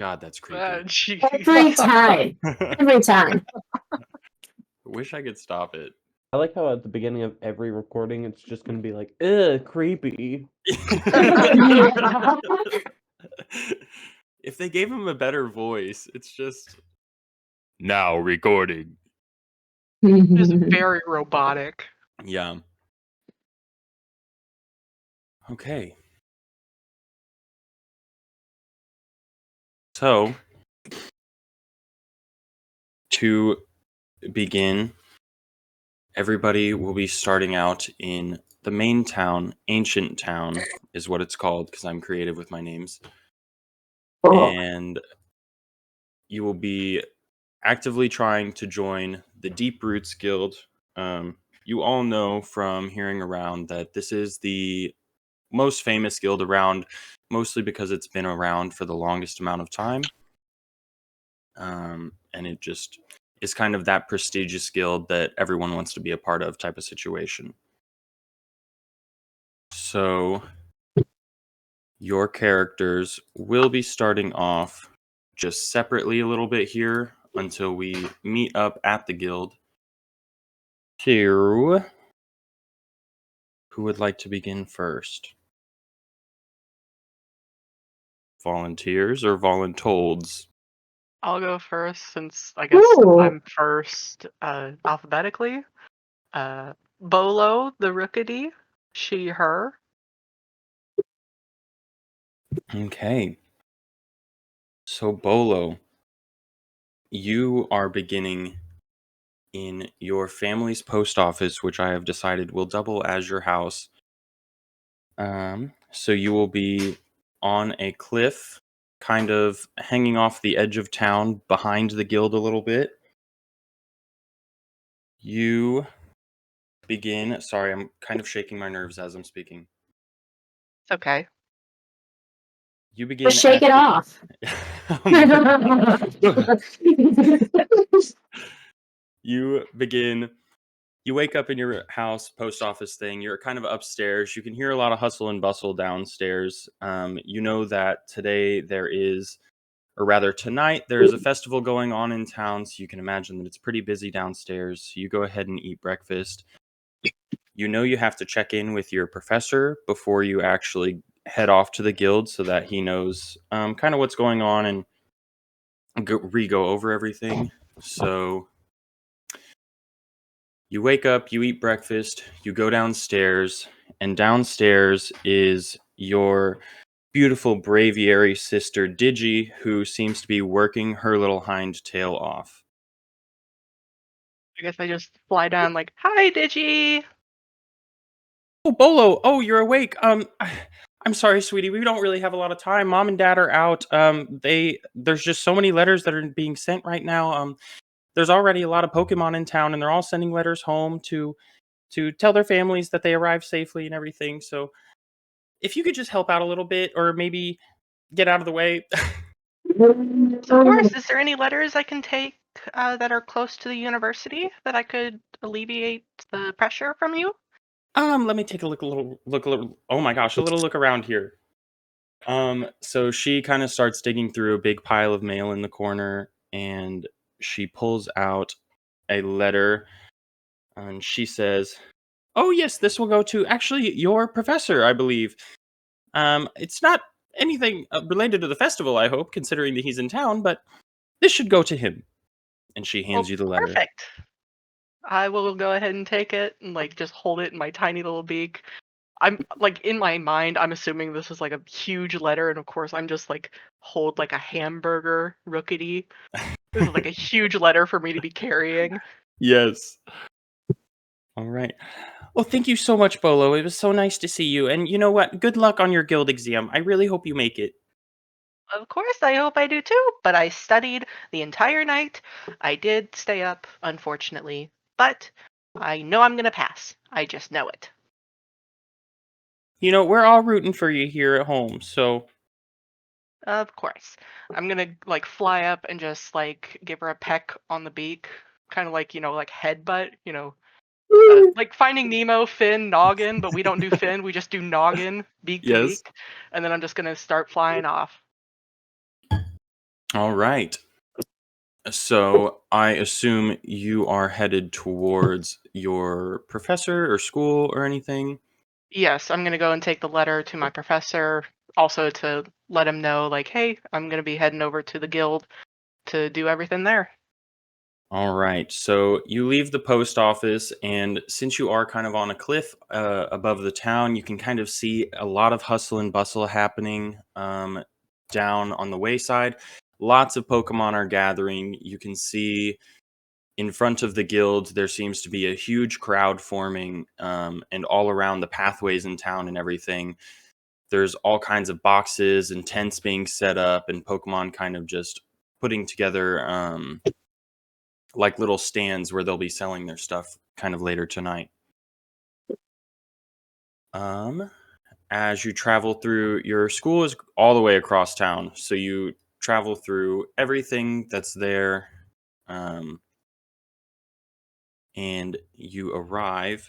God, that's creepy. Every time. Every time. Wish I could stop it. I like how at the beginning of every recording, it's just gonna be like, ugh, creepy. If they gave him a better voice, it's just now recording. Just very robotic. Yeah. Okay. So, to begin, everybody will be starting out in the main town. Ancient Town is what it's called because I'm creative with my names. And you will be actively trying to join the Deep Roots Guild. You all know from hearing around that this is the most famous guild around, mostly because it's been around for the longest amount of time. And it just is kind of that prestigious guild that everyone wants to be a part of type of situation. So your characters will be starting off just separately a little bit here until we meet up at the guild. So, who would like to begin first? Volunteers or voluntolds? I'll go first since I guess I'm first alphabetically. Bolo, the Rookity, she, her. Okay. So, Bolo, you are beginning in your family's post office, which I have decided will double as your house. So you will be on a cliff, kind of hanging off the edge of town behind the guild a little bit. You begin. Sorry, I'm kind of shaking my nerves as I'm speaking. It's okay. You begin. Just shake it off. You begin. You wake up in your house, post office thing. You're kind of upstairs. You can hear a lot of hustle and bustle downstairs. You know that today there is, or rather tonight, there is a festival going on in town. So you can imagine that it's pretty busy downstairs. You go ahead and eat breakfast. You know you have to check in with your professor before you actually head off to the guild so that he knows kind of what's going on and re-go over everything. So you wake up, you eat breakfast, you go downstairs, and downstairs is your beautiful braviary sister Digi, who seems to be working her little hind tail off. I guess I just fly down like, hi, Digi! Oh, Bolo! Oh, you're awake. I'm sorry, sweetie. We don't really have a lot of time. Mom and Dad are out. There's just so many letters that are being sent right now. There's already a lot of Pokemon in town, and they're all sending letters home to tell their families that they arrived safely and everything. So, if you could just help out a little bit, or maybe get out of the way. Of course. Is there any letters I can take that are close to the university that I could alleviate the pressure from you? Let me take a look. Oh my gosh, a little look around here. So she kind of starts digging through a big pile of mail in the corner, and she pulls out a letter, and she says, "Oh yes, this will go to actually your professor, I believe. It's not anything related to the festival, I hope, considering that he's in town, but this should go to him." And she hands you the letter. Perfect. I will go ahead and take it and like just hold it in my tiny little beak. I'm like in my mind, I'm assuming this is like a huge letter, and of course I'm just like hold like a hamburger Rookity. This is like a huge letter for me to be carrying. Yes. All right. Well, thank you so much, Bolo. It was so nice to see you. And you know what? Good luck on your guild exam. I really hope you make it. Of course, I hope I do too, but I studied the entire night. I did stay up, unfortunately, but I know I'm gonna pass. I just know it. You know, we're all rooting for you here at home, so... Of course. I'm gonna, like, fly up and just, like, give her a peck on the beak. Kind of like, like headbutt, like Finding Nemo, fin, noggin, but we don't do fin, we just do noggin, beak to beak. And then I'm just gonna start flying off. All right. So I assume you are headed towards your professor or school or anything. Yes, I'm gonna go and take the letter to my professor, also to let him know, like, hey, I'm gonna be heading over to the guild to do everything there. All right. So you leave the post office, and since you are kind of on a cliff above the town, you can kind of see a lot of hustle and bustle happening down on the wayside. Lots of Pokemon are gathering. You can see in front of the guild, there seems to be a huge crowd forming, and all around the pathways in town and everything. There's all kinds of boxes and tents being set up, and Pokemon kind of just putting together. Like little stands where they'll be selling their stuff kind of later tonight. Um, as you travel through, your school is all the way across town, so you travel through everything that's there, um, and you arrive.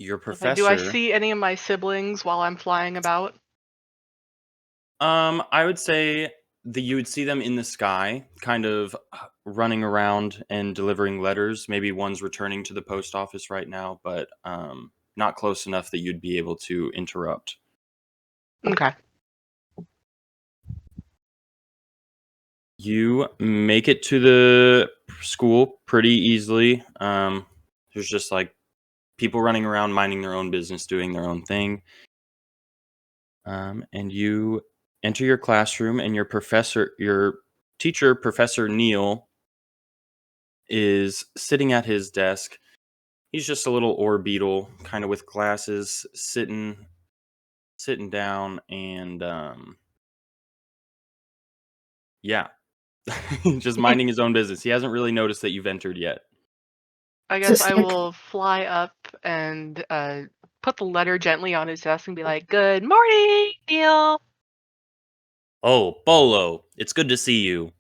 Your Okay, do I professor, see any of my siblings while I'm flying about? I would say that you would see them in the sky, kind of running around and delivering letters. Maybe one's returning to the post office right now, but not close enough that you'd be able to interrupt. Okay. You make it to the school pretty easily. There's just like people running around, minding their own business, doing their own thing. And you enter your classroom, and your teacher, Professor Neil, is sitting at his desk. He's just a little ore beetle, kind of with glasses, sitting down, and yeah, just minding his own business. He hasn't really noticed that you've entered yet. I guess Just I like, will fly up and put the letter gently on his desk and be like, "Good morning, Neil. Oh, Bolo, it's good to see you.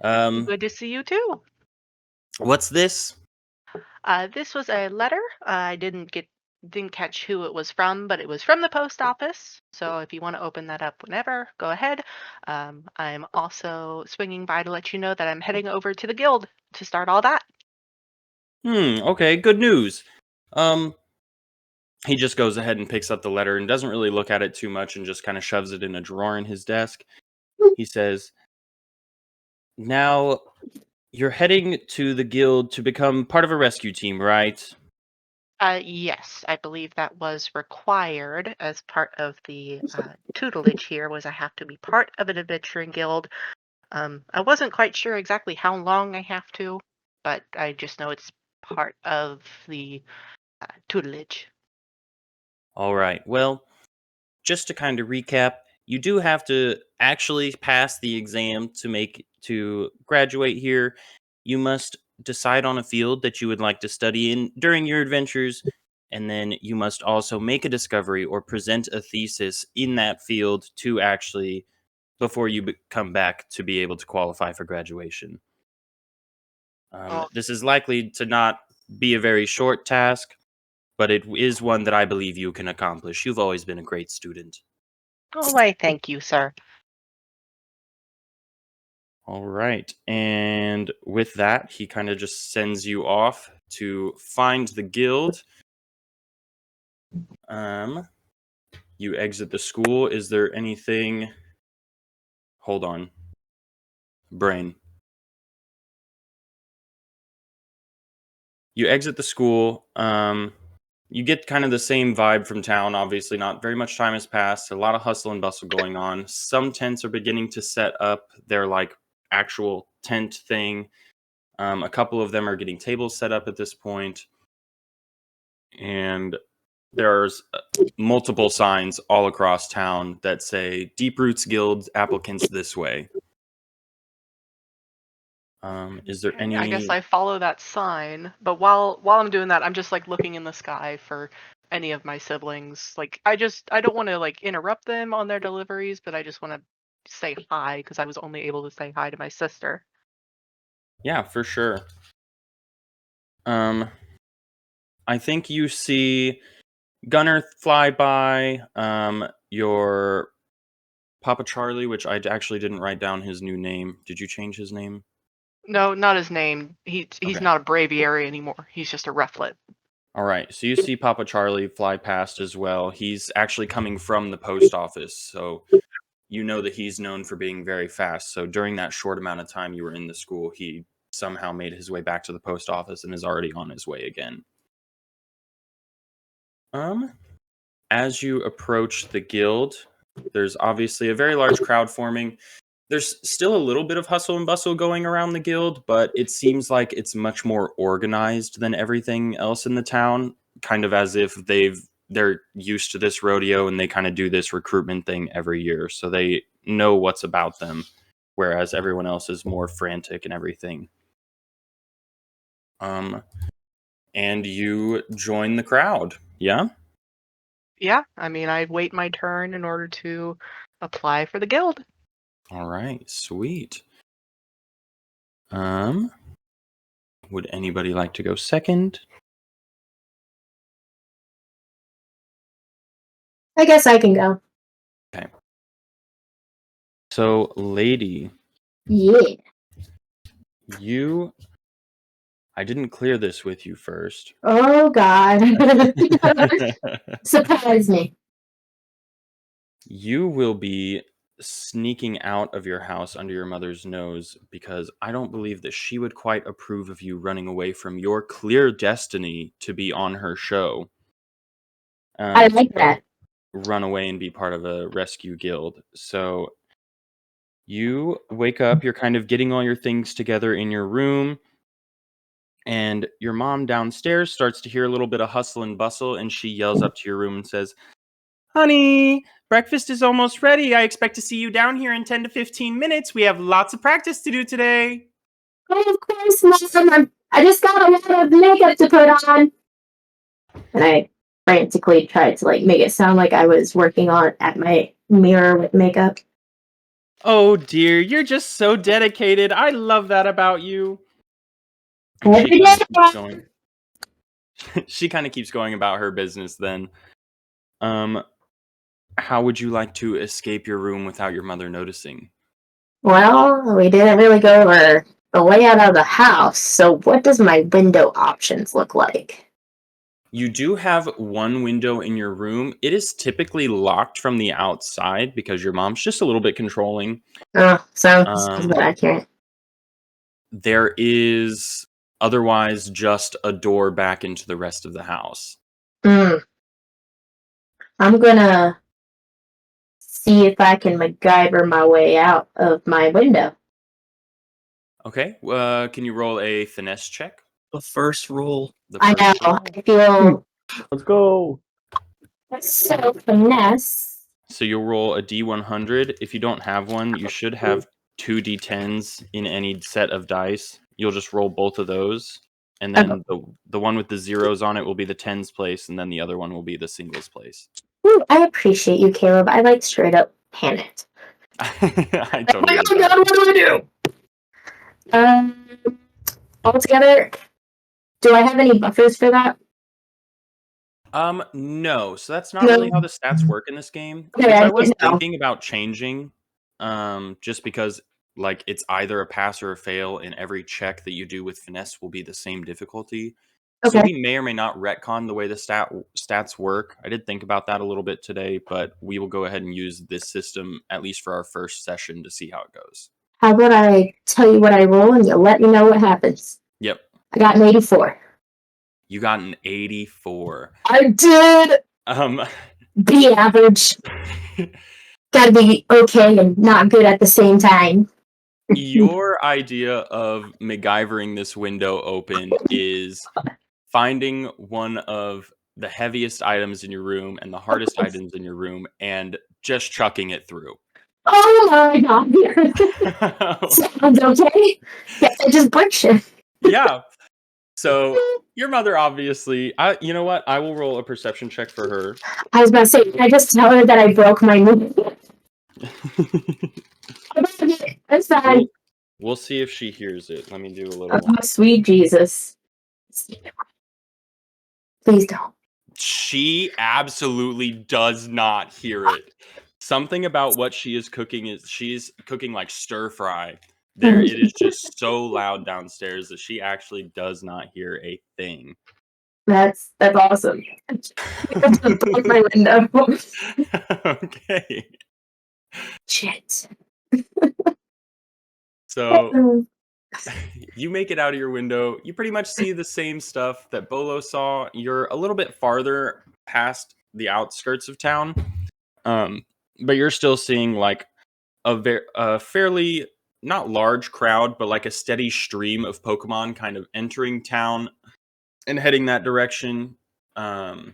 Um, Good to see you too." what's this? This was a letter. I didn't catch who it was from, but it was from the post office. So if you want to open that up whenever, go ahead. I'm also swinging by to let you know that I'm heading over to the guild to start all that. Okay, good news. Um, he just goes ahead and picks up the letter and doesn't really look at it too much and just kind of shoves it in a drawer in his desk. He says, "Now you're heading to the guild to become part of a rescue team, right?" Yes, I believe that was required as part of the tutelage here. Was I have to be part of an adventuring guild. I wasn't quite sure exactly how long I have to, but I just know it's part of the tutelage. All right. Well, just to kind of recap, you do have to actually pass the exam to graduate here. You must decide on a field that you would like to study in during your adventures, and then you must also make a discovery or present a thesis in that field to actually before you come back to be able to qualify for graduation. Oh, This is likely to not be a very short task, but it is one that I believe you can accomplish. You've always been a great student. oh, why, thank you, sir. All right. And with that, he kind of just sends you off to find the guild. Um, you exit the school. Is there anything? Hold on. Brain. You exit the school. You get kind of the same vibe from town. Obviously, not very much time has passed. A lot of hustle and bustle going on. Some tents are beginning to set up their like actual tent thing. A couple of them are getting tables set up at this point, and there's multiple signs all across town that say Deep Roots Guild applicants this way. Is there Okay, I guess any? I follow that sign, but while I'm doing that, I'm just like looking in the sky for any of my siblings. Like I don't want to like interrupt them on their deliveries, but I just want to say hi because I was only able to say hi to my sister. Yeah, for sure. Um, I think you see Gunner fly by. Your Papa Charlie, which I actually didn't write down his new name. Did you change his name? No, not his name. He's Okay. not a Braviary anymore. He's just a Rufflet. All right, so you see Papa Charlie fly past as well. He's actually coming from the post office, so you know that he's known for being very fast. So during that short amount of time you were in the school, he somehow made his way back to the post office and is already on his way again. As you approach the guild, there's obviously a very large crowd forming. There's still a little bit of hustle and bustle going around the guild, but it seems like it's much more organized than everything else in the town, kind of as if they're used to this rodeo and they kind of do this recruitment thing every year, so they know what's about them, whereas everyone else is more frantic and everything. And you join the crowd, yeah? Yeah, I mean, I wait my turn in order to apply for the guild. All right, sweet. Would anybody like to go second? I guess I can go. So, lady, Yeah. I didn't clear this with you first. Oh God. Surprise me. You will be sneaking out of your house under your mother's nose because I don't believe that she would quite approve of you running away from your clear destiny to be on her show. I like that. Run away and be part of a rescue guild. So you wake up, you're kind of getting all your things together in your room, and your mom downstairs starts to hear a little bit of hustle and bustle, and she yells up to your room and says, "Honey, breakfast is almost ready. I expect to see you down here in 10 to 15 minutes. We have lots of practice to do today." Oh, of course, Mom. I just got a lot of makeup to put on. And I frantically tried to make it sound like I was working on at my mirror with makeup. Oh dear, you're just so dedicated. I love that about you. And Every she kind of day. keeps going. She kind of keeps going about her business then. How would you like to escape your room without your mother noticing? Well, we didn't really go over the layout of the house, so what does my window options look like? You do have one window in your room. It is typically locked from the outside because your mom's just a little bit controlling. Oh, sounds about accurate. There is otherwise just a door back into the rest of the house. I'm gonna see if I can MacGyver my way out of my window. Okay, can you roll a finesse check? The first roll. I know. I feel Let's go. so finesse. So you'll roll a D100. If you don't have one, you should have 2 D10s in any set of dice. You'll just roll both of those, and then the one with the zeros on it will be the tens place, and then the other one will be the singles place. Ooh, I appreciate you, Caleb. I straight up panicked. I totally Oh get my that. God, what do I do? Altogether, do I have any buffers for that? No. So that's not No. really how the stats work in this game. Okay, Which I I was didn't know. thinking about changing, just because it's either a pass or a fail, and every check that you do with finesse will be the same difficulty. So Okay. we may or may not retcon the way the stats work. I did think about that a little bit today, but we will go ahead and use this system at least for our first session to see how it goes. How about I tell you what I roll and you let me know what happens? Yep. I got an 84. You got an 84. I did! Be average. Gotta be okay and not good at the same time. Your idea of MacGyvering this window open is finding one of the heaviest items in your room and the hardest items in your room and just chucking it through. Oh my God. Sounds okay? Guess I just break shit. Yeah. So your mother obviously, you know what? I will roll a perception check for her. I was about to say, can I just tell her that I broke my knee? That's fine. We'll see if she hears it. Let me do a little. Oh, sweet Jesus. Please don't. She absolutely does not hear it. something about what she is cooking is she's cooking like stir fry. There, it is just so loud downstairs that she actually does not hear a thing. That's awesome. I'm gonna block my window. Okay. Shit. So you make it out of your window. You pretty much see the same stuff that Bolo saw. You're a little bit farther past the outskirts of town, but you're still seeing like a fairly not large crowd, but like a steady stream of Pokemon kind of entering town and heading that direction. And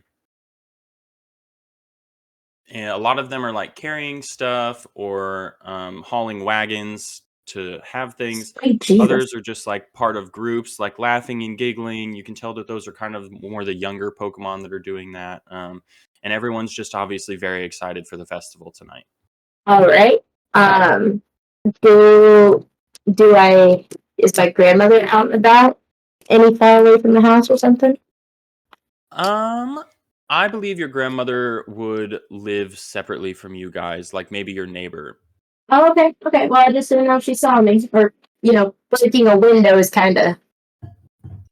a lot of them are like carrying stuff or hauling wagons to have things. Sweet Jesus. Others are just like part of groups, like laughing and giggling. You can tell that those are kind of more the younger Pokemon that are doing that. And everyone's just obviously very excited for the festival tonight. All right. Do I? Is my grandmother out and about? Any far away from the house or something? I believe your grandmother would live separately from you guys, like maybe your neighbor. Oh, okay. Okay. Well, I just didn't know if she saw me, or breaking a window is kind of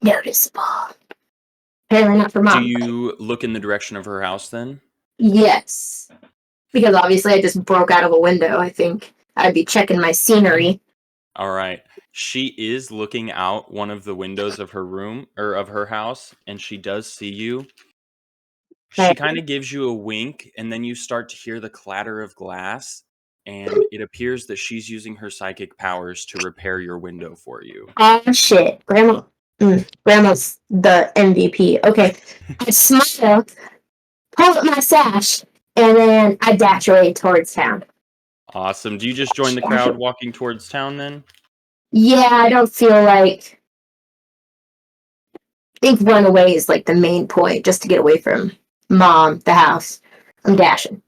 noticeable. Apparently not for Do mom. you look in the direction of her house then? Yes, because obviously I just broke out of a window. I think I'd be checking my scenery. All right. She is looking out one of the windows of her room or of her house, and she does see you. She Okay. kind of gives you a wink, and then you start to hear the clatter of glass, and it appears that she's using her psychic powers to repair your window for you. Oh shit, Grandma's the MVP. Okay, I smile, pull up my sash, and then I dash away towards town. Awesome. Do you just join the crowd walking towards town then? Yeah, I don't feel like. I think run away is like the main point, just to get away from mom, the house. I'm dashing.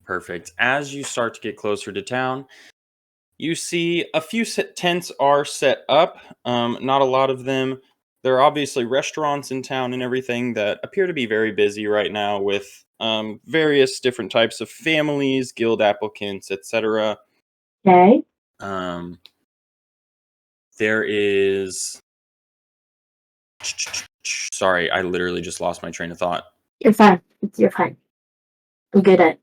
Perfect. As you start to get closer to town, you see a few tents are set up. Not a lot of them. There are obviously restaurants in town and everything that appear to be very busy right now with various different types of families, guild applicants, etc. Okay. There is. Sorry, I literally just lost my train of thought. You're fine. You're fine. I'm good at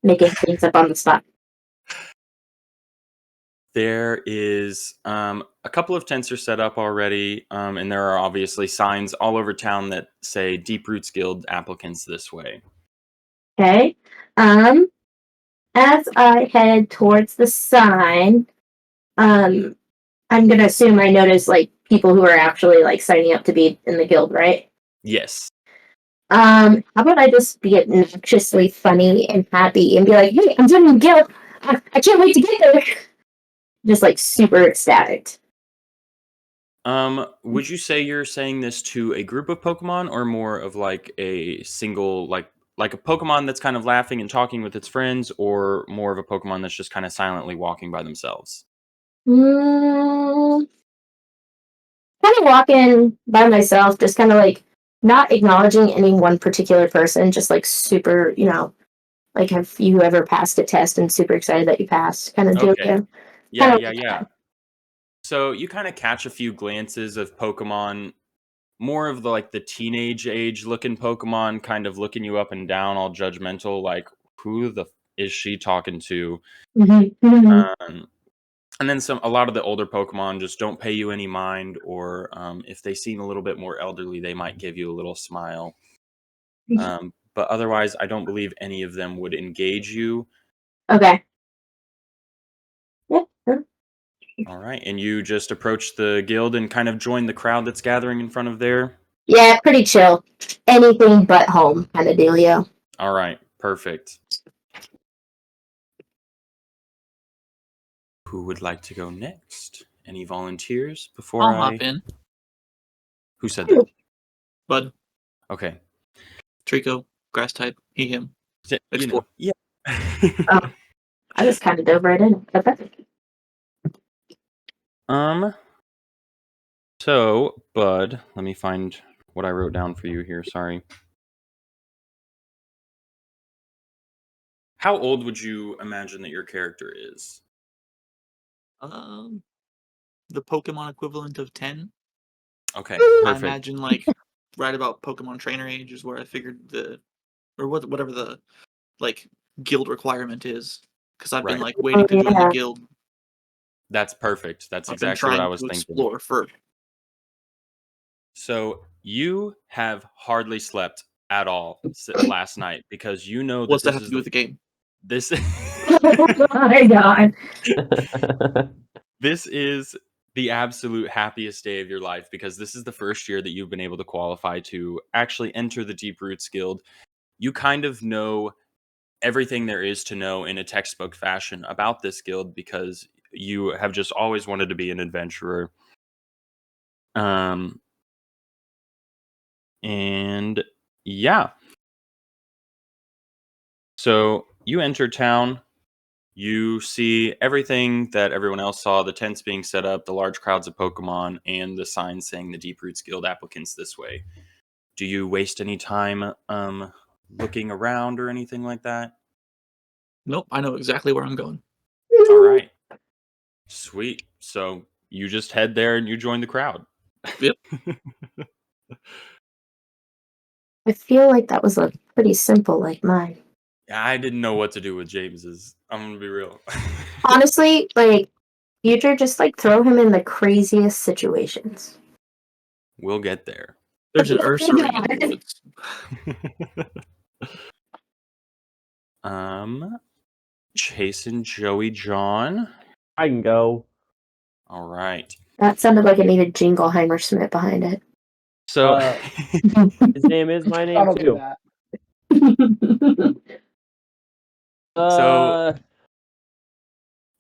making things up on the spot. There is a couple of tents are set up already, and there are obviously signs all over town that say Deep Roots Guild applicants this way. Okay. As I head towards the sign, I'm gonna assume I notice like people who are actually like signing up to be in the guild, right? Yes. How about I just be obnoxiously funny and happy and be like, "Hey, I'm joining the guild. I can't wait to get there." Just like super ecstatic. Would you say you're saying this to a group of Pokemon or more of like a single like a Pokemon that's kind of laughing and talking with its friends, or more of a Pokemon that's just kind of silently walking by themselves? Kind of walking by myself, just kind of like not acknowledging any one particular person, just like super, like have you ever passed a test and super excited that you passed kind of deal. Okay. Kinda Yeah, like yeah. So you kind of catch a few glances of Pokemon, more of the teenage age looking Pokemon, kind of looking you up and down, all judgmental, like who the is she talking to? Um, and then a lot of the older Pokemon just don't pay you any mind, or if they seem a little bit more elderly, they might give you a little smile. But otherwise, I don't believe any of them would engage you. Okay. Yeah. Sure. All right, and you just approach the guild and kind of join the crowd that's gathering in front of there. Yeah, pretty chill. Anything but home kind of dealio. All right, perfect. Who would like to go next? Any volunteers before I'll hop in. Who said that? Bud, Okay. Trico, grass type, he, him. Yeah. I just kind of dove right in. Okay. So, Bud, let me find what I wrote down for you here. Sorry. How old would you imagine that your character is? The Pokemon equivalent of 10. Okay, I perfect. imagine like right about Pokemon trainer age is where I figured whatever the like guild requirement is, because I've been Right. like waiting to join the Yeah. guild. That's perfect. That's I've been exactly what I trying was to thinking. explore for. So you have hardly slept at all last night because you know that What's that this have to is do with the game? this Oh my god. this is the absolute happiest day of your life because this is the first year that you've been able to qualify to actually enter the Deep Roots Guild. You kind of know everything there is to know in a textbook fashion about this guild because you have just always wanted to be an adventurer. And yeah. So you enter town, you see everything that everyone else saw, the tents being set up, the large crowds of Pokemon, and the signs saying the Deep Roots Guild applicants this way. Do you waste any time looking around or anything like that? Nope, I know exactly where I'm going. All right. Sweet. So you just head there and you join the crowd. Yep. I feel like that was a pretty simple like mine. I didn't know what to do with James's. I'm gonna be real. Honestly, like Future just like throw him in the craziest situations. We'll get there. There's an Ursaring in the woods. Chase and Joey John. I can go. All right. That sounded like it needed Jingleheimer Smith behind it. So His name is my name That'll do too. that. So-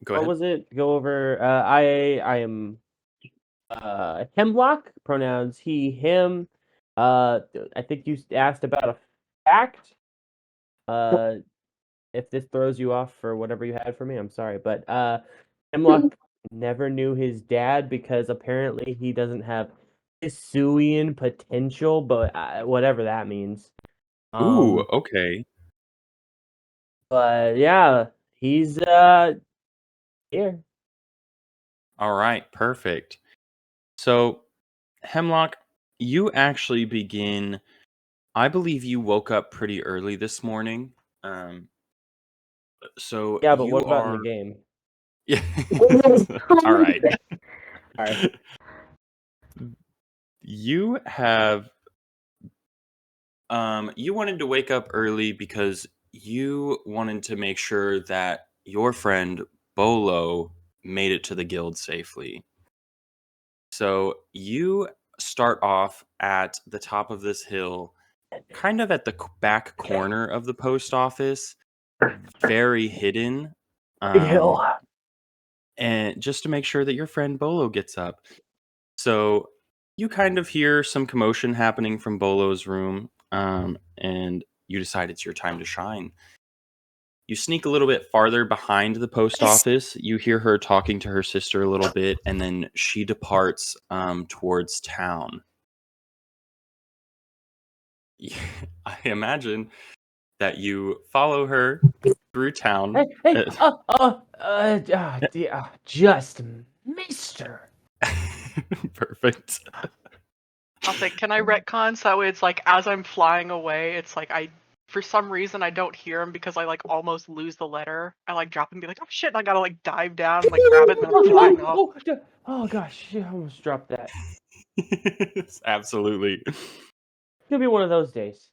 go what ahead. was it? Go over. I am Hemlock. Pronouns he, him. I think you asked about a fact. If this throws you off for whatever you had for me, I'm sorry, but Hemlock never knew his dad because apparently he doesn't have Hisuian potential, but whatever that means. Ooh, okay. But yeah, he's here. All right, perfect. So, Hemlock, you actually begin. I believe you woke up pretty early this morning. So Yeah, but you what about are. in the game? Yeah. All right. All right. You have. You wanted to wake up early because you wanted to make sure that your friend Bolo made it to the guild safely. So you start off at the top of this hill, kind of at the back corner of the post office, very hidden. Big hill. And just to make sure that your friend Bolo gets up. So you kind of hear some commotion happening from Bolo's room, and you decide it's your time to shine. You sneak a little bit farther behind the post office. You hear her talking to her sister a little bit, and then she departs towards town. I imagine that you follow her through town. Hey, just Mister. Perfect. I'll say, can I retcon so that way it's like as I'm flying away, it's like for some reason I don't hear him because I like almost lose the letter. I like drop and be like, oh shit, and I gotta like dive down and like grab it and then I'm flying up. Oh gosh, I almost dropped that. Absolutely. It's gonna be one of those days.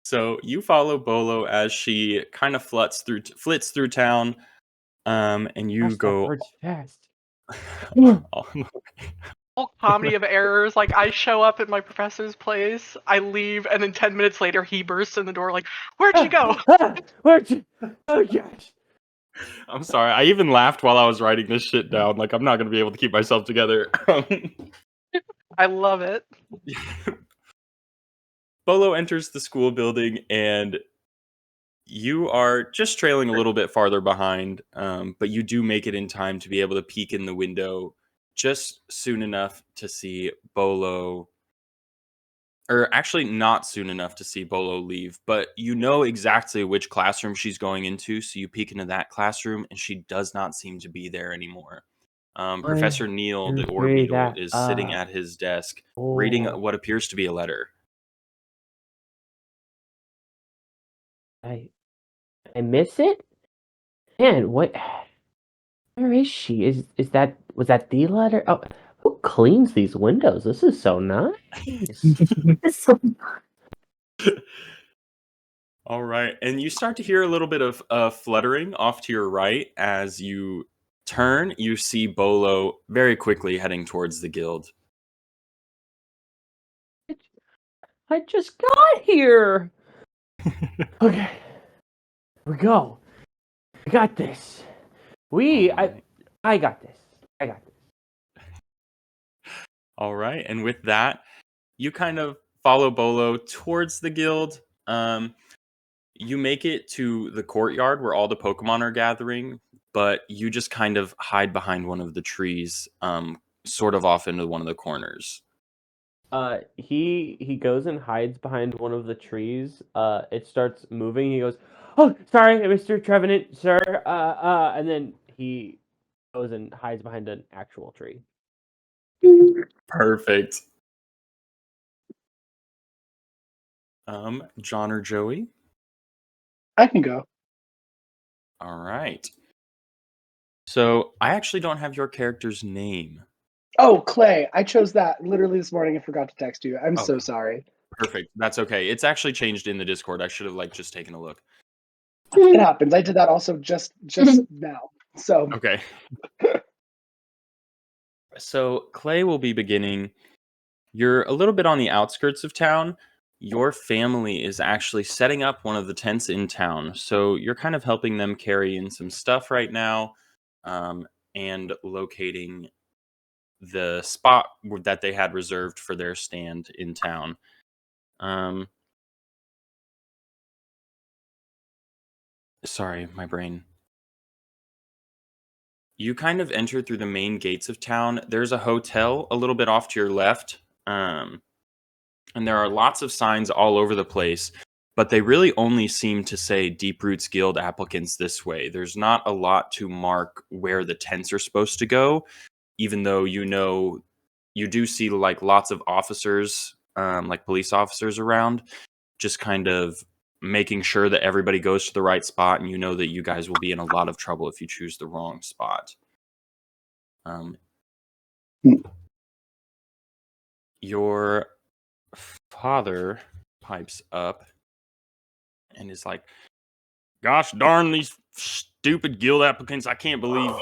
So you follow Bolo as she kind of flits through town, and you Gosh, that go. bird's fast. Whole comedy of errors. Like I show up at my professor's place, I leave, and then 10 minutes later he bursts in the door like, where'd you go? Where'd you? Oh gosh. I'm sorry. I even laughed while I was writing this shit down. Like I'm not gonna be able to keep myself together. I love it. Bolo enters the school building, and you are just trailing a little bit farther behind, but you do make it in time to be able to peek in the window just soon enough to see Bolo or actually not soon enough to see Bolo leave, but you know exactly which classroom she's going into, so you peek into that classroom, and she does not seem to be there anymore. Professor Neil, the Didn't Ore read Beetle, that. is sitting at his desk reading Oh, what appears to be a letter. I miss it? Man, what? Where is she? Was that the letter? Oh, who cleans these windows? This is so nice. So, All right, and you start to hear a little bit of fluttering off to your right as you turn. You see Bolo very quickly heading towards the guild. I just got here. Okay, here we go. I got this. All right. I got this. I got this. All right, and with that, you kind of follow Bolo towards the guild. You make it to the courtyard where all the Pokemon are gathering, but you just kind of hide behind one of the trees, sort of off into one of the corners. He goes and hides behind one of the trees. It starts moving. He goes, "Oh, sorry, Mr. Trevenant, sir." And then he goes and hides behind an actual tree. Perfect. John or Joey? I can go. All right. So I actually don't have your character's name. Oh, Clay, I chose that literally this morning and forgot to text you. I'm so Okay. sorry. Perfect. That's okay. It's actually changed in the Discord. I should have just taken a look. It happens. I did that also just now. So Okay. So Clay will be beginning. You're a little bit on the outskirts of town. Your family is actually setting up one of the tents in town. So you're kind of helping them carry in some stuff right now, and locating the spot that they had reserved for their stand in town. Sorry, my brain. You kind of enter through the main gates of town. There's a hotel a little bit off to your left. And there are lots of signs all over the place, but they really only seem to say Deep Roots Guild applicants this way. There's not a lot to mark where the tents are supposed to go, even though you do see like lots of officers, like police officers around, just kind of making sure that everybody goes to the right spot, and you know that you guys will be in a lot of trouble if you choose the wrong spot. Your father pipes up and is like, "Gosh darn these stupid guild applicants! I can't believe,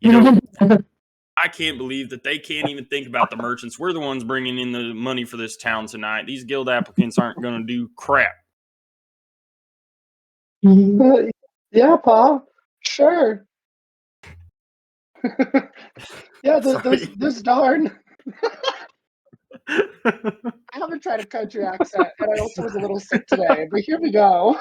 I can't believe that they can't even think about the merchants. We're the ones bringing in the money for this town tonight. These guild applicants aren't going to do crap." yeah, Pa. Sure. Yeah, this darn. I haven't tried a country accent, and I also was a little sick today, but here we go.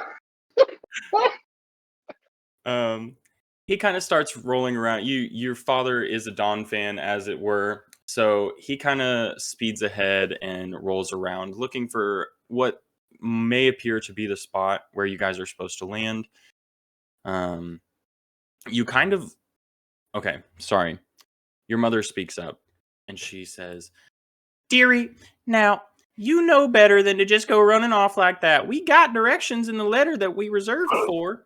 He kind of starts rolling around. Your father is a Dawn fan, as it were, so he kind of speeds ahead and rolls around, looking for what may appear to be the spot where you guys are supposed to land. You kind of Okay, sorry. Your mother speaks up, and she says, "Dearie, now, you know better than to just go running off like that. We got directions in the letter that we reserved for,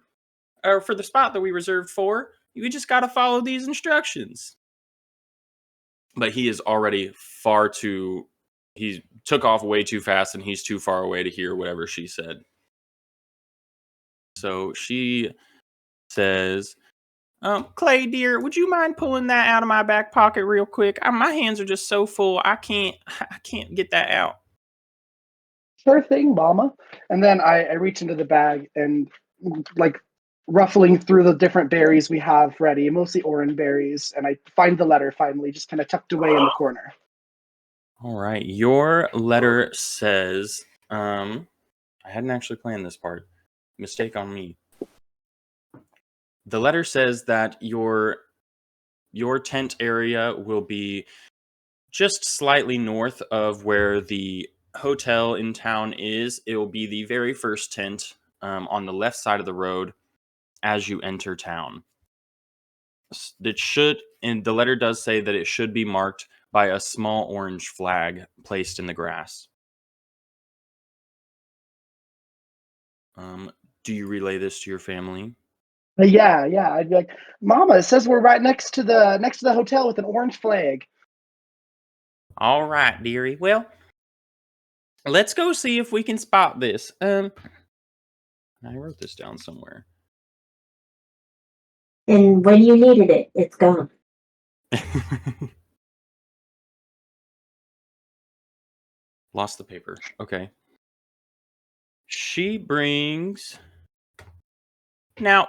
or for the spot that we reserved for. You just got to follow these instructions." But he is already he took off way too fast, and he's too far away to hear whatever she said. So she says, "Clay, dear, would you mind pulling that out of my back pocket real quick? My hands are just so full, I can't get that out." Sure thing, Mama. And then I reach into the bag and like ruffling through the different berries we have ready, mostly orange berries, and I find the letter finally, just kind of tucked away in the corner. All right, your letter says, I hadn't actually planned this part. Mistake on me. The letter says that your tent area will be just slightly north of where the hotel in town is, it will be the very first tent on the left side of the road as you enter town. It should, and the letter does say that it should be marked by a small orange flag placed in the grass. Do you relay this to your family? Yeah, I'd be like, Mama, it says we're right next to the hotel with an orange flag. All right, dearie. Well, let's go see if we can spot this. I wrote this down somewhere. And when you needed it, it's gone. Lost the paper. Okay. She brings. Now,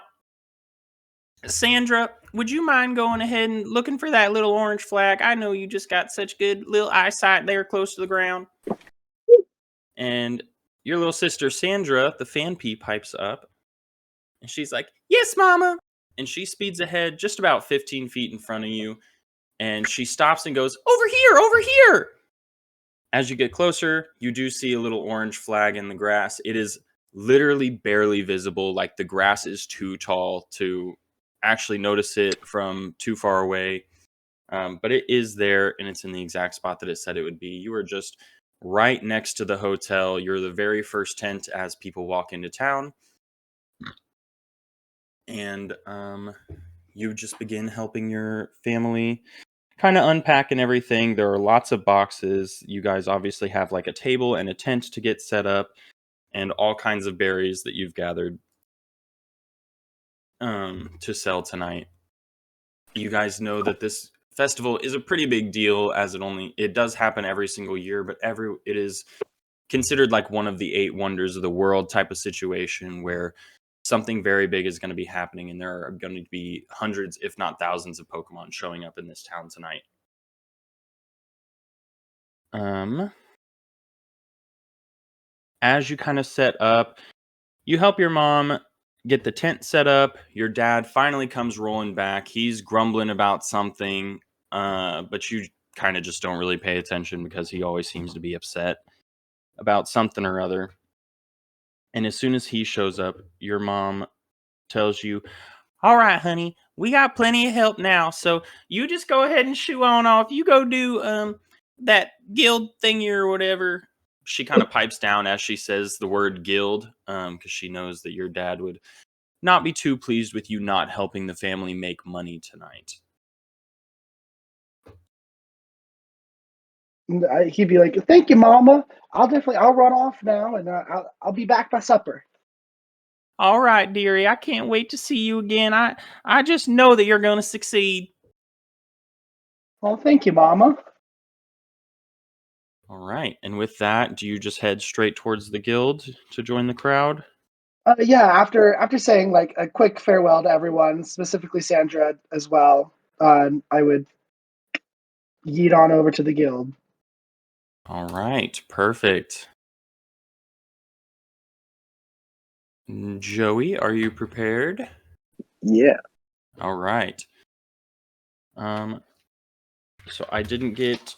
Sandra, would you mind going ahead and looking for that little orange flag? I know you just got such good little eyesight there close to the ground. And your little sister, Sandra, the fan pea, pipes up. And she's like, yes, Mama. And she speeds ahead just about 15 feet in front of you. And she stops and goes, over here, over here. As you get closer, you do see a little orange flag in the grass. It is literally barely visible, like the grass is too tall to actually notice it from too far away. But it is there, and it's in the exact spot that it said it would be. You are just right next to the hotel. You're the very first tent as people walk into town. And you just begin helping your family kind of unpacking everything. There are lots of boxes. You guys obviously have like a table and a tent to get set up, and all kinds of berries that you've gathered to sell tonight. You guys know that this festival is a pretty big deal, as it does happen every single year, but it is considered like one of the 8 wonders of the world type of situation where something very big is going to be happening, and there are going to be hundreds, if not thousands, of Pokemon showing up in this town tonight. As you kind of set up, you help your mom get the tent set up. Your dad finally comes rolling back. He's grumbling about something, but you kind of just don't really pay attention because he always seems to be upset about something or other. And as soon as he shows up, your mom tells you, all right, honey, we got plenty of help now. So you just go ahead and shoo on off. You go do that guild thingy or whatever. She kind of pipes down as she says the word guild, because she knows that your dad would not be too pleased with you not helping the family make money tonight. And he'd be like, thank you, Mama. I'll run off now, and I'll be back by supper. All right, dearie. I can't wait to see you again. I just know that you're going to succeed. Oh, thank you, Mama. All right. And with that, do you just head straight towards the guild to join the crowd? Yeah, after saying like a quick farewell to everyone, specifically Sandra as well, I would yeet on over to the guild. All right. Perfect. Joey, are you prepared? Yeah. All right. So I didn't get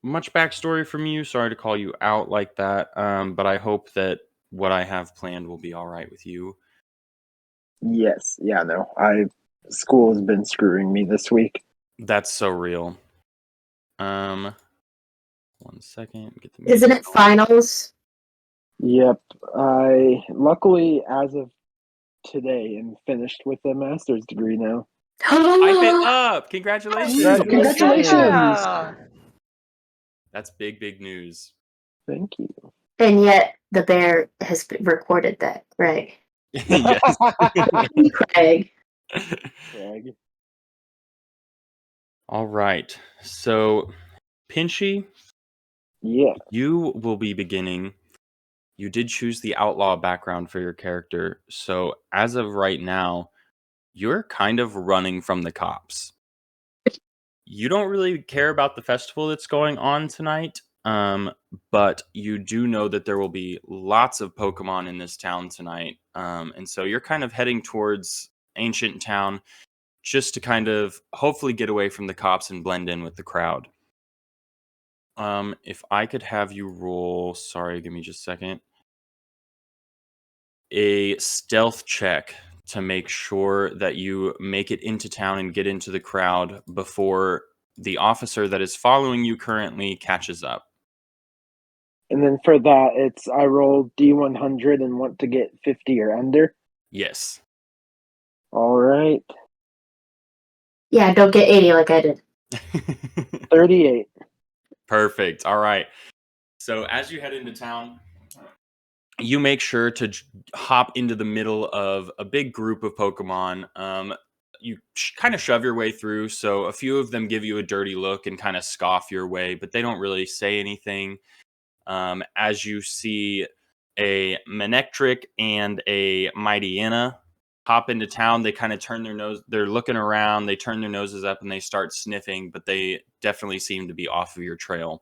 much backstory from you. Sorry to call you out like that. But I hope that what I have planned will be all right with you. Yes. Yeah, no. School has been screwing me this week. That's so real. 1 second. Get the Isn't music it going. finals? Yep. I luckily, as of today, am finished with a master's degree now. Hype it up! Congratulations! Congratulations. Yeah. That's big news. Thank you. And yet the bear has recorded that, right? Yes. Craig. Craig. All right. So, Pinchy, Yeah. you will be beginning. You did choose the outlaw background for your character. So, as of right now, you're kind of running from the cops. You don't really care about the festival that's going on tonight, but you do know that there will be lots of Pokemon in this town tonight. And so you're kind of heading towards Ancient Town just to kind of hopefully get away from the cops and blend in with the crowd. If I could have you roll, sorry, give me just a second. A stealth check to make sure that you make it into town and get into the crowd before the officer that is following you currently catches up. And then for that, it's I roll D100 and want to get 50 or under. Yes. All right, Yeah, don't get 80 like I did. 38. Perfect. All right. So as you head into town, you make sure to hop into the middle of a big group of Pokemon. You kind of shove your way through. So a few of them give you a dirty look and kind of scoff your way, but they don't really say anything. As you see a Manectric and a Mightyena hop into town, they kind of turn their nose. They're looking around. They turn their noses up and they start sniffing, but they definitely seem to be off of your trail.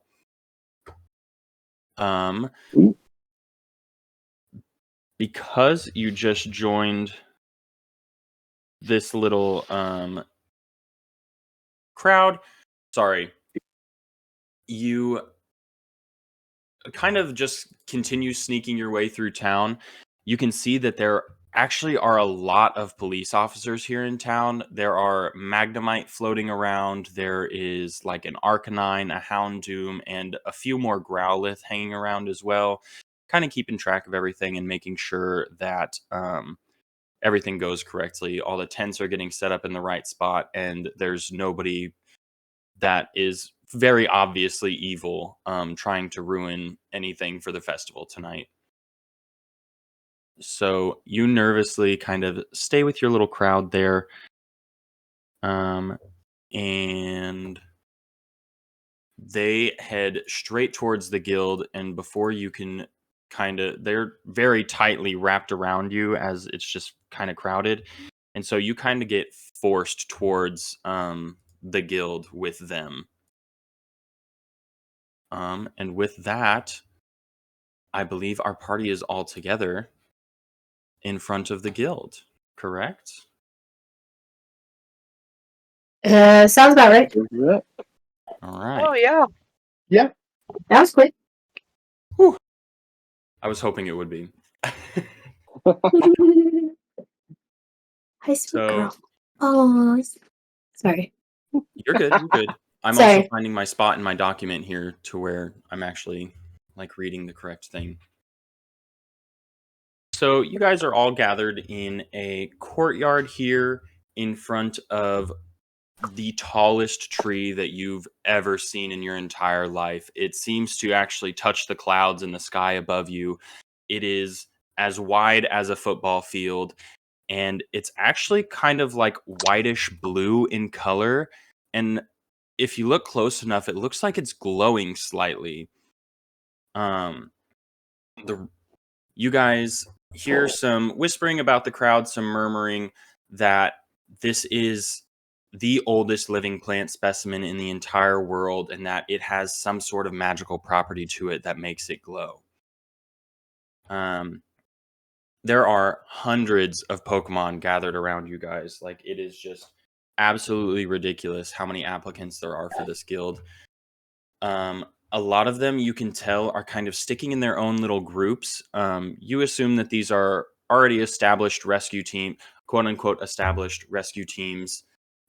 Because you just joined this little crowd, sorry, you kind of just continue sneaking your way through town. You can see that there actually are a lot of police officers here in town. There are Magnemite floating around. There is like an Arcanine, a Houndoom, and a few more Growlithe hanging around as well. Kind of keeping track of everything and making sure that everything goes correctly. All the tents are getting set up in the right spot, and there's nobody that is very obviously evil trying to ruin anything for the festival tonight. So you nervously kind of stay with your little crowd there. And they head straight towards the guild, and before you can they're very tightly wrapped around you as it's just kind of crowded. And so you kind of get forced towards the guild with them. And with that, I believe our party is all together in front of the guild, correct? Sounds about right. Yeah. All right. Oh yeah. That was quick. I was hoping it would be. Hi, sweet So- girl. Oh, sorry. You're good. You're good. I'm also Sorry. finding my spot in my document here to where I'm actually like reading the correct thing. So you guys are all gathered in a courtyard here in front of the tallest tree that you've ever seen in your entire life. It seems to actually touch the clouds in the sky above you. It is as wide as a football field, and it's actually kind of like whitish blue in color. And if you look close enough, it looks like it's glowing slightly. You guys hear some whispering about the crowd, some murmuring that this is the oldest living plant specimen in the entire world, and that it has some sort of magical property to it that makes it glow. There are hundreds of Pokemon gathered around you guys. Like, it is just absolutely ridiculous how many applicants there are for this guild. A lot of them, you can tell, are kind of sticking in their own little groups. You assume that these are already established rescue team, quote unquote, established rescue teams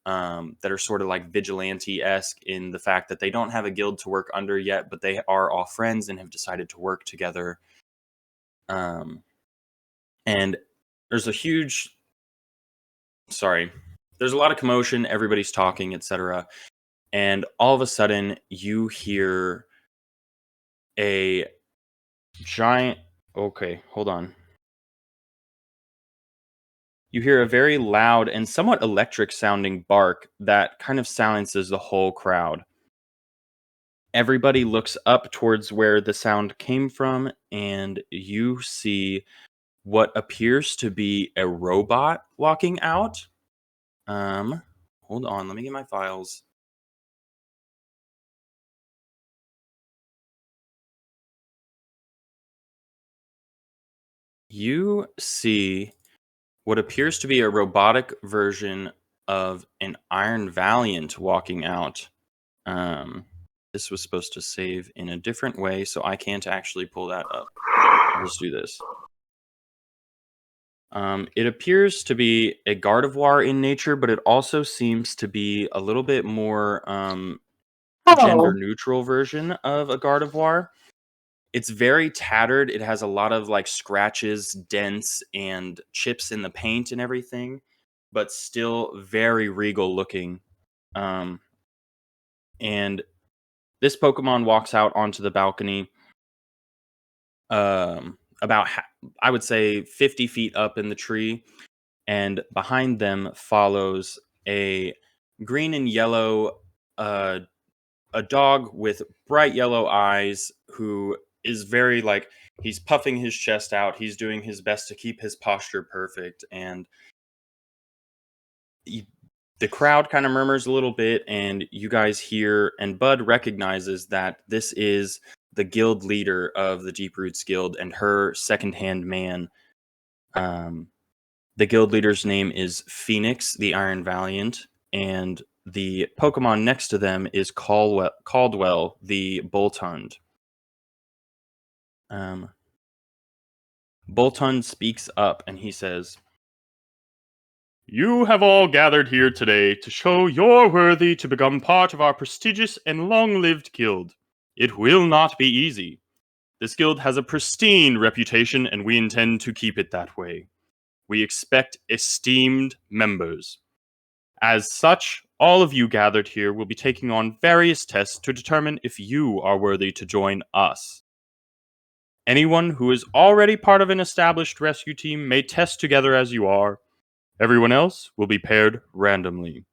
that are sort of like vigilante-esque in the fact that they don't have a guild to work under yet, but they are all friends and have decided to work together. And there's a lot of commotion, everybody's talking, etc. And all of a sudden, you hear a giant... Okay, hold on. You hear a very loud and somewhat electric sounding bark that kind of silences the whole crowd. Everybody looks up towards where the sound came from, and you see what appears to be a robot walking out. Hold on, let me get my files. You see what appears to be a robotic version of an Iron Valiant walking out. This was supposed to save in a different way, so I can't actually pull that up. I'll just do this. It appears to be a Gardevoir in nature, but it also seems to be a little bit more gender neutral version of a Gardevoir. It's very tattered. It has a lot of like scratches, dents, and chips in the paint and everything, but still very regal looking. And this Pokemon walks out onto the balcony, about I would say 50 feet up in the tree, and behind them follows a green and yellow a dog with bright yellow eyes who is very like he's puffing his chest out. He's doing his best to keep his posture perfect, and the crowd kind of murmurs a little bit, and you guys hear, and Bud recognizes that this is the guild leader of the Deep Roots Guild and her second-hand man. The guild leader's name is Phoenix, the Iron Valiant, and the Pokemon next to them is Caldwell, the Boltund. Boltund speaks up and he says, "You have all gathered here today to show you're worthy to become part of our prestigious and long-lived guild. It will not be easy. This guild has a pristine reputation and we intend to keep it that way. We expect esteemed members. As such, all of you gathered here will be taking on various tests to determine if you are worthy to join us. Anyone who is already part of an established rescue team may test together as you are. Everyone else will be paired randomly.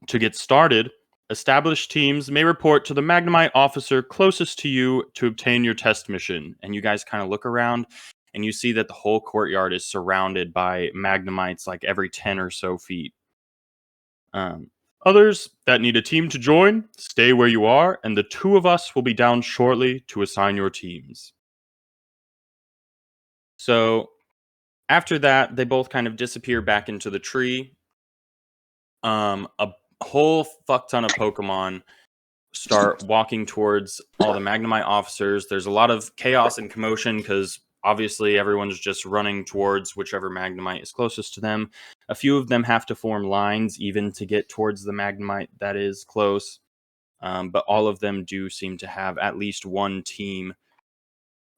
To get started, established teams may report to the Magnemite officer closest to you to obtain your test mission." And you guys kind of look around and you see that the whole courtyard is surrounded by Magnemites like every 10 or so feet. Others that need a team to join, stay where you are, and the two of us will be down shortly to assign your teams. So after that, they both kind of disappear back into the tree. A whole fuck ton of Pokemon start walking towards all the Magnemite officers. There's a lot of chaos and commotion because obviously everyone's just running towards whichever Magnemite is closest to them. A few of them have to form lines even to get towards the Magnemite that is close. But all of them do seem to have at least one team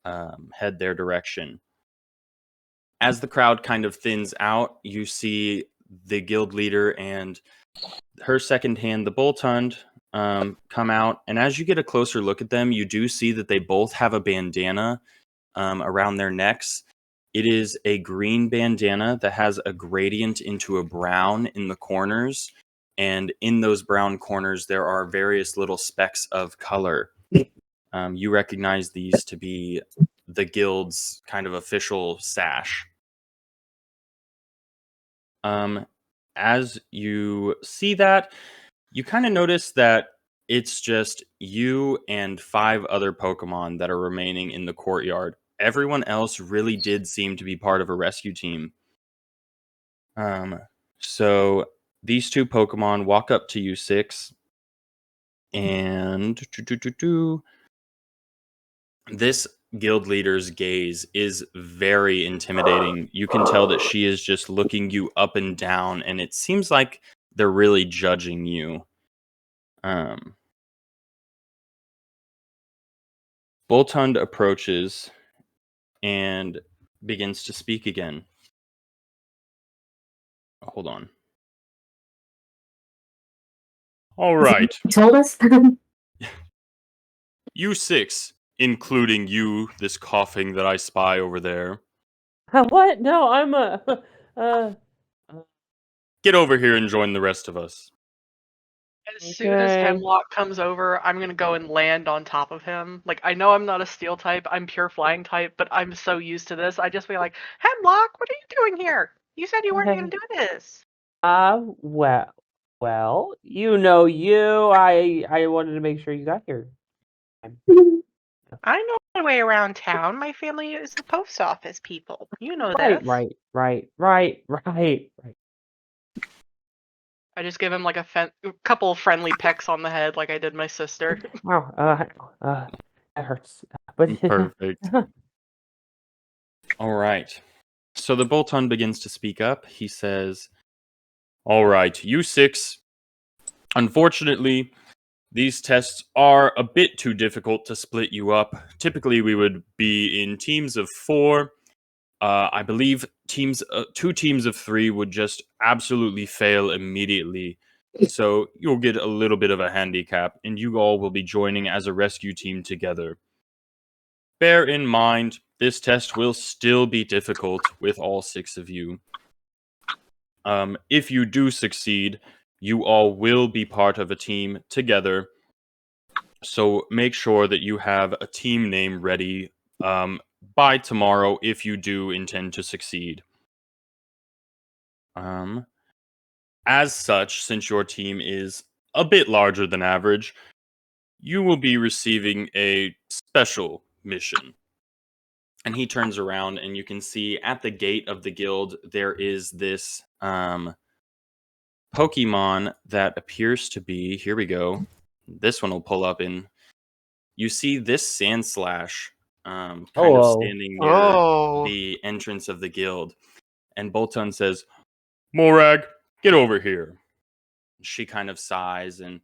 head their direction. As the crowd kind of thins out, you see the guild leader and her second hand, the Boltund, come out. And as you get a closer look at them, you do see that they both have a bandana around their necks. It is a green bandana that has a gradient into a brown in the corners. And in those brown corners, there are various little specks of color. You recognize these to be the guild's kind of official sash. As you see that, you kind of notice that it's just you and 5 other Pokemon that are remaining in the courtyard. Everyone else really did seem to be part of a rescue team. So these 2 Pokemon walk up to you, 6, and this guild leader's gaze is very intimidating. You can tell that she is just looking you up and down, and it seems like they're really judging you. Boltund approaches and begins to speak again. Hold on. All right. You told us? You 6, including you, this coughing that I spy over there. What? No, I'm Get over here and join the rest of us. As soon as Okay. Hemlock comes over, I'm gonna go and land on top of him. Like, I know I'm not a steel type, I'm pure flying type, but I'm so used to this. I just be like, Hemlock, what are you doing here? You said you weren't gonna do this. Well, you know you. I wanted to make sure you got here. I know my way around town. My family is the post office people. You know this. Right. I just give him like a couple of friendly pecks on the head, like I did my sister. Wow, that hurts. But Perfect. All right. So the Bolton begins to speak up. He says, "All right, you 6. Unfortunately, these tests are a bit too difficult to split you up. Typically, we would be in teams of 4. I believe 2 teams of 3 would just absolutely fail immediately. So you'll get a little bit of a handicap, and you all will be joining as a rescue team together. Bear in mind, this test will still be difficult with all 6 of you. If you do succeed, you all will be part of a team together. So make sure that you have a team name ready by tomorrow if you do intend to succeed. As such, since your team is a bit larger than average, you will be receiving a special mission." And he turns around, and you can see at the gate of the guild there is this Pokemon that appears to be, here we go. This one will pull up in. You see this Sandslash kind of Hello. standing near Oh. the entrance of the guild. And Bolton says, "Morag, get over here." She kind of sighs and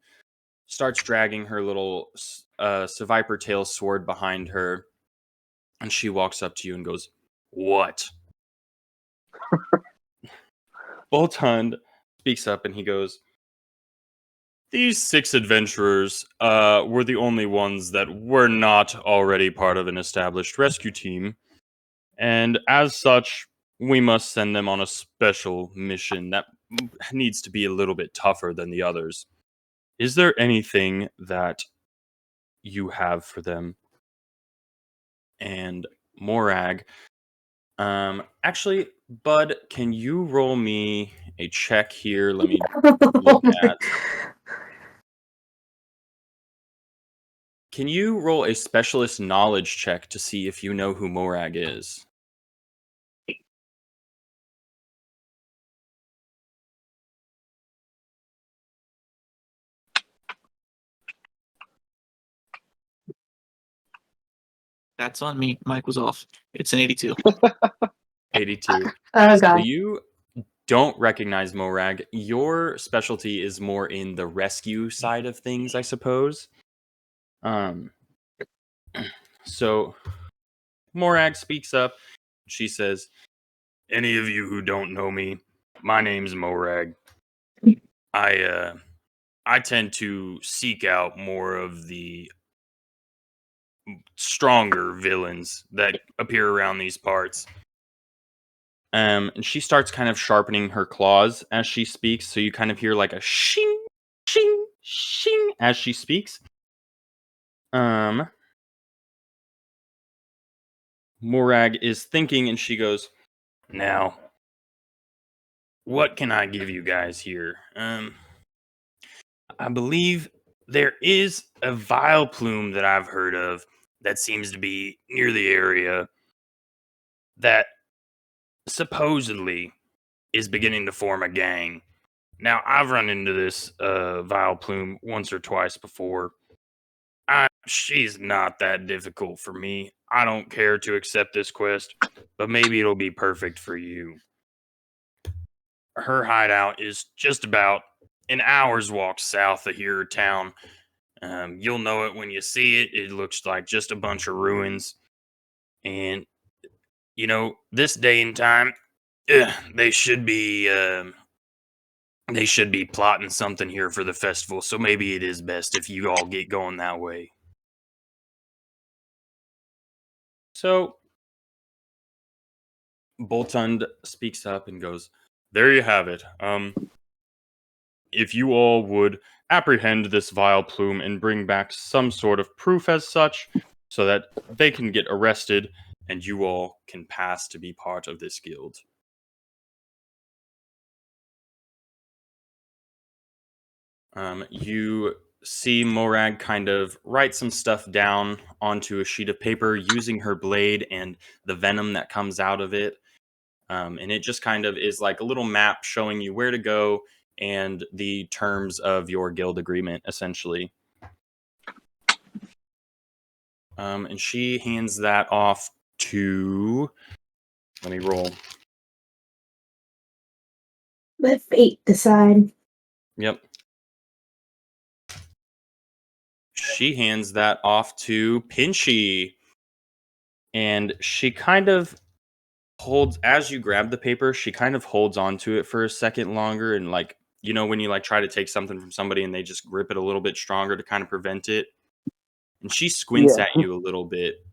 starts dragging her little Seviper tail sword behind her. And she walks up to you and goes, "What?" Bolton speaks up and he goes, "These 6 adventurers were the only ones that were not already part of an established rescue team. And as such, we must send them on a special mission that needs to be a little bit tougher than the others. Is there anything that you have for them?" And Morag, actually, Bud, can you roll me a check here? Let me look at. Can you roll a specialist knowledge check to see if you know who Morag is? That's on me. Mike was off. It's an 82. 82. Oh So god. you don't recognize Morag. Your specialty is more in the rescue side of things, I suppose. So Morag speaks up. She says, "Any of you who don't know me, my name's Morag. I tend to seek out more of the stronger villains that appear around these parts." And she starts kind of sharpening her claws as she speaks, so you kind of hear like a shing, shing, shing as she speaks. Morag is thinking, and she goes, "Now, what can I give you guys here? I believe there is a Vileplume that I've heard of that seems to be near the area that supposedly is beginning to form a gang. Now, I've run into this Vileplume once or twice before. She's not that difficult for me. I don't care to accept this quest, but maybe it'll be perfect for you. Her hideout is just about an hour's walk south of here town. You'll know it when you see it. It looks like just a bunch of ruins. And, you know, this day and time, they should be plotting something here for the festival. So maybe it is best if you all get going that way." So Boltund speaks up and goes, "There you have it. If you all would apprehend this Vileplume and bring back some sort of proof as such, so that they can get arrested and you all can pass to be part of this guild." You see Morag kind of write some stuff down onto a sheet of paper using her blade and the venom that comes out of it. And it just kind of is like a little map showing you where to go and the terms of your guild agreement, essentially. And she hands that off to. Let me roll. Let fate decide. Yep. She hands that off to Pinchy. And she kind of holds, as you grab the paper, she kind of holds on to it for a second longer. And like, you know, when you like try to take something from somebody and they just grip it a little bit stronger to kind of prevent it. And she squints Yeah. at you a little bit.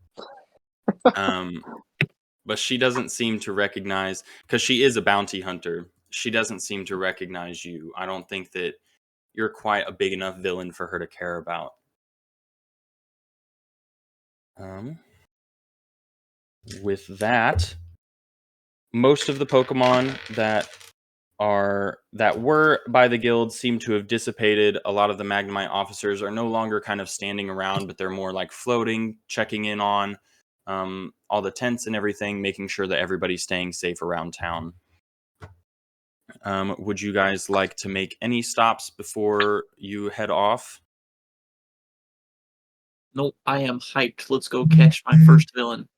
But she doesn't seem to recognize, because she is a bounty hunter. She doesn't seem to recognize you. I don't think that you're quite a big enough villain for her to care about. With that, most of the Pokemon that were by the guild seem to have dissipated. A lot of the Magnemite officers are no longer kind of standing around, but they're more like floating, checking in on all the tents and everything, making sure that everybody's staying safe around town. Would you guys like to make any stops before you head off? Nope, I am hyped. Let's go catch my first villain.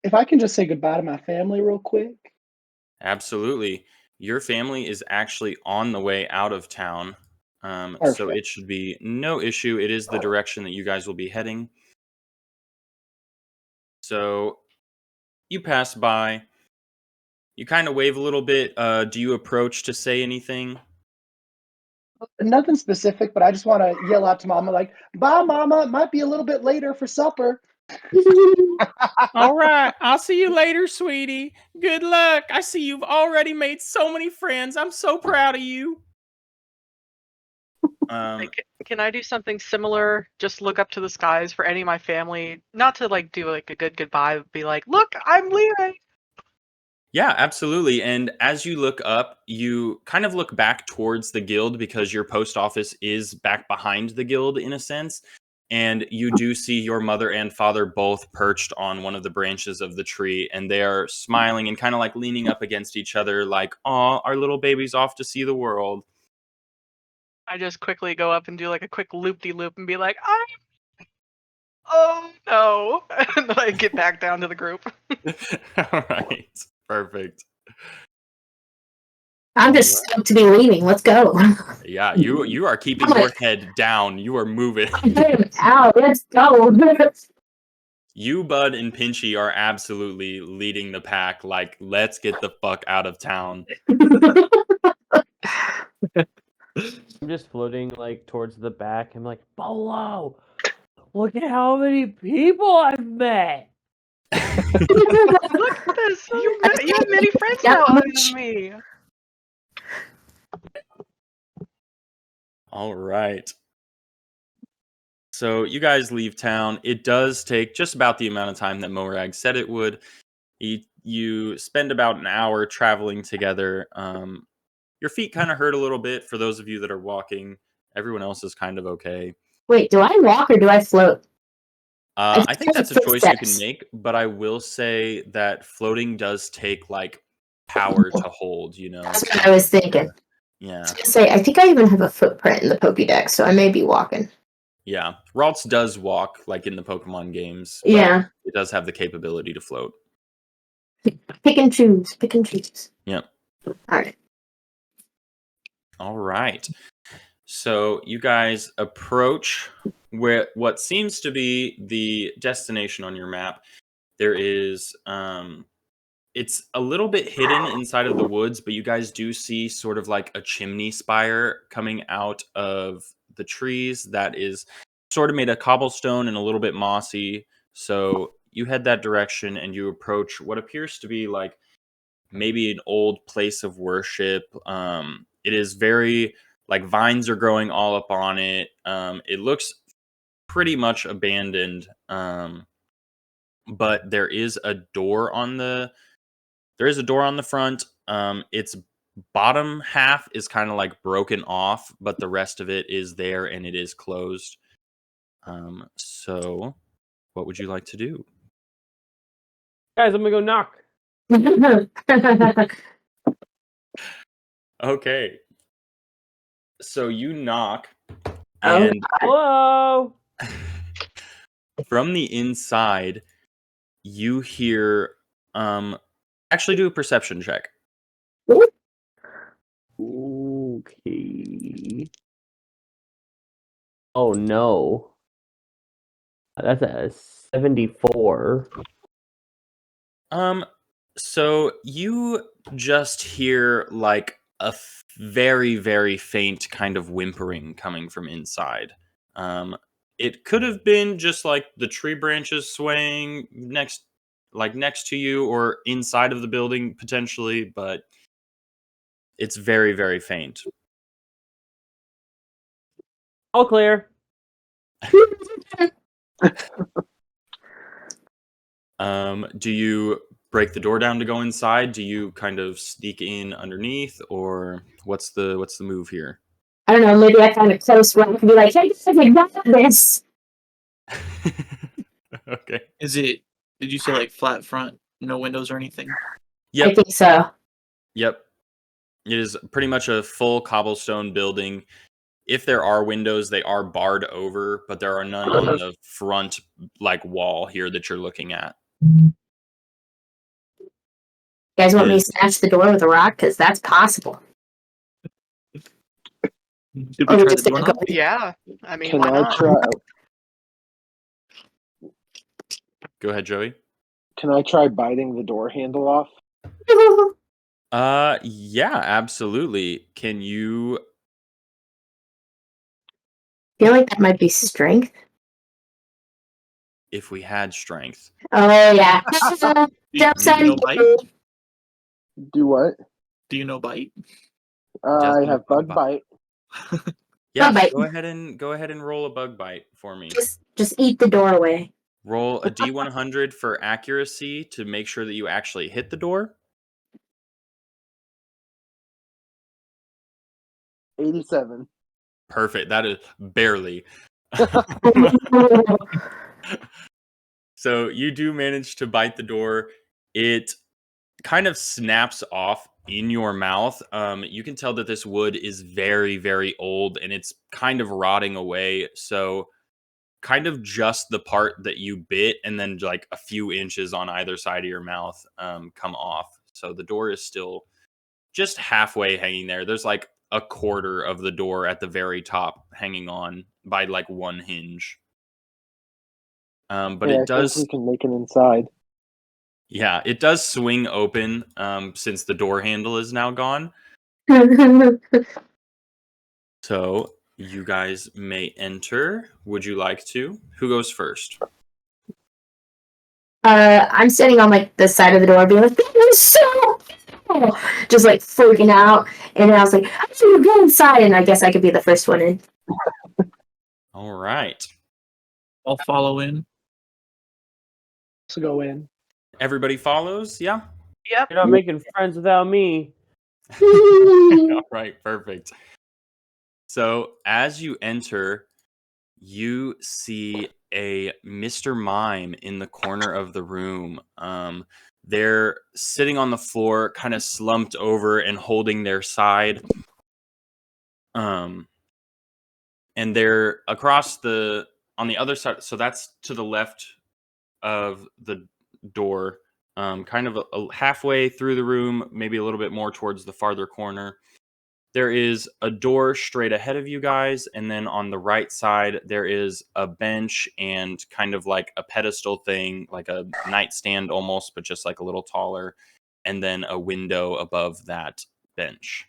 If I can just say goodbye to my family real quick. Absolutely. Your family is actually on the way out of town. So Perfect. it should be no issue. It is the direction that you guys will be heading. So you pass by. You kind of wave a little bit. Do you approach to say anything? Nothing specific, but I just want to yell out to Mama, like, "Bye, Mama. It might be a little bit later for supper." All right. I'll see you later, sweetie. Good luck. I see you've already made so many friends. I'm so proud of you. Like, can I do something similar? Just look up to the skies for any of my family, not to like do like a good goodbye, but be like, "Look, I'm leaving." Yeah, absolutely. And as you look up, you kind of look back towards the guild because your post office is back behind the guild in a sense. And you do see your mother and father both perched on one of the branches of the tree, and they are smiling and kind of like leaning up against each other, like, "Aw, our little baby's off to see the world." I just quickly go up and do like a quick loop-de-loop and be like, "Oh no!" And then I get back down to the group. All right. Perfect. I'm just stoked to be leaving. Let's go. Yeah, you are keeping your head down. You are moving. I'm out. Let's go. You, Bud, and Pinchy are absolutely leading the pack. Like, let's get the fuck out of town. I'm just floating like towards the back. I'm like, Bolo, look at how many people I've met. Look at this! You have many friends now other than me. All right. So you guys leave town. It does take just about the amount of time that Morag said it would. You spend about an hour traveling together. Your feet kind of hurt a little bit for those of you that are walking. Everyone else is kind of okay. Wait, do I walk or do I float? I think that's a choice you can Footsteps. make, but I will say that floating does take like power to hold, you know. That's what I was thinking. Yeah. I was gonna say, I think I even have a footprint in the Pokédex, so I may be walking. Yeah. Ralts does walk like in the Pokemon games. But Yeah. it does have the capability to float. Pick and choose. Pick and choose. Yep. All right. All right. So you guys approach where what seems to be the destination on your map. There is it's a little bit hidden inside of the woods, but you guys do see sort of like a chimney spire coming out of the trees that is sort of made of cobblestone and a little bit mossy. So you head that direction and you approach what appears to be like maybe an old place of worship. It is very like vines are growing all up on it. It looks pretty much abandoned. But there is a door on the front. Its bottom half is kind of like broken off, but the rest of it is there and it is closed. So what would you like to do? Guys, I'm gonna go knock. Okay. So you knock, Oh, and Whoa! from the inside, you hear. Actually, do a perception check. Okay. Oh no. That's a 74. So you just hear like a very, very faint kind of whimpering coming from inside. It could have been just like the tree branches swaying next to you or inside of the building potentially, but it's very, very faint. All clear. Do you break the door down to go inside? Do you kind of sneak in underneath, or what's the move here? I don't know. Maybe I find a close one. I could be like, "Hey, guys, I got this." Okay. Is it? Did you say like flat front, no windows or anything? I Yep. think so. Yep. It is pretty much a full cobblestone building. If there are windows, they are barred over, but there are none on the front like wall here that you're looking at. You guys want me to Is- smash the door with a rock? Because that's possible. Did Or we we try the just gonna doorknob? go- Yeah. I mean, Can why I not? try? Go ahead, Joey. Can I try biting the door handle off? Yeah, absolutely. Can you? I feel like that might be strength. If we had strength, Oh yeah. Do you Jump know on bite? Do what? Do you know bite? Does I no have bug bite. yeah. bite. Go ahead and roll a bug bite for me. just eat the doorway. Roll a D100 for accuracy to make sure that you actually hit the door. 87. Perfect. That is barely. So you do manage to bite the door. It kind of snaps off in your mouth. You can tell that this wood is very, very old and it's kind of rotting away. So kind of just the part that you bit and then like a few inches on either side of your mouth come off. So the door is still just halfway hanging there. There's like a quarter of the door at the very top hanging on by like one hinge. But Yeah, it I does, think we can make it inside. yeah, it does swing open since the door handle is now gone. So you guys may enter. Would you like to? Who goes first? I'm standing on like the side of the door, being like, "That was so cool!" Just like freaking out. And then I was like, "I should go inside," and I guess I could be the first one in. All right. I'll follow in. So go in. Everybody follows? Yeah? Yep. You're not making friends without me. All right, perfect. So as you enter, you see a Mr. Mime in the corner of the room. They're sitting on the floor, kind of slumped over and holding their side. And they're across on the other side. So that's to the left of the door, kind of halfway through the room, maybe a little bit more towards the farther corner. There is a door straight ahead of you guys, and then on the right side, there is a bench and kind of like a pedestal thing, like a nightstand almost, but just like a little taller, and then a window above that bench.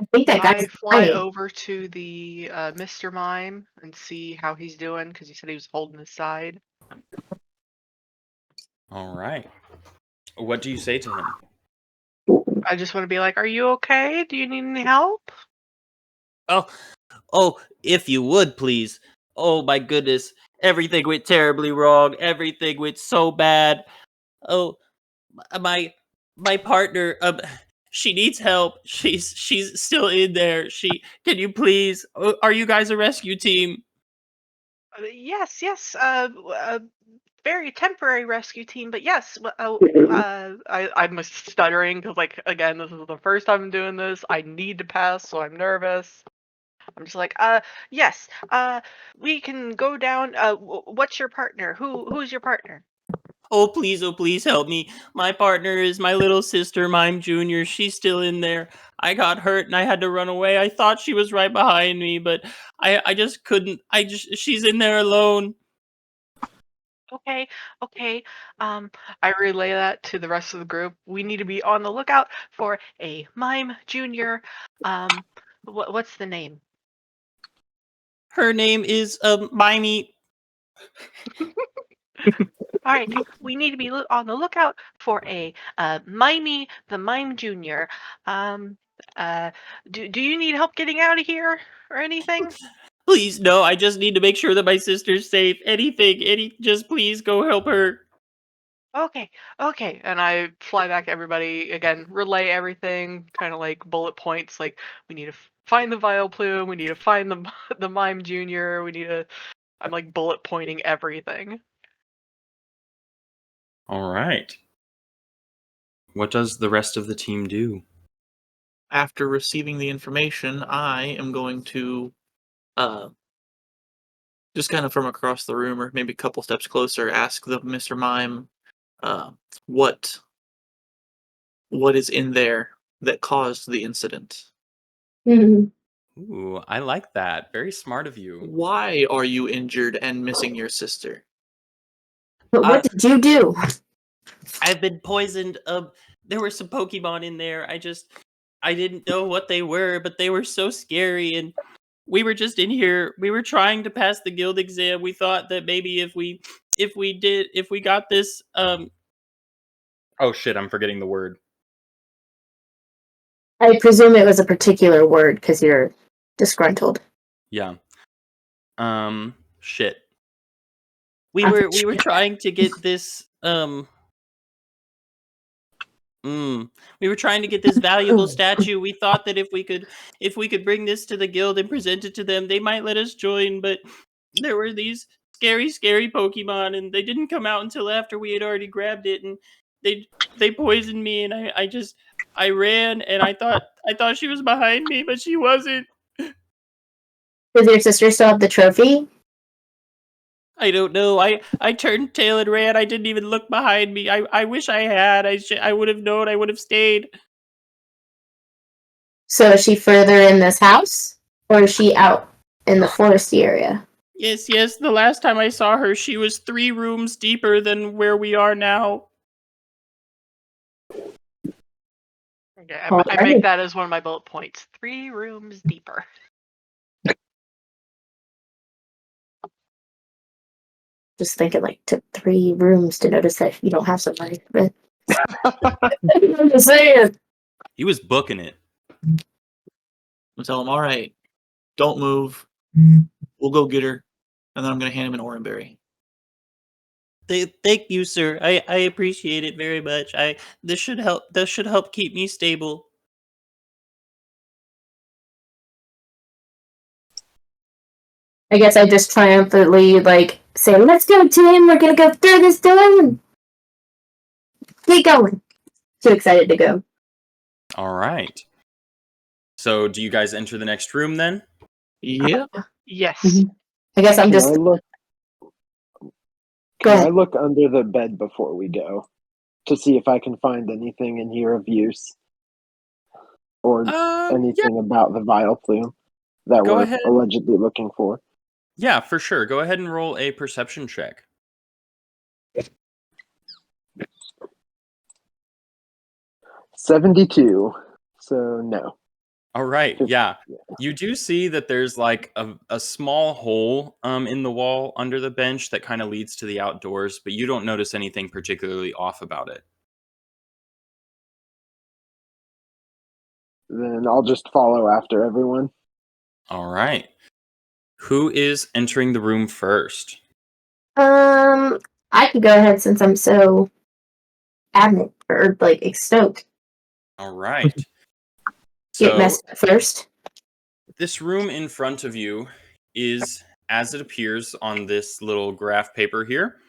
I think that I guy's fly dying. over to the Mr. Mime and see how he's doing because he said he was holding his side. All right. What do you say to him? I just want to be like, "Are you okay? Do you need any help?" Oh, if you would, please. Oh my goodness. Everything went terribly wrong. Everything went so bad. Oh, my partner, she needs help. She's still in there. Can you please? Are you guys a rescue team? Yes, yes. very temporary rescue team, but yes, I'm stuttering because, like, again, this is the first time I'm doing this. I need to pass, so I'm nervous. I'm just like, yes, we can go down. What's your partner? Who's your partner? Oh, please help me. My partner is my little sister, Mime Jr. She's still in there. I got hurt and I had to run away. I thought she was right behind me, but I just couldn't. She's in there alone. Okay, okay. I relay that to the rest of the group. We need to be on the lookout for a Mime Junior. What's the name? Her name is Mimey. All right, we need to be on the lookout for a Mimey the Mime Junior. Do you need help getting out of here or anything? Please, no. I just need to make sure that my sister's safe. Just please go help her. Okay, okay. And I fly back to everybody again, relay everything, kind of like bullet points. Like we need to find the Vileplume. We need to find the the Mime Junior. We need to. I'm like bullet pointing everything. All right. What does the rest of the team do? After receiving the information, I am going to just kind of from across the room or maybe a couple steps closer, ask the Mr. Mime what is in there that caused the incident. Mhm. Ooh, I like that. Very smart of you. Why are you injured and missing your sister? But what did you do? I've been poisoned. There were some Pokemon in there. I didn't know what they were, but they were so scary. And we were just in here. We were trying to pass the guild exam. We thought that maybe if we got this, Oh shit, I'm forgetting the word. I presume it was a particular word because you're disgruntled. Yeah. Shit. we were trying to get this, we were trying to get this valuable statue. We thought that if we could bring this to the guild and present it to them, they might let us join, but there were these scary Pokemon and they didn't come out until after we had already grabbed it, and they poisoned me, and I ran, and I thought she was behind me, but she wasn't. Does your sister still have the trophy? I don't know. I turned tail and ran. I didn't even look behind me. I wish I had. I would have known. I would have stayed. So is she further in this house? Or is she out in the foresty area? Yes. The last time I saw her, she was 3 rooms deeper than where we are now. Okay, I make that as one of my bullet points. 3 rooms deeper. Just thinking, like, took 3 rooms to notice that you don't have somebody. But I'm just saying. He was booking it. I'll tell him, all right, don't move. We'll go get her. And then I'm going to hand him an orange berry. Thank you, sir. I appreciate it very much. This should help keep me stable. I guess I just triumphantly, like, say, let's go, Tim! We're gonna go through this door! Keep going! Too excited to go. All right. So, do you guys enter the next room then? Yeah. Yes. I guess I'm Can just... I look? Go Can I ahead. look under the bed before we go to see if I can find anything in here of use or Yeah. anything about the Vileplume that Go we're ahead. allegedly looking for? Yeah, for sure. Go ahead and roll a perception check. 72. So no. All right. Just- Yeah. You do see that there's like a small hole in the wall under the bench that kind of leads to the outdoors, but you don't notice anything particularly off about it. Then I'll just follow after everyone. All right. Who is entering the room first? I could go ahead since I'm so adamant, or, like, stoked. All right. Get So, messed up first. this room in front of you is as it appears on this little graph paper here.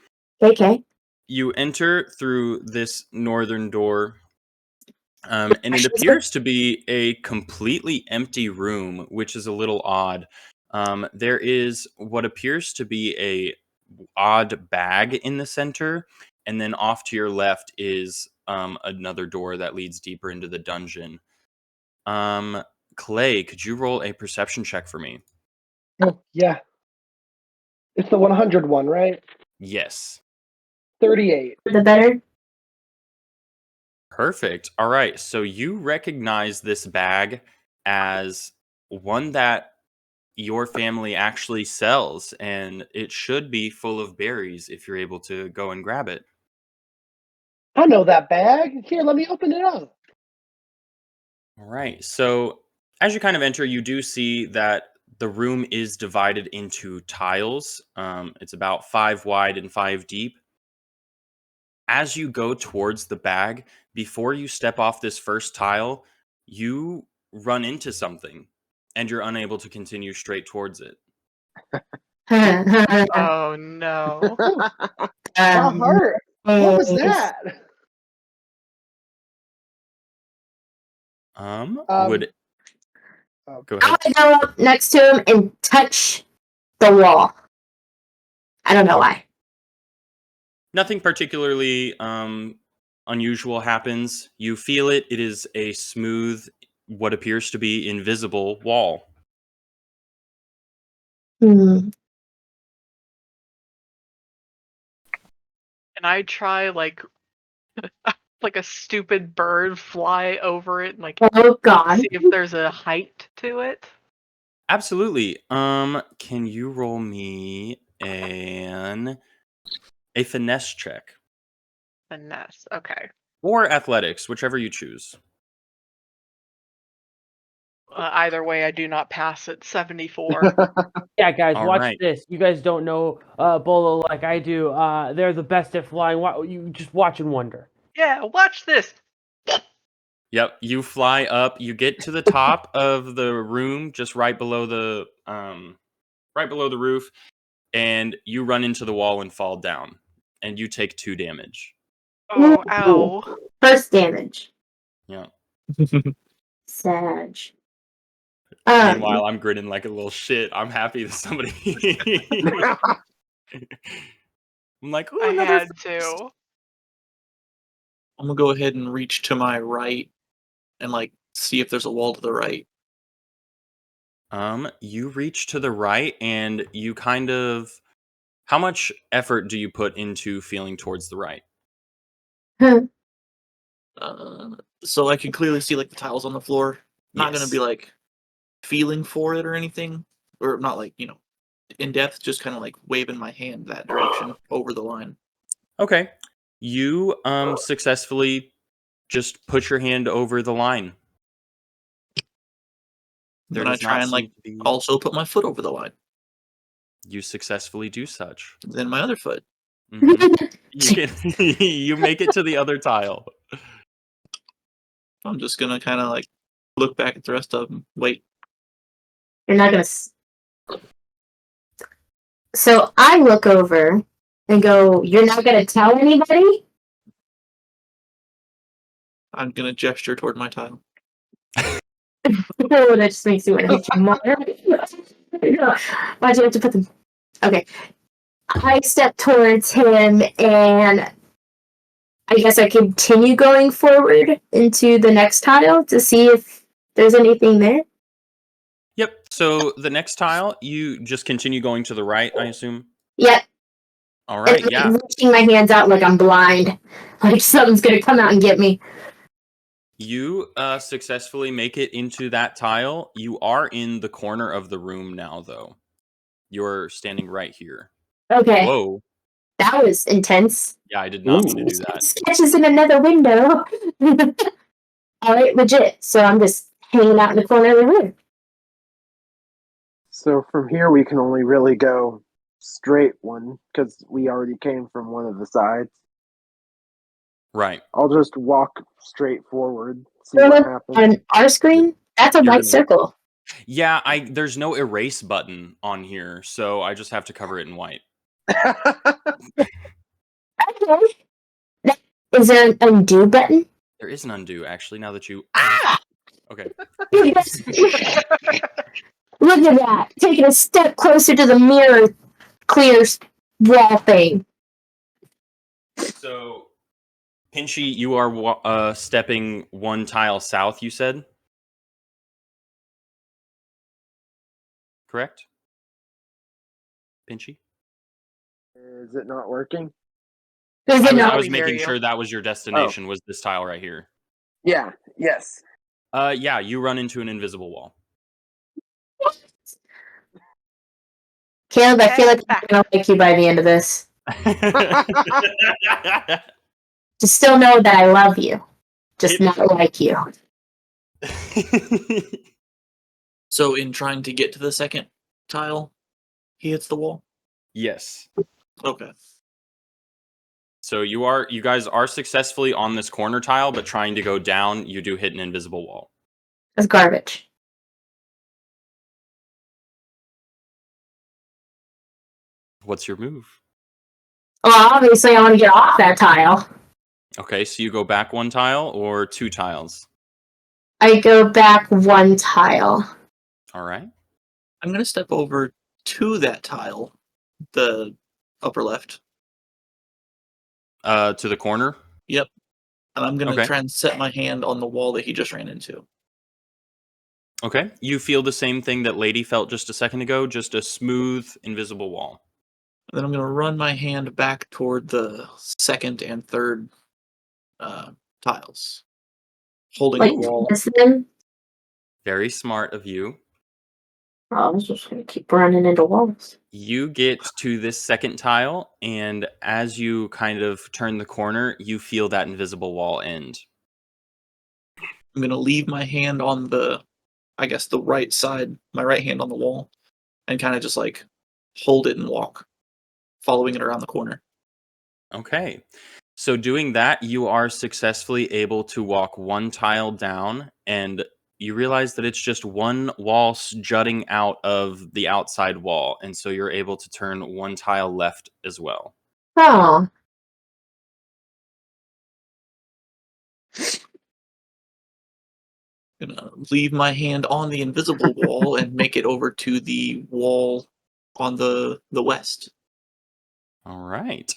Okay. You enter through this northern door, and it appears to be a completely empty room, which is a little odd. There is what appears to be a odd bag in the center, and then off to your left is another door that leads deeper into the dungeon. Clay, could you roll a perception check for me? Oh, yeah. It's the 100 one, right? Yes. 38. The better. Perfect. All right. So you recognize this bag as one that your family actually sells, and it should be full of berries if you're able to go and grab it. I know that bag. Here, let me open it up. All right. So as you kind of enter, you do see that the room is divided into tiles. It's about 5 wide and 5 deep. As you go towards the bag, before you step off this first tile, you run into something and you're unable to continue straight towards it. Oh no. My heart. What was that? Would oh. go I ahead. want to go up next to him and touch the wall. I don't know why. Nothing particularly unusual happens. You feel it. It is a smooth, what appears to be invisible wall. Hmm. Can I try like a stupid bird fly over it and like Oh God. see if there's a height to it? Absolutely. Can you roll me a finesse check Finesse. Okay. or athletics, whichever you choose? Either way, I do not pass at 74. Yeah, guys, All watch right. this. You guys don't know Bolo like I do. They're the best at flying. You just watch and wonder. Yeah, watch this. Yep, you fly up. You get to the top of the room, just right below the roof, and you run into the wall and fall down, and you take 2 damage. Oh, ow. First damage. Yeah. Sag. Meanwhile, I'm grinning like a little shit. I'm happy that somebody. I'm like, ooh, I another had to. I'm gonna go ahead and reach to my right and like see if there's a wall to the right. You reach to the right, and you kind of. How much effort do you put into feeling towards the right? So I can clearly see like the tiles on the floor. Not gonna Yes. be like feeling for it or anything, or not like in depth. Just kind of like waving my hand that direction over the line. Okay. You successfully just put your hand over the line. There Then I does try not and like seem to be. also put my foot over the line. You successfully do such. Then my other foot. Mhm. You make it to the other tile. I'm just gonna kind of like look back at the rest of them. Wait. You're not gonna. So I look over and go, "You're not gonna tell anybody?" I'm gonna gesture toward my tile. Oh, that just makes me want to hit you more. Why'd you have to put them? Okay. I step towards him and I guess I continue going forward into the next tile to see if there's anything there. Yep. So the next tile, you just continue going to the right, I assume. Yep. All right. And Yeah. reaching my hands out like I'm blind. Like something's gonna come out and get me. You successfully make it into that tile. You are in the corner of the room now, though. You're standing right here. Okay. Whoa. That was intense. Yeah, I did not mean to do that. Sketches in another window. Alright, legit. So I'm just hanging out in the corner of the room. So from here we can only really go straight one because we already came from one of the sides. Right. I'll just walk straight forward, see Well, what happens. on our screen, that's a You're white gonna- circle. Yeah, there's no erase button on here, so I just have to cover it in white. Okay. Is there an undo button? There is an undo, actually, now that you. Okay. Look at that. Taking a step closer to the mirror clear wall thing. So, Pinchy, you are stepping one tile south, you said? Correct? Pinchy? Is it not working? Is I it was, not? I was We hear making you. sure that was your destination, was this tile right here. Yeah. Yes. Yeah, you run into an invisible wall. Caleb, I feel like I'm Back. gonna like you by the end of this. Just still know that I love you. Just Hit- not like you. So in trying to get to the second tile, he hits the wall. Yes. Okay. So you guys are successfully on this corner tile, but trying to go down, you do hit an invisible wall. That's garbage. What's your move? Well, obviously, I want to get off that tile. Okay, so you go back one tile or two tiles. I go back one tile. All right. I'm gonna step over to that tile, the upper left. To the corner. Yep. And I'm gonna Okay. try and set my hand on the wall that he just ran into. Okay. You feel the same thing that Lady felt just a second ago, just a smooth, invisible wall. And then I'm gonna run my hand back toward the second and third tiles, holding Like the wall. listening. Very smart of you. Oh, I was just gonna keep running into walls. You get to this second tile, and as you kind of turn the corner, you feel that invisible wall end. I'm gonna leave my hand on the, I guess, the right side, my right hand on the wall, and kind of just like hold it and walk, following it around the corner. Okay. So doing that, you are successfully able to walk one tile down, and you realize that it's just one wall jutting out of the outside wall, and so you're able to turn one tile left as well. Oh, Gonna leave my hand on the invisible wall and make it over to the wall on the west. All right.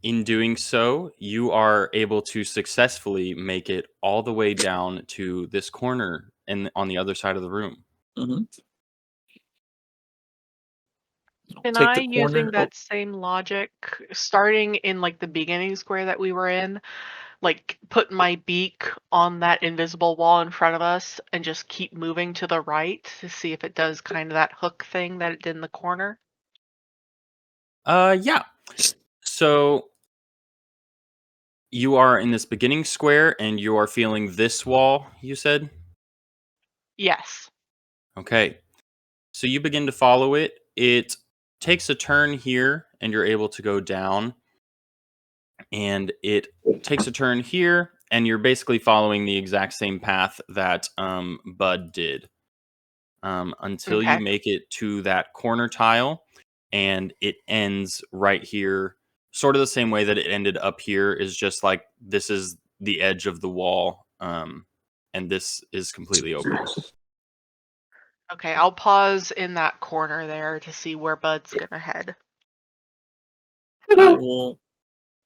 In doing so, you are able to successfully make it all the way down to this corner and on the other side of the room. Mm-hmm. Can I, using that same logic, starting in like the beginning square that we were in, like put my beak on that invisible wall in front of us and just keep moving to the right to see if it does kind of that hook thing that it did in the corner? Yeah. So you are in this beginning square and you are feeling this wall, you said? Yes. Okay. So you begin to follow it. It takes a turn here and you're able to go down. And it takes a turn here and you're basically following the exact same path that Bud did. Until you Okay. make it to that corner tile and it ends right here, sort of the same way that it ended up here, is just like this is the edge of the wall, and this is completely open. Okay, I'll pause in that corner there to see where Bud's gonna head. I will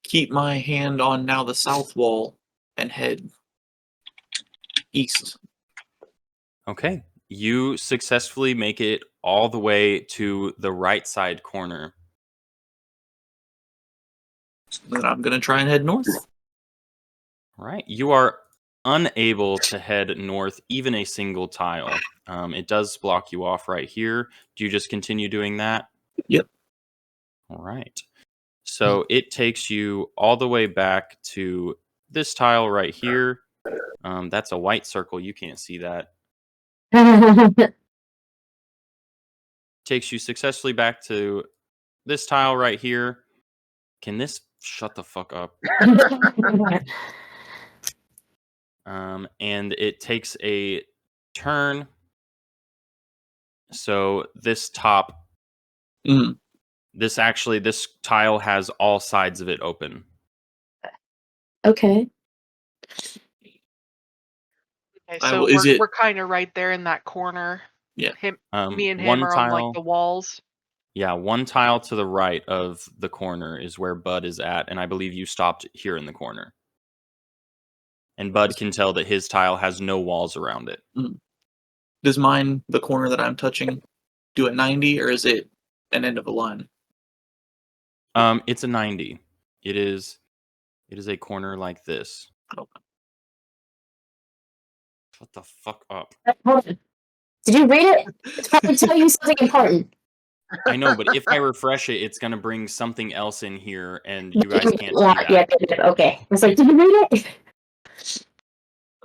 keep my hand on now the south wall and head east. Okay, you successfully make it all the way to the right side corner. Then I'm gonna try and head north. All right, you are unable to head north even a single tile. It does block you off right here. Do you just continue doing that? Yep. All right. So it takes you all the way back to this tile right here. That's a white circle. You can't see that. Takes you successfully back to this tile right here. Can this shut the fuck up? And it takes a turn. So this top Mm. This tile has all sides of it open. Okay. Okay, I so will- is it- we're kind of right there in that corner. Yeah. Me and one him are on like tile, the walls. yeah, one tile to the right of the corner is where Bud is at, and I believe you stopped here in the corner. And Bud can tell that his tile has no walls around it. Does mine, the corner that I'm touching, do a 90, or is it an end of a line? It's a 90. It is a corner like this. Okay. Shut the fuck up. Hold on. Did you read it? It's probably telling you something important. I know, but if I refresh it, it's gonna bring something else in here, and you guys can't see Yeah, that. yeah, okay. I was like, did you read it?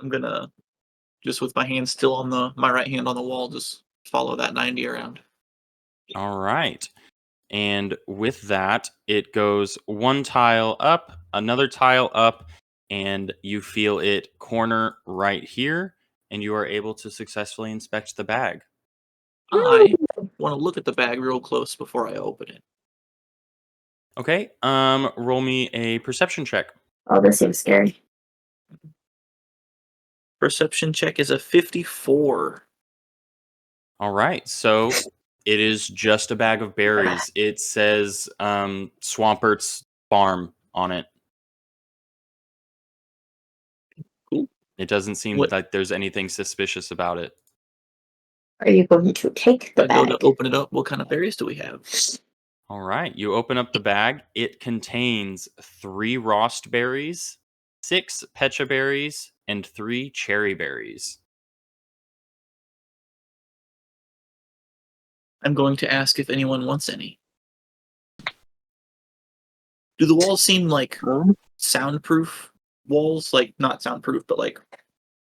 I'm gonna, just with my hand still on my right hand on the wall, just follow that 90 around. All right. And with that, it goes one tile up, another tile up, and you feel it corner right here, and you are able to successfully inspect the bag. I want to look at the bag real close before I open it. Okay. Roll me a perception check. Oh, this seems scary. Perception check is a 54. All right. So it is just a bag of berries. It says Swampert's Farm on it. Cool. It doesn't seem What- like there's anything suspicious about it. Are you going to take the I go bag? to open it up. What kind of berries do we have? All right. You open up the bag. It contains 3 Rost berries, 6 Pecha berries, and 3 cherry berries. I'm going to ask if anyone wants any. Do the walls seem like soundproof walls? Like, not soundproof, but like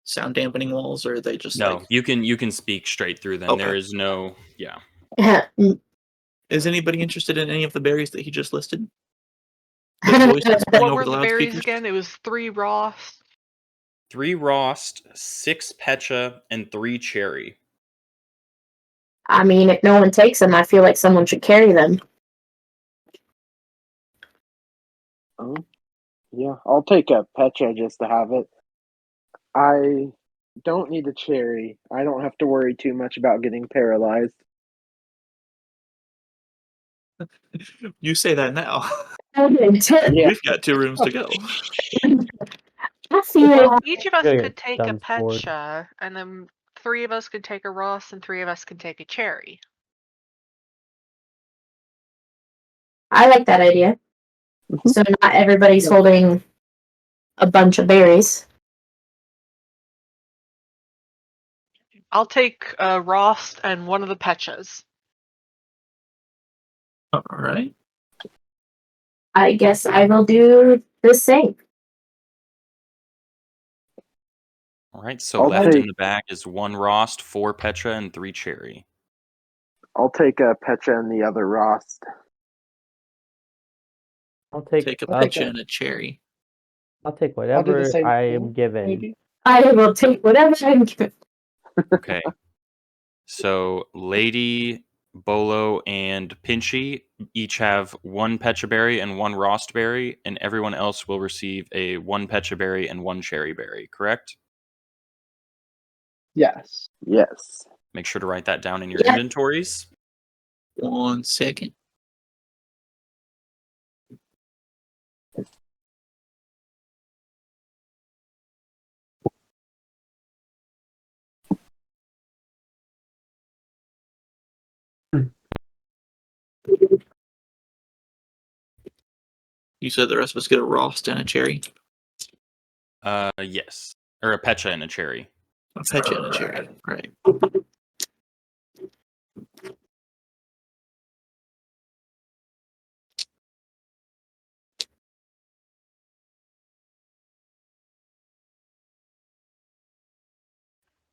sound dampening walls, or are they just No, like... you can speak straight through them. Okay. There is no, yeah. Is anybody interested in any of the berries that he just listed? The voice that's playing What over were the the berries loudspeakers? again? It was 3 Ross. 3 Rost, 6 Pecha, and 3 cherry. I mean, if no one takes them, I feel like someone should carry them. Oh, yeah, I'll take a Pecha just to have it. I don't need a cherry. I don't have to worry too much about getting paralyzed. You say that now. I Yeah. We've got 2 rooms to go. feel Well, each of us Good. could take a Sounds bored. Pecha, and then 3 of us could take a Ross, and 3 of us could take a cherry. I like that idea. So not everybody's holding a bunch of berries. I'll take a Ross and one of the Pechas. All right. I guess I will do the same. All right, so I'll left in take- the bag is 1 Rost, 4 Pecha, and 3 cherry. I'll take a Pecha and the other Rost. I'll take Take a I'll, Pecha and a cherry. I'll take I'll do the whatever same I thing, am given. Maybe. I will take whatever I can get. Okay. So Lady, Bolo, and Pinchy each have 1 Pecha berry and 1 Rost berry, and everyone else will receive a 1 Pecha berry and 1 cherry berry, correct? Yes. Yes. Make sure to write that down in your Yep. inventories. 1 second. You said the rest of us get a Rost and a cherry? Yes. Or a Pecha and a cherry. A Pecha and a cherry. Right.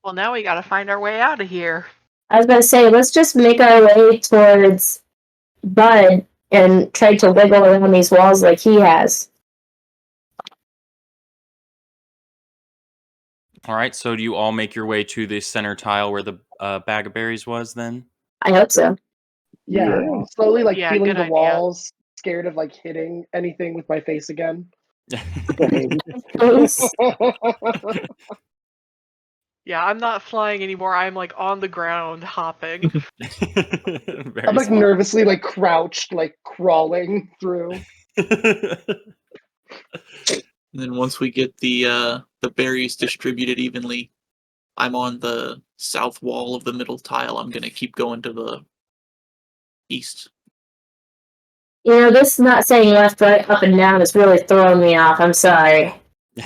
Well, now we gotta find our way out of here. I was gonna say, let's just make our way towards Bud and try to wiggle around these walls like he has. All right, so do you all make your way to the center tile where the bag of berries was then? I hope so. Yeah, Yeah. slowly like Yeah, feeling good the idea. walls, scared of like hitting anything with my face again. Same. Nice. Yeah, I'm not flying anymore. I'm like on the ground hopping. I'm Very like smart. nervously like crouched, like crawling through. And then once we get the berries distributed evenly, I'm on the south wall of the middle tile. I'm gonna keep going to the east. You know, this not saying left, right, up, and down is really throwing me off. I'm sorry. You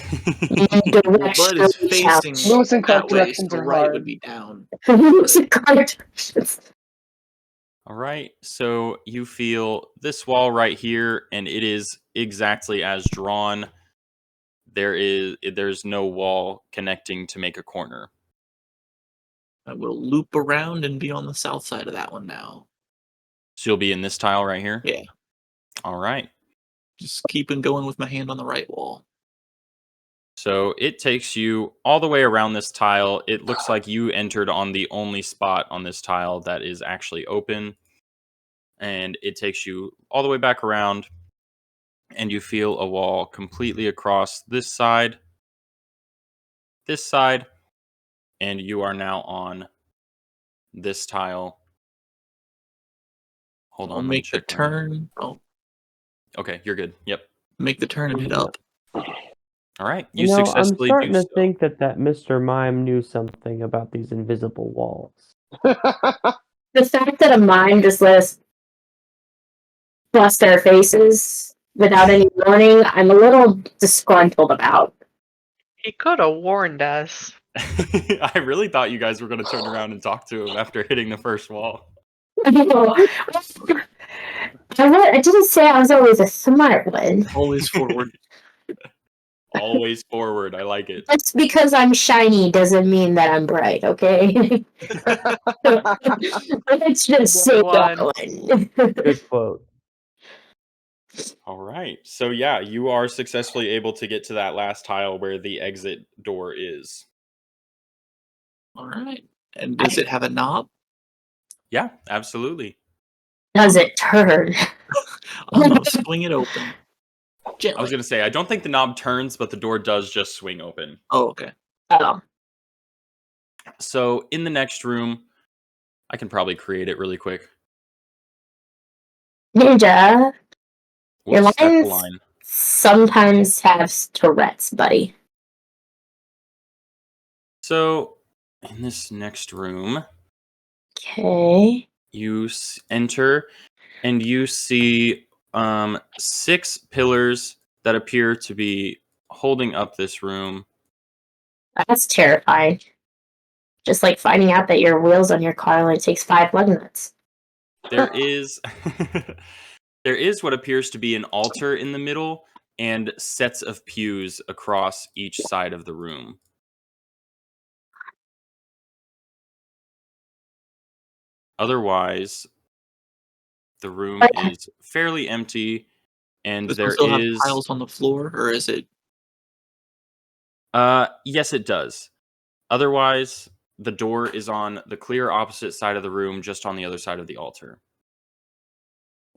need Well, Bud is directionally facing challenged. Lewis and that Clark way, directions so are right hard. would be down. Lewis and Clark directions. All right. So you feel this wall right here, and it is exactly as drawn. There's no wall connecting to make a corner. I will loop around and be on the south side of that one now. So you'll be in this tile right here. Yeah, All right. just keeping going with my hand on the right wall. So it takes you all the way around this tile. It looks like you entered on the only spot on this tile that is actually open. And it takes you all the way back around. And you feel a wall completely across this side, and you are now on this tile. Hold I'll on, let me make the check. turn. I'll Okay, you're good. Yep. make the turn and head up. All right, You you know, I'm successfully starting do to so. think that Mr. Mime knew something about these invisible walls. The fact that a mime just let us bust our faces without any warning, I'm a little disgruntled about. He could have warned us. I really thought you guys were going to turn around and talk to him after hitting the first wall. I didn't say I was always a smart one. Always forward. Always forward. I like it. Just because I'm shiny doesn't mean that I'm bright, okay? Let's just say One. that one. Good quote. All right. So yeah, you are successfully able to get to that last tile where the exit door is. All right. And does it have a knob? Yeah, absolutely. Does it turn? I'm gonna swing it open. I was Gently. going to say, I don't think the knob turns, but the door does just swing open. Oh, okay. Oh. So in the next room, I can probably create it really quick. Ninja, your Whoops, that's the lines line. sometimes have Tourette's, buddy. So in this next room, Okay. you enter and you see 6 pillars that appear to be holding up this room. That's terrifying. Just like finding out that your wheels on your car only takes 5 lug nuts. There is there is what appears to be an altar in the middle and sets of pews across each side of the room. Otherwise, the room is fairly empty, and Does it there still have is tiles on the floor, or is it? yes, it does. Otherwise, the door is on the clear opposite side of the room, just on the other side of the altar.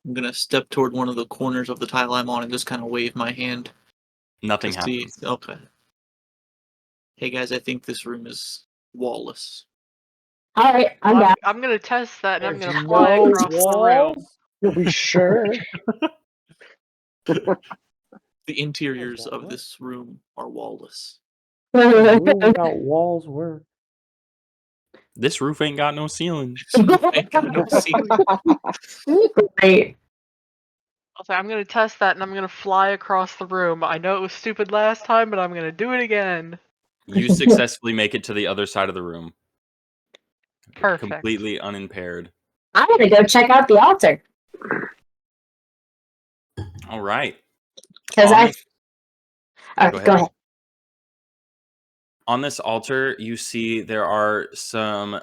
I'm gonna step toward one of the corners of the tile I'm on and just kind of wave my hand Nothing to see. happens. Okay. Hey guys, I think this room is wallless. Alright, I'm Well, back. I'm gonna test that and I'm There's gonna fly no across the room. walls? Are we sure? The interiors that of work? this room are wallless. A room without walls work. This roof ain't got no ceiling. Ain't got no ceiling. Great. I'll say I'm gonna test that and I'm gonna fly across the room. I know it was stupid last time, but I'm gonna do it again. You successfully make it to the other side of the room, Perfect. completely unimpaired. I'm gonna go check out the altar. All right. Because On I. this- Alright, go ahead. On this altar, you see there are some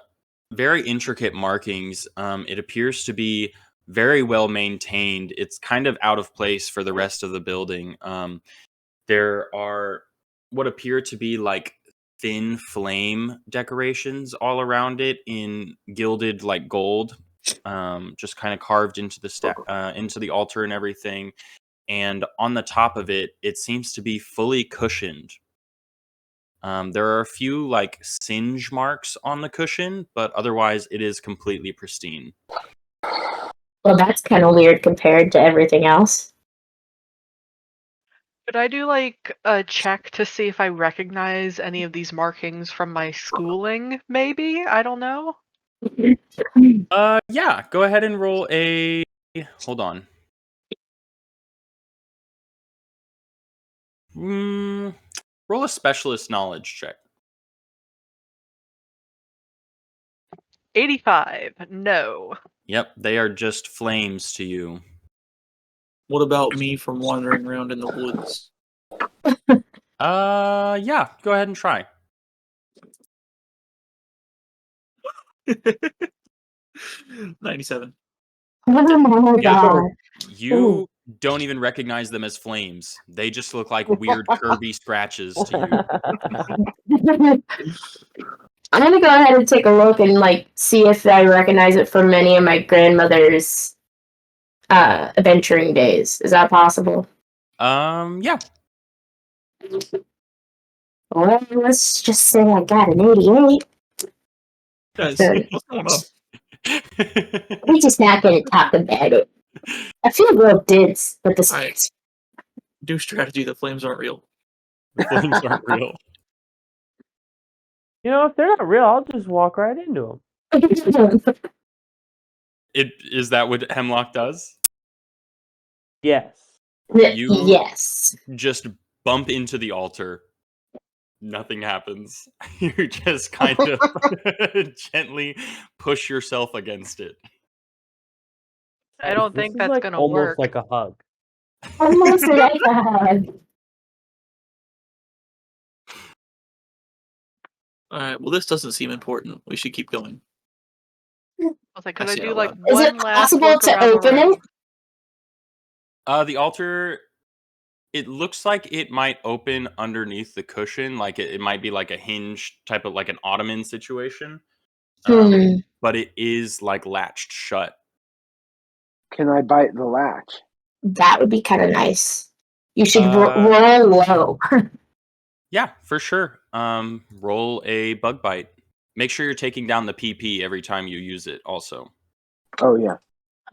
very intricate markings. It appears to be very well maintained. It's kind of out of place for the rest of the building. There are what appear to be like thin flame decorations all around it in gilded like gold. just kind of carved into into the altar and everything. And on the top of it, it seems to be fully cushioned. There are a few like singe marks on the cushion, but otherwise it is completely pristine. Well, that's kind of weird compared to everything else. Could I do like a check to see if I recognize any of these markings from my schooling? Maybe, I don't know. Yeah, go ahead and roll a. Hold on. Roll a specialist knowledge check. 85. No. Yep, they are just flames to you. What about me from wandering around in the woods? Yeah, go ahead and try. 97. Oh my Yeah. god. You don't even recognize them as flames. They just look like weird Kirby scratches to you. I'm gonna go ahead and take a look and like see if I recognize it from any of my grandmother's adventuring days. Is that possible? Yeah. Well, let's just say I got an 88. Guys, Sure. what's going on? We're just not gonna talk about it. I feel real dense with this. Alright. Do strategy, the flames aren't real. The flames aren't real. You know, if they're not real, I'll just walk right into them. Is that what Hemlock does? Yes. You- Yes. Just bump into the altar. Nothing happens. You just kind of gently push yourself against it. I don't This think is that's like gonna almost work. like a hug. Almost like a hug. Alright, well, this doesn't seem important. We should keep going. I was like, could I I see do out like loud. Is it one last possible look to around the open room? it? The altar, it looks like it might open underneath the cushion. Like it might be like a hinge type of like an ottoman situation. But it is like latched shut. Can I bite the latch? That would be kind of nice. You should Uh, roll low. Yeah, for sure. Roll a bug bite. Make sure you're taking down the PP every time you use it also. Oh yeah.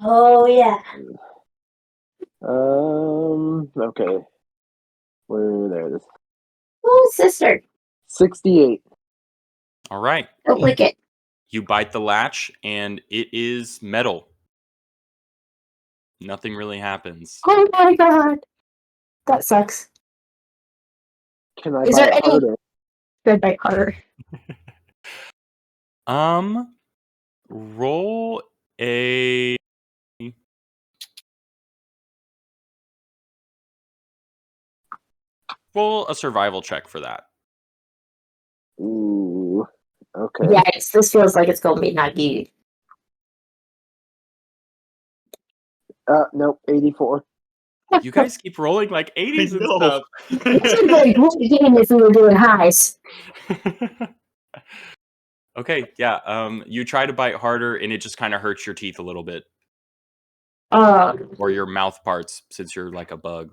Oh yeah. Okay. Where there it is. Oh, sister. 68. All right. Don't lick it. You bite the latch and it is metal. Nothing really happens. Oh my god. That sucks. Can I Is there bite any- harder? Good bite harder. Roll a survival check for that. Ooh. Okay. Yeah, this feels like it's gonna be not good. Nope. 84. You guys keep rolling like 80s and know. stuff. This is really cool game if we were doing highs. Okay, yeah. You try to bite harder and it just kind of hurts your teeth a little bit. Or your mouth parts, since you're like a bug.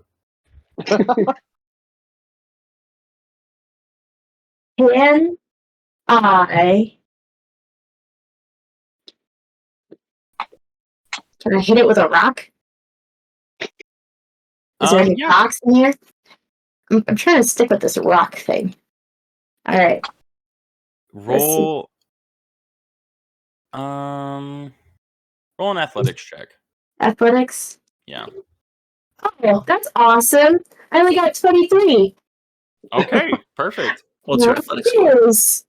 Can I hit it with a rock? Is there any Yeah. rocks in here? I'm trying to stick with this rock thing. All right. Roll. Roll an athletics check. Athletics. Yeah. Oh, that's awesome. I only got 23. Okay, perfect. What's your athletics score? Yes.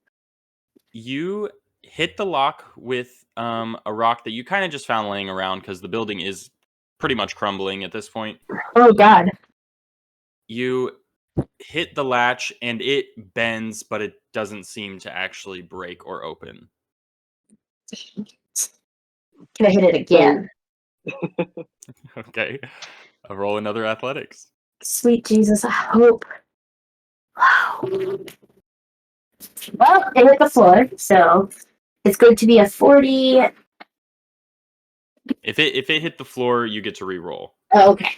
You hit the lock with a rock that you kind of just found laying around because the building is pretty much crumbling at this point. Oh god. You hit the latch and it bends, but it doesn't seem to actually break or open. Can I hit it again? Okay. Roll another athletics. Sweet Jesus, I hope. Wow. Well, it hit the floor, so it's going to be a 40. If it hit the floor, you get to re-roll. Oh, okay.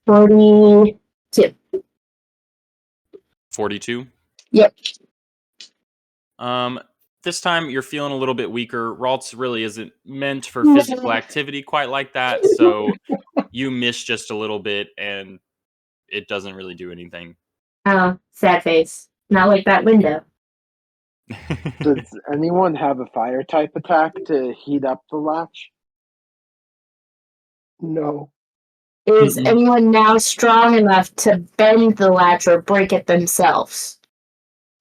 42. 42. Yep. This time you're feeling a little bit weaker. Ralts really isn't meant for physical activity quite like that, so you miss just a little bit, and it doesn't really do anything. Oh, sad face. Not like that window. Does anyone have a fire type attack to heat up the latch? No. Is Mm-mm. anyone now strong enough to bend the latch or break it themselves?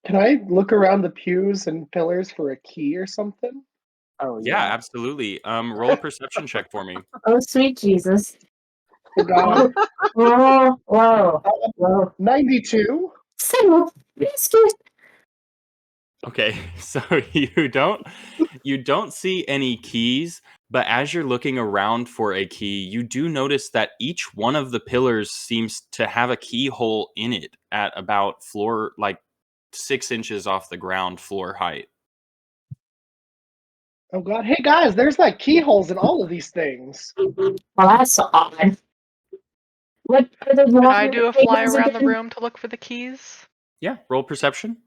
Can I look around the pews and pillars for a key or something? Oh Yeah, yeah. absolutely. Roll a perception check for me. Oh, sweet Jesus. Oh God. Whoa. 92. So, biscuit. Okay, so you don't see any keys, but as you're looking around for a key, you do notice that each one of the pillars seems to have a keyhole in it at about floor, like 6 inches off the ground floor height. Oh God. Hey guys, there's like keyholes in all of these things. Well, that's odd. What are the Can I do a fly things around the again? room to look for the keys? Yeah, roll perception.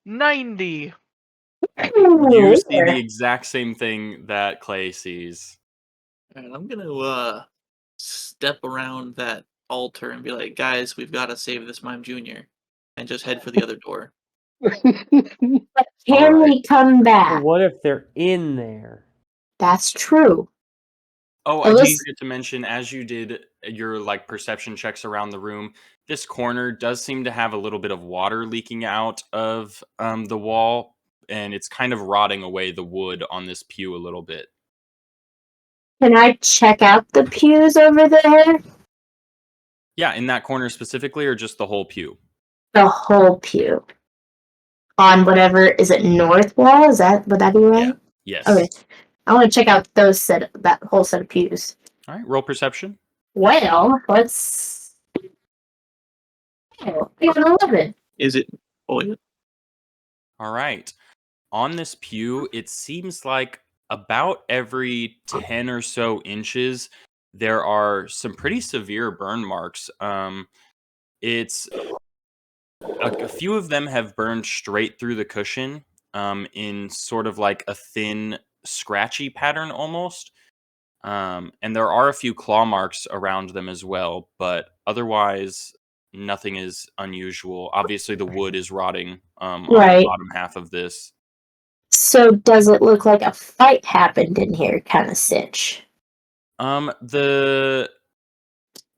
90. You see Ooh, the exact same thing that Clay sees. And I'm gonna step around that altar and be like, guys, we've got to save this Mime Junior, and just head for the other door. But can Alright. we come But back? what if they're in there? That's true. Oh, I did Unless- forget to mention, as you did your like perception checks around the room, this corner does seem to have a little bit of water leaking out of the wall, and it's kind of rotting away the wood on this pew a little bit. Can I check out the pews over there? Yeah, in that corner specifically, or just the whole pew? The whole pew. On whatever, is it north wall? Would that be right? Yeah. Yes. Okay. I want to check out that whole set of pews. All right, roll perception. Well, let's. Oh, I got an 11. Is it? Oh, yeah. All right. On this pew, it seems like about every 10 or so inches, there are some pretty severe burn marks. It's a few of them have burned straight through the cushion, in sort of like a thin, scratchy pattern almost. And there are a few claw marks around them as well, but otherwise, nothing is unusual. Obviously, the wood is rotting on the Right. bottom half of this. So, does it look like a fight happened in here, kind of Stitch?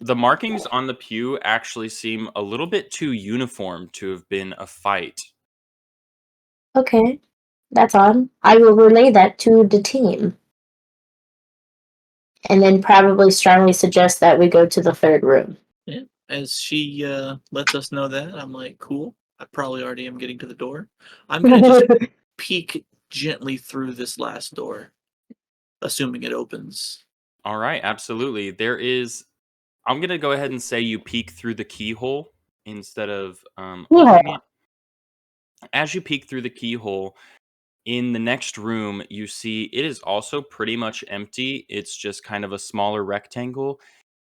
The markings on the pew actually seem a little bit too uniform to have been a fight. Okay, that's odd. I will relay that to the team. And then probably strongly suggest that we go to the third room. As she lets us know that, I'm like, cool. I probably already am getting to the door. I'm gonna just peek gently through this last door, assuming it opens. All right, absolutely. I'm going to go ahead and say you peek through the keyhole instead of opening it. As you peek through the keyhole, in the next room, you see it is also pretty much empty. It's just kind of a smaller rectangle.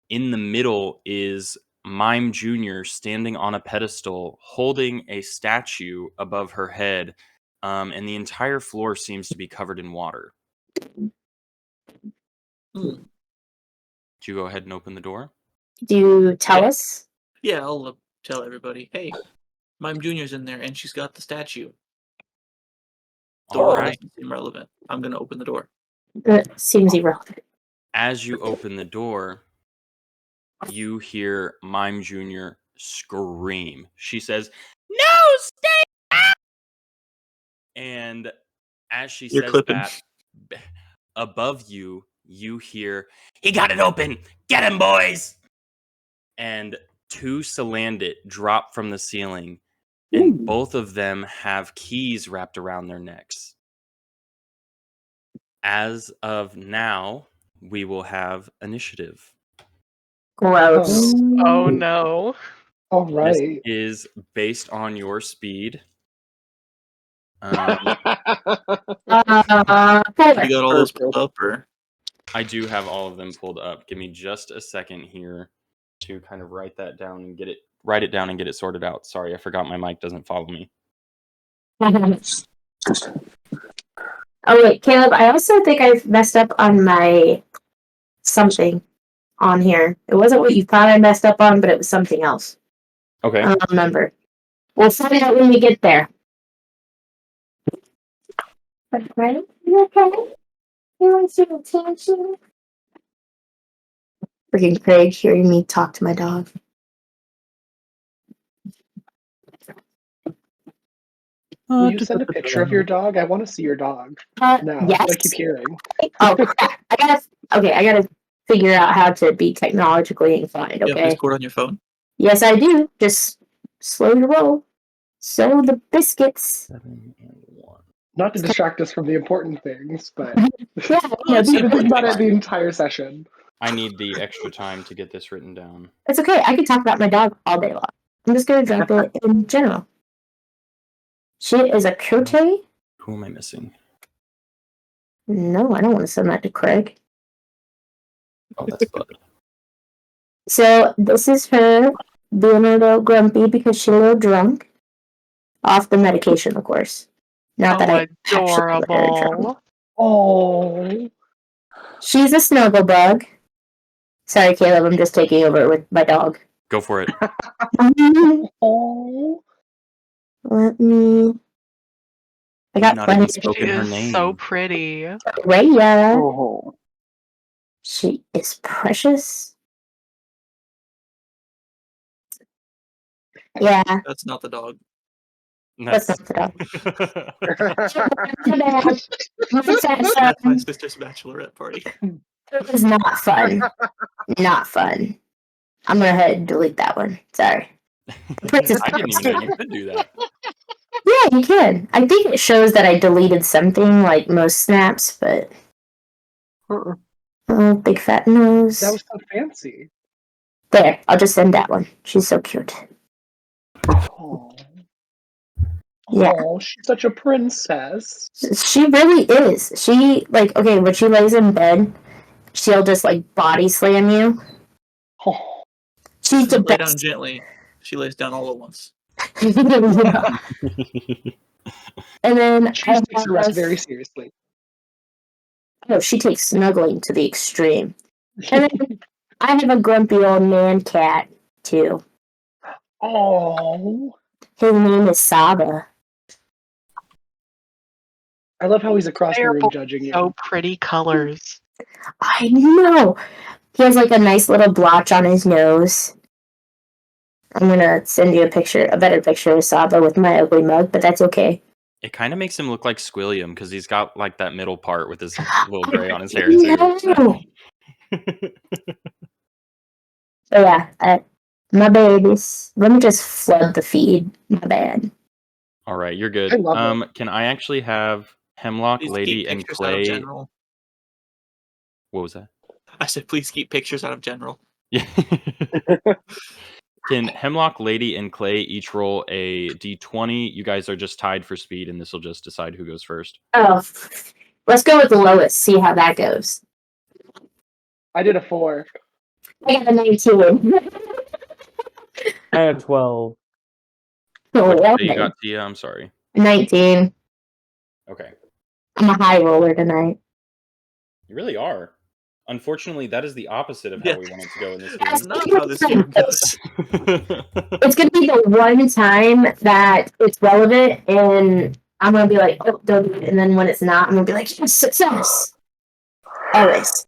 In the middle is Mime Jr. standing on a pedestal, holding a statue above her head, and the entire floor seems to be covered in water. Hmm. Do you go ahead and open the door? Do you tell Yeah. us? Yeah, I'll tell everybody, hey, Mime Junior's in there, and she's got the statue. The All wall right. doesn't seem relevant. I'm gonna open the door. That seems irrelevant. As you open the door, you hear Mime Jr. scream. She says, "No, stay out!" And as she You're says clipping. that, above you, you hear, "He got it open! Get him, boys!" And two Salandit drop from the ceiling, and both of them have keys wrapped around their necks. As of now, we will have initiative. Gross. Oh no. All This right. is based on your speed. Um, Four. You got all those pulled up, or I do have all of them pulled up. Give me just a second here to kind of write it down and get it sorted out. Sorry, I forgot my mic doesn't follow me. Oh wait, Caleb, I also think I've messed up on my something on here. It wasn't what you thought I messed up on, but it was something else. Okay. I don't remember. We'll find out when we get there. But right? You okay? You want to see attention? Freaking Craig hearing me talk to my dog. Will you send a picture of your dog? I want to see your dog. No, Yes. I keep hearing. Oh crap! I gotta figure out how to be technologically inclined. you have Okay. Discord on your phone? Yes, I do. Just slow your roll. Sow the biscuits. 7 and 1. Not to distract us from the important things, but Yeah, no, I've been dude, thinking about it the entire session. I need the extra time to get this written down. it's okay. I can talk about my dog all day long. I'm just gonna drop it in general. She is a coyote. Who am I missing? No, I don't want to send that to Craig. Oh, that's Bud. So this is her being a little grumpy because she's a little drunk. Off the medication, of course. Not that I actually let her drunk. Adorable. Oh, She's a snuggle bug. Sorry, Caleb, I'm just taking over with my dog. Go for it. oh, Let me. I got Not plenty even of She spoken her is name. so pretty. Raya. Oh, She is precious. Yeah, That's not the dog. that's not the dog. My bad. That's my sister's bachelorette party. It was not fun. Not fun. I'm gonna go ahead and delete that one. Sorry. Princess I didn't even know you could do that. Yeah, you can. I think it shows that I deleted something like most snaps, but oh, big fat nose. that was so fancy. There, I'll just send that one. She's so cute. Oh, Yeah. oh, she's such a princess. She really is. She like okay, when she lays in bed, she'll just like body slam you. Oh, She's the Lay down best. gently. She lays down all at once. Yeah. And then she takes her rest very seriously. oh, she takes snuggling to the extreme. And then I have a grumpy old man cat too. Oh, His name is Saba. I love how he's across the They're room both judging you. so pretty colors. I know. He has like a nice little blotch on his nose. I'm gonna send you a better picture of Saba with my ugly mug, but that's okay. It kind of makes him look like Squilliam because he's got like that middle part with his little gray on his hair too. No. So yeah, my babies. Let me just flood the feed. My bad. All right, you're good. I love Can I actually have Hemlock, Please Lady, keep and pictures out of Clay? general. What was that? I said, please keep pictures out of general. Yeah. Can Hemlock, Lady, and Clay each roll a d20? You guys are just tied for speed, and this will just decide who goes first. Oh, let's go with the lowest. See how that goes. I did a 4. I got a 19. I have 12. What Oh, you got, Tia? I'm sorry. 19. Okay. I'm a high roller tonight. You really are. Unfortunately, that is the opposite of how Yeah. we wanted to go in this That's game. Not how this game goes. It's gonna be the one time that it's relevant, and I'm gonna be like, oh, don't do it. And then when it's not, I'm gonna be like, yes, success. Always.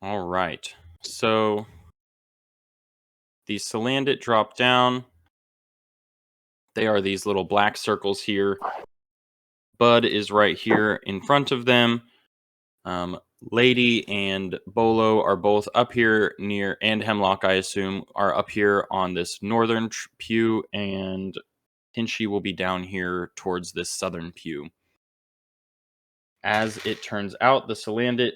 All right. So the Salandit drop down. They are these little black circles here. Bud is right here in front of them. Lady and Bolo are both up here near, and Hemlock, I assume, are up here on this northern pew, and Hinchy will be down here towards this southern pew. As it turns out, the Salandit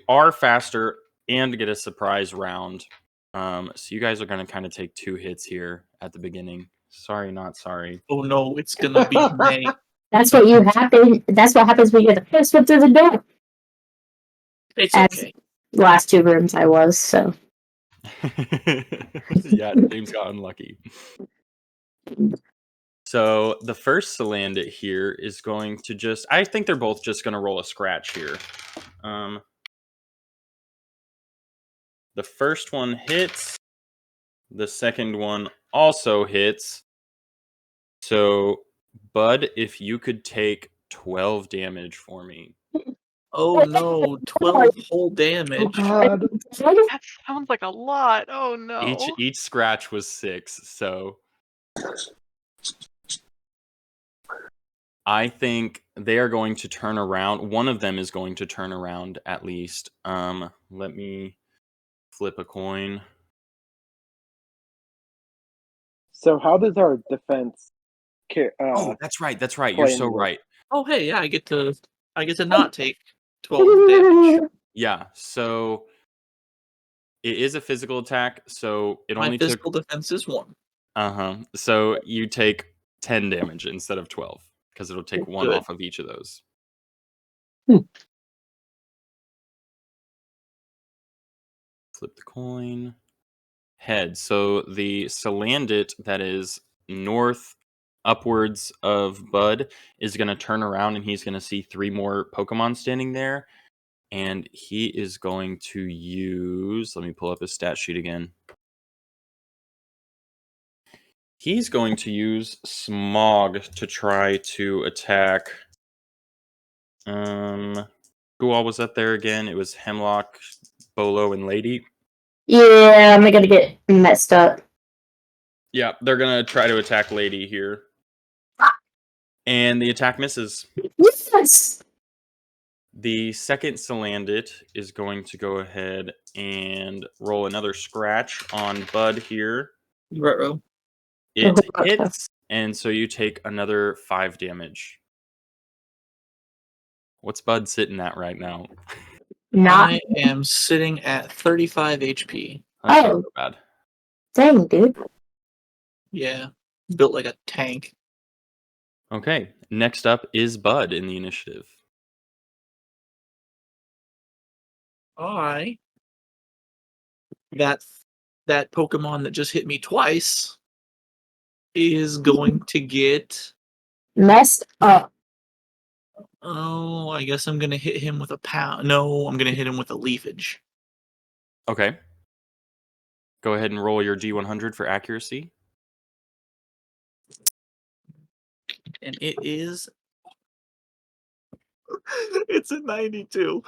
are faster and get a surprise round. So you guys are going to kind of take 2 hits here at the beginning. Sorry, not sorry. Oh no, it's gonna be May. That's what you happen. That's what happens when you get the first one through the door. It's As- okay. The last 2 rooms I was, so. Yeah, James got unlucky. So the first Salandit here is going to just... I think they're both just going to roll a scratch here. The first one hits. The second one also hits. So, Bud, if you could take 12 damage for me. Oh no, 12 whole Oh damage. God. That sounds like a lot. Oh no. Each scratch was 6, so I think they are going to turn around. One of them is going to turn around at least. Let me flip a coin. So how does our defense Oh, that's right. That's right. play You're so into this? right. Oh hey, yeah, I get to not take 12 damage. Yeah. So it is a physical attack. So it My only took. physical defense is 1. So you take 10 damage instead of 12 because it'll take 1 Good. off of each of those. Flip the coin. Head. So the Salandit that is north upwards of Bud is going to turn around and he's going to see 3 more Pokemon standing there. And he is going to use... Let me pull up his stat sheet again. He's going to use Smog to try to attack... who all was that there again? It was Hemlock, Bolo, and Lady. Yeah, I'm gonna get messed up. Yeah, they're going to try to attack Lady here. And the attack misses. Yes! The second Salandit is going to go ahead and roll another scratch on Bud here. Ruh-roh. It Okay. hits, and so you take another 5 damage. What's Bud sitting at right now? Not. I am sitting at 35 HP. That's not Oh. so bad. Dang, dude. Yeah. Built like a tank. Okay, next up is Bud in the initiative. That Pokemon that just hit me twice is going to get... Messed up. Oh, I guess I'm going to hit him with a pound. No, I'm going to hit him with a leafage. Okay. Go ahead and roll your D100 for accuracy. And it is... It's a 92.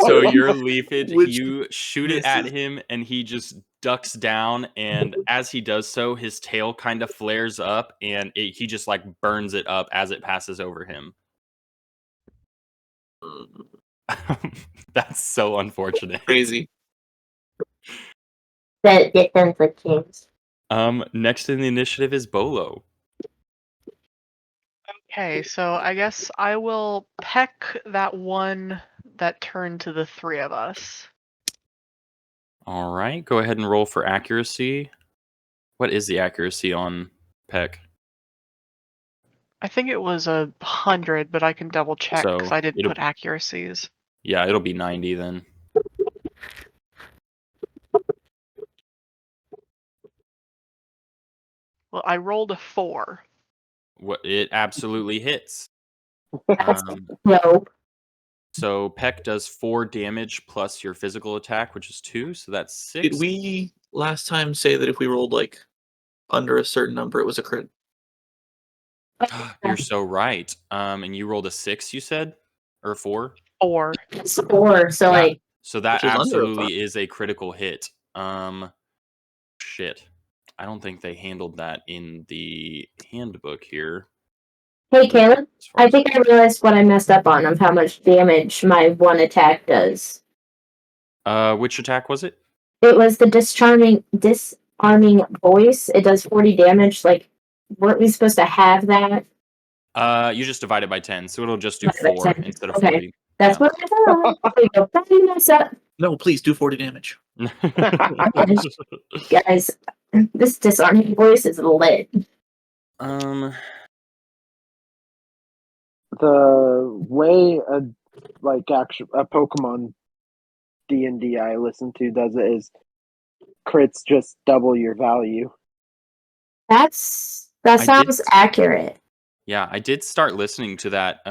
So your leafage, Which you shoot it at misses. him, and he just ducks down. And as he does so, his tail kind of flares up, and he just like burns it up as it passes over him. That's so unfortunate. Crazy. That defense of kings. Next in the initiative is Bolo. Okay, so I guess I will peck that one that turned to the 3 of us. All right, go ahead and roll for accuracy. What is the accuracy on Peck? I think it was 100, but I can double check because So I didn't it'll- put accuracies. Yeah, it'll be 90 then. Well, I rolled a 4. It absolutely hits. That's Um, no. so Peck does 4 damage plus your physical attack, which is 2, so that's 6. Did we last time say that if we rolled like under a certain number, it was a crit? You're so right. And you rolled a 6, you said? Or a 4? 4. It's 4, so Yeah. like, So that Which is under a absolutely is a critical hit. Shit. I don't think they handled that in the handbook here. hey Caleb, As far I as- think I realized what I messed up on of how much damage my one attack does. Which attack was it? It was the disarming voice. It does 40 damage. Like, weren't we supposed to have that? You just divide it by 10, so it'll just do Divide by 4 10. instead of Okay. 40. That's what I thought. There you go. That didn't mess up. No, please do 40 damage. Guys, This disarming voice is lit. Um, The way a Pokemon D&D I listen to does it is crits just double your value. That I sounds did- accurate. yeah, I did start listening to that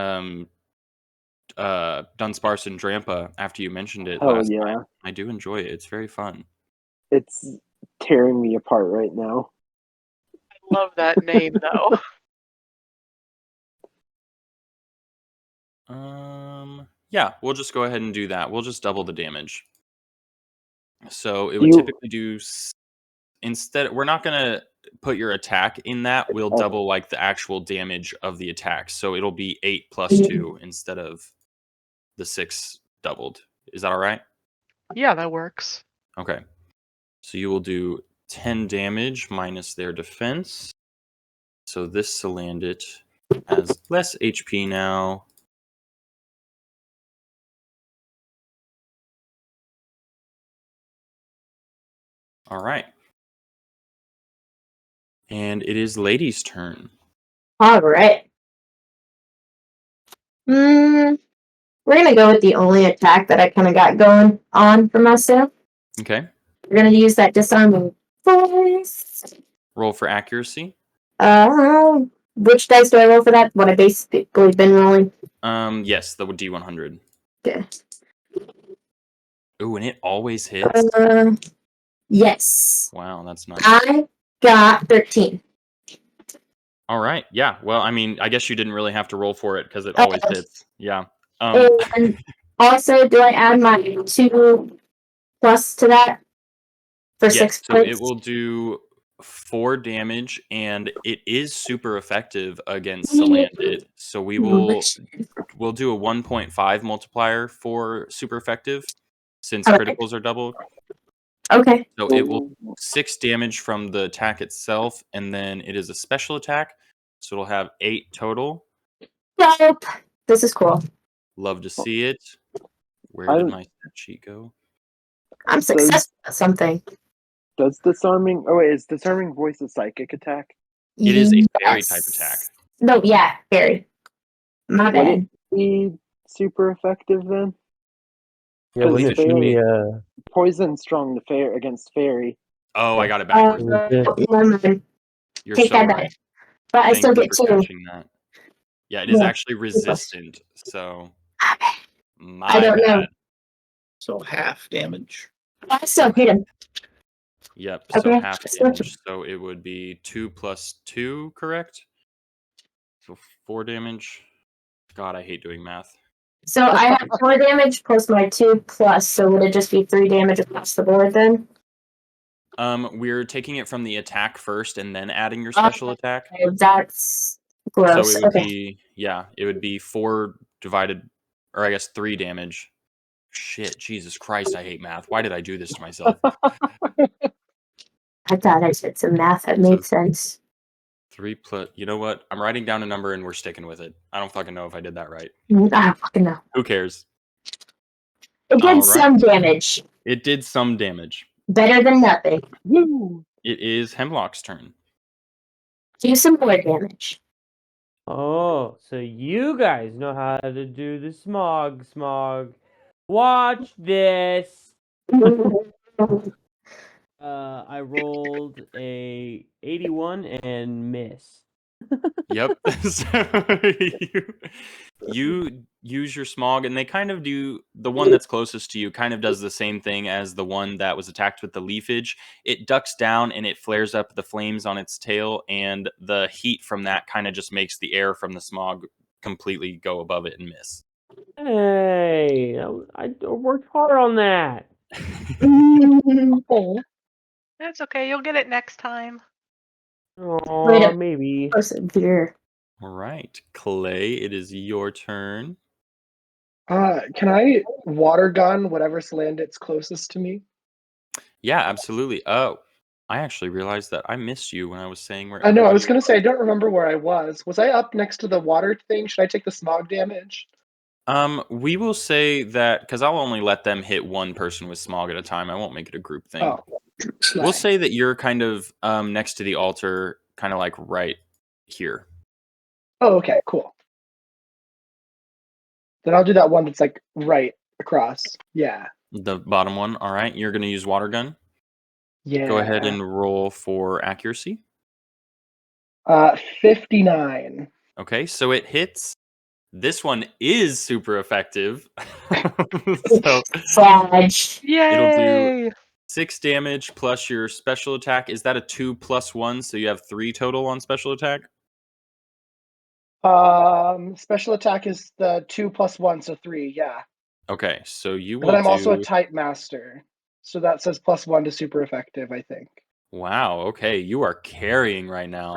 Dunsparce and Drampa after you mentioned it Hell last yeah. time. I do enjoy it. It's very fun. It's tearing me apart right now. I love that name though. Yeah, we'll just go ahead and do that. We'll just double the damage. So it would typically do instead. We're not gonna put your attack in that. We'll Oh. double like the actual damage of the attack. So it'll be 8 plus 2 instead of the 6 doubled. Is that all right? Yeah, that works. Okay. So you will do 10 damage minus their defense. So this Salandit has less HP now. All right. And it is Lady's turn. All right. We're gonna go with the only attack that I kind of got going on for myself. Okay. We're gonna use that disarming voice. Roll for accuracy. Which dice do I roll for that? What I basically been rolling. Yes, the D100. Okay. Ooh, and it always hits. Yes. Wow, that's nice. I got 13. All right. Yeah. Well, I mean, I guess you didn't really have to roll for it because it Oh. always hits. Yeah. And also, do I add my 2 plus to that for yes, 6 so points? it will do 4 damage, and it is super effective against Salandit. So we'll do a 1.5 multiplier for super effective since Alright. criticals are doubled. Okay. So it will 6 damage from the attack itself, and then it is a special attack, so it'll have 8 total. Nope. This is cool. Love to see it. Where I- did my stat sheet go? I'm successful at something. Does disarming? Oh wait, is disarming voice a psychic attack? It is a fairy Yes. type attack. No, yeah, fairy. My Would it bad. be super effective then? Yeah, wouldn't it Fairy- be Poison strong against fairy. Oh, I got it backwards. Never mind. You're Take so that right. back. But I Thank still you get for 2. catching that. Yeah, it is Yeah. actually resistant. So my I don't know. bad. So half damage. I still hit him. Yep. So Okay, half so- damage. So it would be 2 plus 2, correct? So 4 damage. God, I hate doing math. So I have 4 damage plus my 2 plus, so would it just be 3 damage across the board then? We're taking it from the attack first and then adding your special attack. Okay, that's gross. So it would Okay. be, yeah, it would be 4 divided, or I guess 3 damage. Shit, Jesus Christ, I hate math. Why did I do this to myself? I thought I did some math that made sense. 3 plus, you know what? I'm writing down a number and we're sticking with it. I don't fucking know if I did that right. I don't fucking know. Who cares? It did Alright. some damage. It did some damage. Better than nothing. Woo! It is Hemlock's turn. Do some more damage. Oh, so you guys know how to do the smog. Watch this. I rolled a 81 and miss. Yep. So you use your smog, and they kind of do. The one that's closest to you kind of does the same thing as the one that was attacked with the leafage. It ducks down and it flares up the flames on its tail, and the heat from that kind of just makes the air from the smog completely go above it and miss. Hey, I worked hard on that. That's okay. You'll get it next time. Oh, Wait a- maybe. Persevere. All right, Clay, it is your turn. Can I water gun whatever Salandit's closest to me? Yeah, absolutely. Oh, I actually realized that I missed you when I was saying where. I know. I was everybody gonna say I don't remember where I was. Was I up next to the water thing? Should I take the smog damage? We will say that because I'll only let them hit one person with smog at a time. I won't make it a group thing. Oh, We'll say that you're kind of next to the altar, kind of like right here. Oh, okay, cool. Then I'll do that one that's like right across. Yeah. The bottom one. All right. You're going to use water gun. Yeah. Go ahead and roll for accuracy. 59. Okay, so it hits. This one is super effective. So Sag. Yay! 6 damage plus your special attack. Is that a 2 plus 1? So you have 3 total on special attack? Special attack is the 2 plus 1, so 3, yeah. Okay, so you will But I'm also a do- type master. So that says +1 to super effective, I think. Wow, okay, you are carrying right now.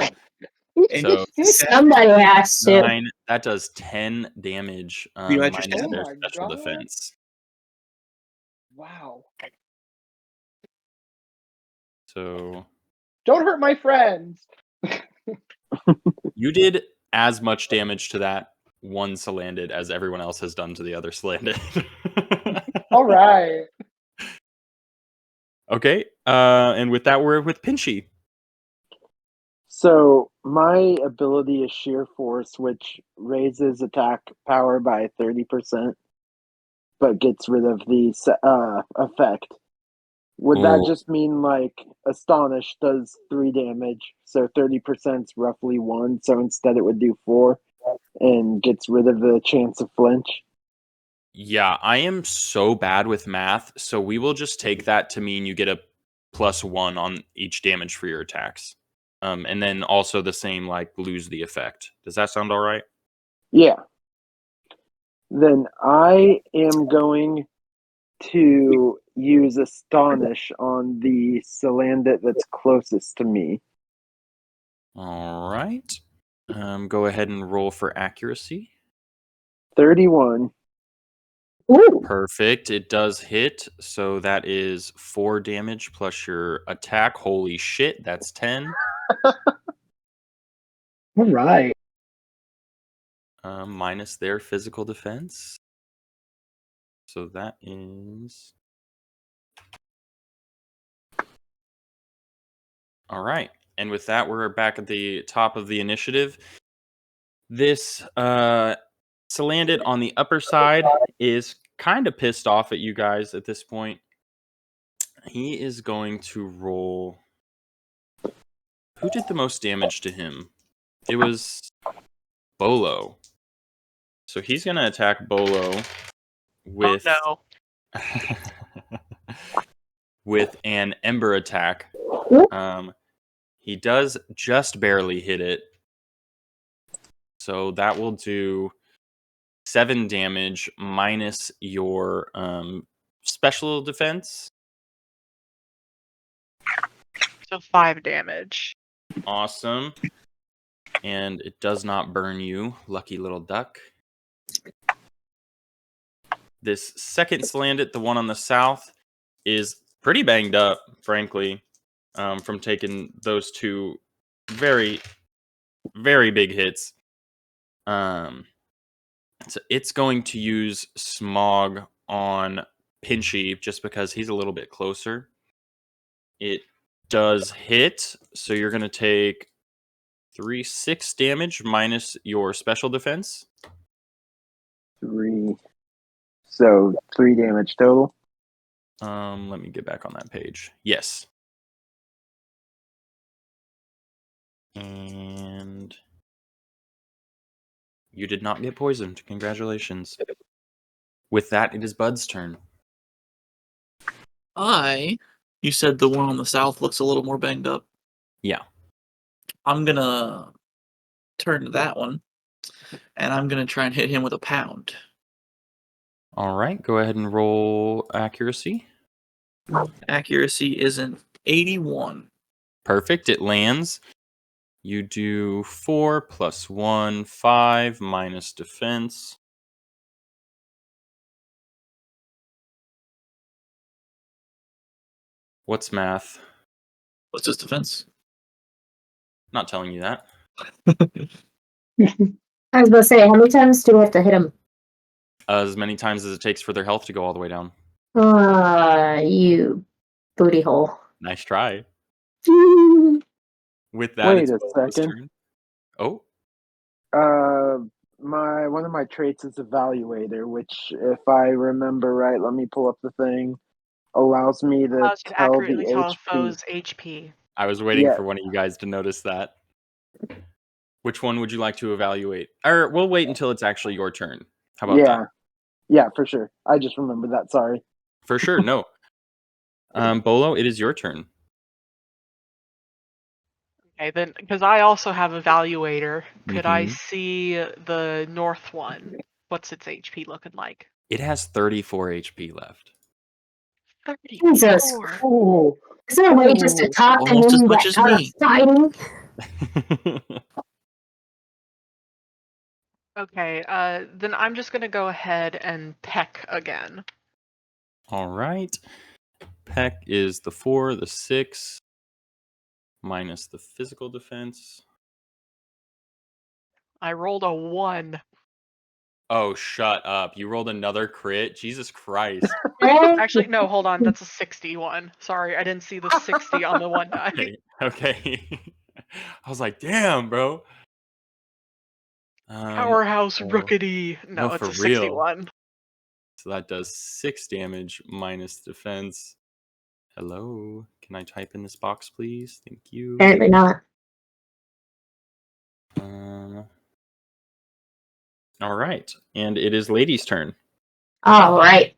And So Somebody has to. 9, that does 10 damage You minus understand? their Oh my special God. defense. Wow. So Don't hurt my friends. you did as much damage to that one Salandit as everyone else has done to the other Salandit. All right. Okay, and with that, we're with Pinchy. So my ability is Sheer Force, which raises attack power by 30%, but gets rid of the effect. Would that Ooh. just mean like Astonish does 3 damage, so 30% is roughly 1, so instead it would do 4 and gets rid of the chance of flinch? Yeah, I am so bad with math, so we will just take that to mean you get a +1 on each damage for your attacks. And then also the same, like, lose the effect. Does that sound all right? Yeah. Then I am going to use Astonish on the Salandit that's closest to me. All right. Go ahead and roll for accuracy. 31. Ooh. Perfect. It does hit, so that is 4 damage plus your attack. Holy shit, that's 10. All right. Minus their physical defense. So that is... All right. And with that, we're back at the top of the initiative. This Salandit on the upper side is kind of pissed off at you guys at this point. He is going to roll... Who did the most damage to him? It was Bolo. So he's going to attack Bolo with... Oh with an Ember attack. He does just barely hit it. So that will do 7 damage minus your special defense. So 5 damage. Awesome. And it does not burn you, lucky little duck. This second Salandit, the one on the south, is pretty banged up, frankly, from taking those 2 very, very big hits. So it's going to use Smog on Pinchy just because he's a little bit closer. It does hit, so you're going to take 6 damage minus your special defense. 3. So 3 damage total. Let me get back on that page. Yes. And you did not get poisoned. Congratulations. With that, it is Bud's turn. You said the one on the south looks a little more banged up. Yeah. I'm gonna turn to that one, and I'm gonna try and hit him with a pound. All right, go ahead and roll accuracy. Accuracy is an 81. Perfect, it lands. You do 4 plus 1, 5 minus defense. What's math? What's his defense? Not telling you that. I was gonna say, how many times do we have to hit him? As many times as it takes for their health to go all the way down. You booty hole. Nice try. With that, Wait it's a Bolo's second. turn. Oh, One of my traits is evaluator, which, if I remember right, let me pull up the thing. Allows me to Allows you to tell accurately the tell a HP. foe's HP. I was waiting Yeah. for one of you guys to notice that. Which one would you like to evaluate? Or we'll wait until it's actually your turn. How about that? Yeah, for sure. I just remembered that. Sorry. For sure, no. Bolo, it is your turn. Okay, then because I also have evaluator, could I Mhm. see the north one? What's its HP looking like? It has 34 HP left. 34. Jesus. Oh, Is there a way just to Oh, talk and almost as then much get as out of me. fighting? Okay, then I'm just gonna go ahead and peck again. All right. Peck is the 4, the 6, minus the physical defense. I rolled a 1. Oh, shut up. You rolled another crit? Jesus Christ. Actually, no, hold on. That's a 61. Sorry, I didn't see the 60 on the one die. Okay. Okay. I was like, damn, bro. Powerhouse oh, Rookity. no, No, it's for a real. 61. So that does 6 damage minus defense. Hello. Can I type in this box, please? Thank you. Apparently not. All right. And it is Lady's turn. All right.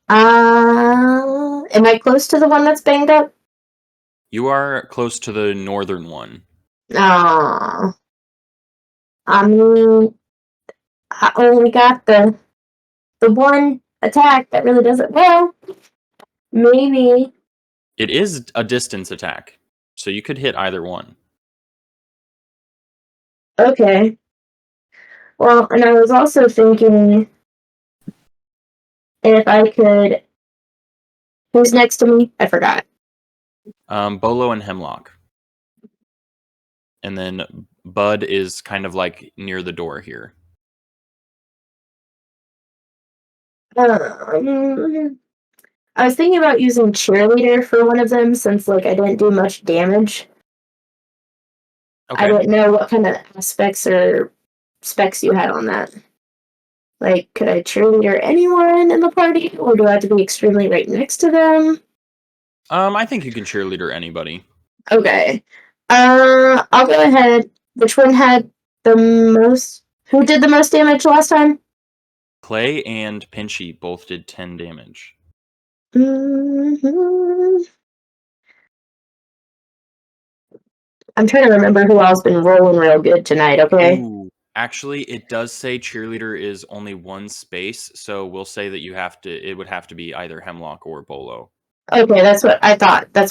Am I close to the one that's banged up? You are close to the northern one. I mean, I only got the one attack that really does it well. Maybe. It is a distance attack, so you could hit either one. Okay. Well, and I was also thinking if I could. Who's next to me? I forgot. Bolo and Hemlock. And then Bud is kind of like near the door here. I was thinking about using cheerleader for one of them since like I didn't do much damage. Okay. I didn't know what kind of aspects or specs you had on that. Like, could I cheerleader anyone in the party, or do I have to be extremely right next to them? I think you can cheerleader anybody. Okay. I'll go ahead. Which one had the most? Who did the most damage last time? Clay and Pinchy both did 10 damage. Mm-hmm. I'm trying to remember who else been rolling real good tonight, okay? Ooh, actually, it does say cheerleader is only one space, so we'll say that it would have to be either Hemlock or Bolo. Okay, that's what I thought. I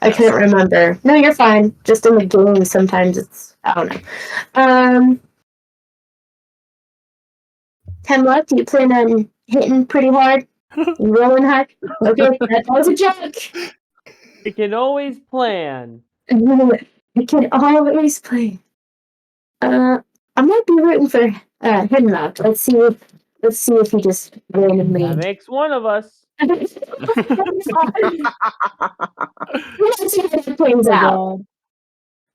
Yes. couldn't remember. No, you're fine. Just in the game, sometimes it's, I don't know. Hemlock, do you plan on hitting pretty hard? Rolling high? Okay, that was a joke. We can always plan. We can always play. I might be rooting for Hemlock. Let's see if he just randomly. That makes one of us. Let's see how that plays out.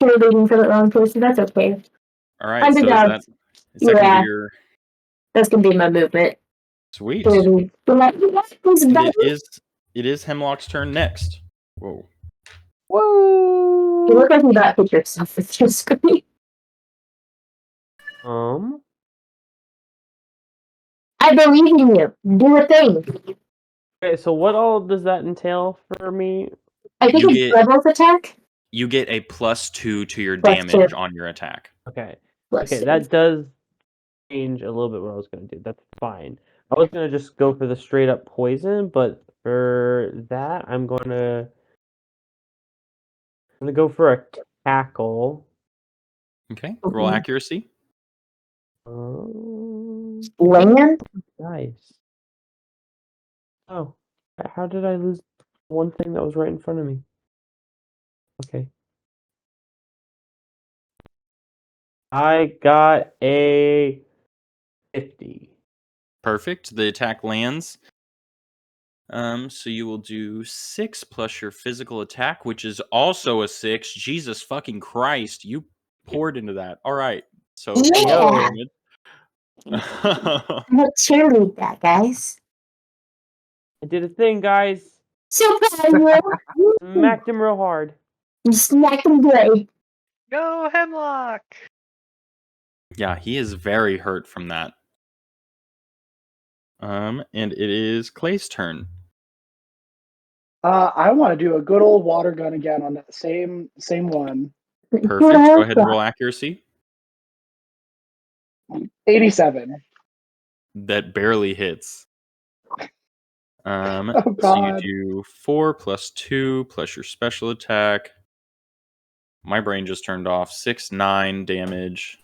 You're waiting for the wrong person. That's okay. All right, so is Underdog. that gonna Yeah. be your That's gonna be my movement. sweet? Really. And it is Hemlock's turn next. Whoa. Woo! You look like you got to hit yourself with your screen. I believe in you. Do a thing. Okay, so what all does that entail for me? I think You it's get- Rebel's attack. You get a +2 to your +2. damage on your attack. Okay. Plus Okay, two. that does change a little bit what I was gonna do. That's fine. I was gonna just go for the straight up poison, but for that I'm gonna go for a tackle. Okay. Roll Mhm. accuracy. Land? Nice. Oh, how did I lose one thing that was right in front of me? Okay. I got a 50. Perfect. The attack lands. So you will do 6 plus your physical attack, which is also a 6. Jesus fucking Christ, you poured into that. All right. So Yeah. damage. I'm gonna cheerlead that, guys. I did a thing, guys. So proud of you. Smacked him real hard. You smacked him good. Go Hemlock! Yeah, he is very hurt from that. And it is Clay's turn. I want to do a good old water gun again on that same one. Perfect. Go ahead and roll accuracy. 87. That barely hits. Oh So you God. do 4 plus 2 plus your special attack. My brain just turned off. 6, 9 damage.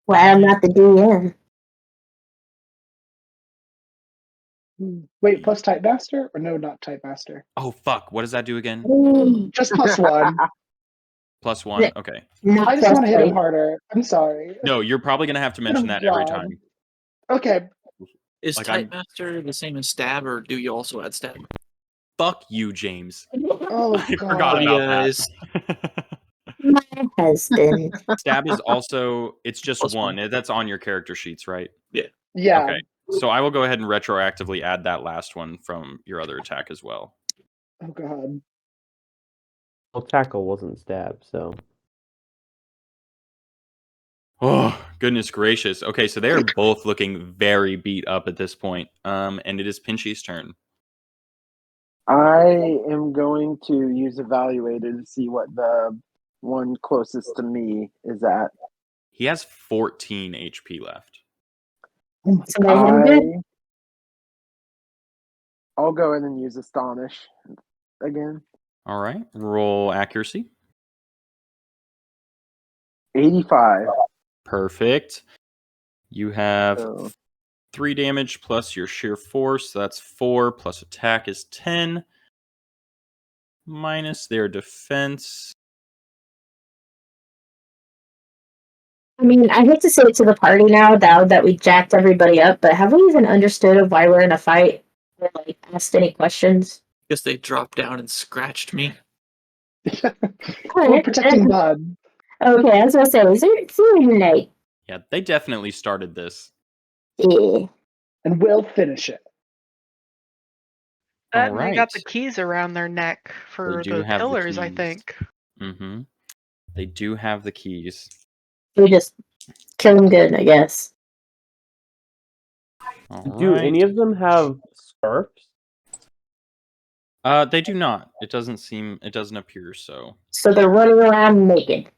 Well, I'm not the DM. Wait, plus type master or no? Not type master. Oh fuck! What does that do again? Just +1. Plus 1. Yeah. Okay. I just want to hit him harder. I'm sorry. No, you're probably gonna have to mention that every God. time. Okay. Is Like, Type Master the same as Stab, or do you also add Stab? Fuck you, James. Oh I God. forgot about Guys. that. My husband. Stab is also, it's just Plus 1. 1. That's on your character sheets, right? Yeah. Okay. So I will go ahead and retroactively add that last one from your other attack as well. Oh God. Well, tackle wasn't stab, so. Oh, goodness gracious. Okay, so they're both looking very beat up at this point. And it is Pinchy's turn. I am going to use Evaluator to see what the one closest to me is at. He has 14 HP left. Somebody hit him good. I'll go in and use Astonish again. All right. Roll accuracy. 85. Perfect. You have So 3 damage plus your sheer force. So that's 4 plus attack is 10. Minus their defense. I mean, I hate to say it to the party now that we jacked everybody up, but have we even understood of why we're in a fight? Or like asked any questions? Guess they dropped down and scratched me. We're protecting Bud. Okay, I was gonna say, is there like Yeah, they definitely started this. yeah. And we'll finish it. And All they got the right. keys around their neck for do the have the pillars, I keys. think. Mm-hmm. They do have the keys. We just kill him good, I guess. All Do right. any of them have scarves? They do not. It doesn't appear so. So they're running around naked.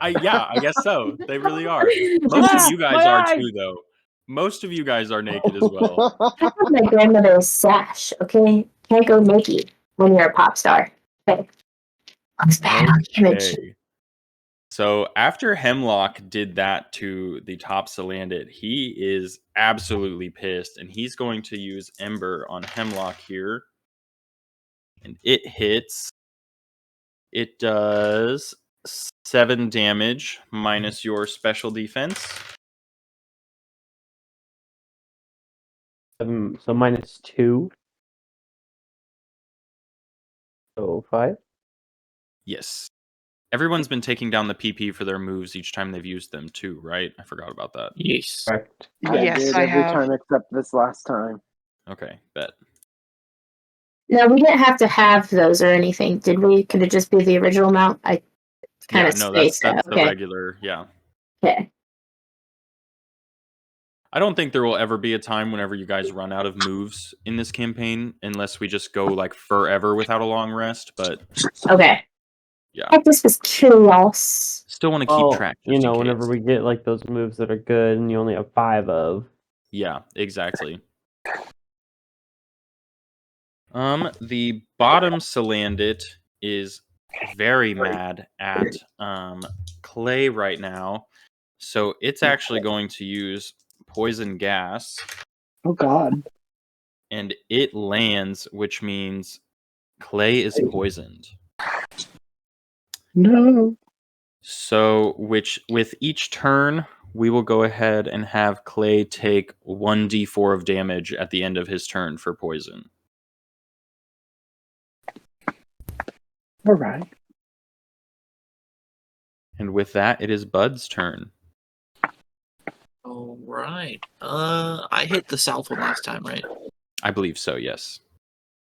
I guess so. They really are. Most of you guys are too, though. Most of you guys are naked as well. I have my grandmother's sash, okay? Can't go naked when you're a pop star. Okay. Looks bad on image. Okay. So after Hemlock did that to the top Salandit, he is absolutely pissed, and he's going to use Ember on Hemlock here. And it hits. It does 7 damage minus your special defense. So -2. So 5. Yes. Everyone's been taking down the PP for their moves each time they've used them too, right? I forgot about that. Yes. Correct. I Yes, did I every have. time except this last time. Okay, bet. No, we didn't have to have those or anything, did we? Could it just be the original amount? I kind Yeah, of no, that's spaced out. the Okay. regular, yeah. Okay. I don't think there will ever be a time whenever you guys run out of moves in this campaign, unless we just go like forever without a long rest, but Okay. Yeah. I just was curious. still want to keep track. You just in know, whenever case. we get like those moves that are good and you only have 5 of. Yeah, exactly. The bottom Salandit is very mad at Clay right now, so it's actually going to use poison gas, Oh God. and it lands, which means Clay is poisoned. No. So, with each turn, we will go ahead and have Clay take 1d4 of damage at the end of his turn for poison. All right. And with that, it is Bud's turn. All right. I hit the south one last time, right? I believe so, yes.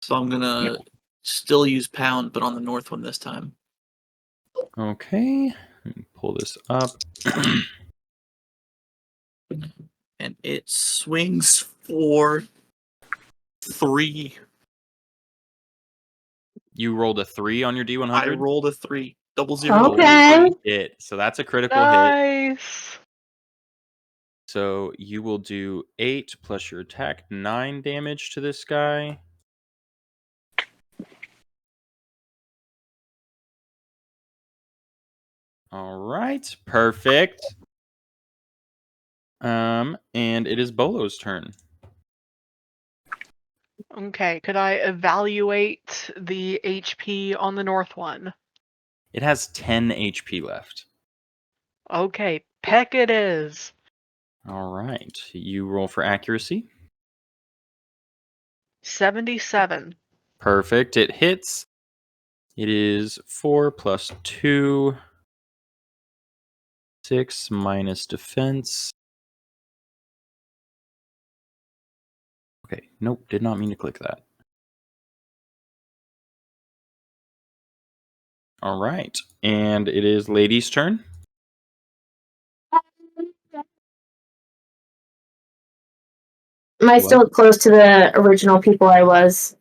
So I'm gonna still use pound, but on the north one this time. Okay. Let me pull this up. And it swings for 3. You rolled a 3 on your D100? I rolled a 3. Double 0. Okay. Hit. So that's a critical hit. Nice. So you will do 8 plus your attack, 9 damage to this guy. All right, perfect. And it is Bolo's turn. Okay, could I evaluate the HP on the north one? It has 10 HP left. Okay, peck it is. All right, you roll for accuracy. 77. Perfect, it hits. It is 4 plus 2. 6 minus defense. Okay, nope, did not mean to click that. All right, and it is Lady's turn. Am I still close to the original people I was?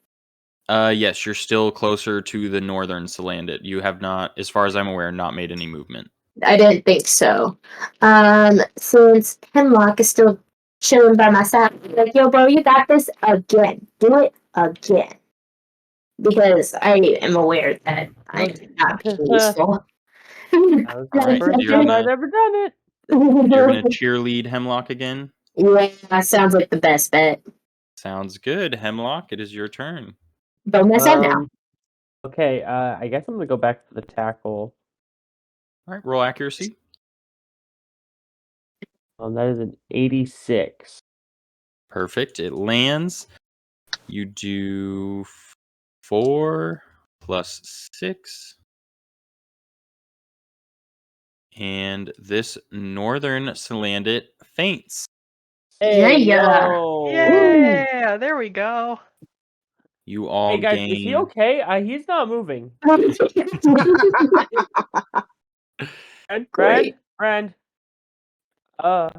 Yes, you're still closer to the northern Salandit. You have not, as far as I'm aware, not made any movement. I didn't think so. Since Hemlock is still chilling by my side, like, yo, bro, you got this again. Do it again. Because I am aware that I cannot be useful. That was the Alright, first you're time gonna- I'd ever done it. You're going to cheerlead Hemlock again? Yeah, that sounds like the best bet. Sounds good. Hemlock, it is your turn. Don't mess up now. Okay, I guess I'm gonna go back to the tackle. All right, roll accuracy. That is an 86. Perfect. It lands. You do 4 plus 6. And this northern Salandit faints. Hey, Yeah. yo. Yeah, there we go. You all Hey guys, gain. is he okay? He's not moving. Great. Friend. I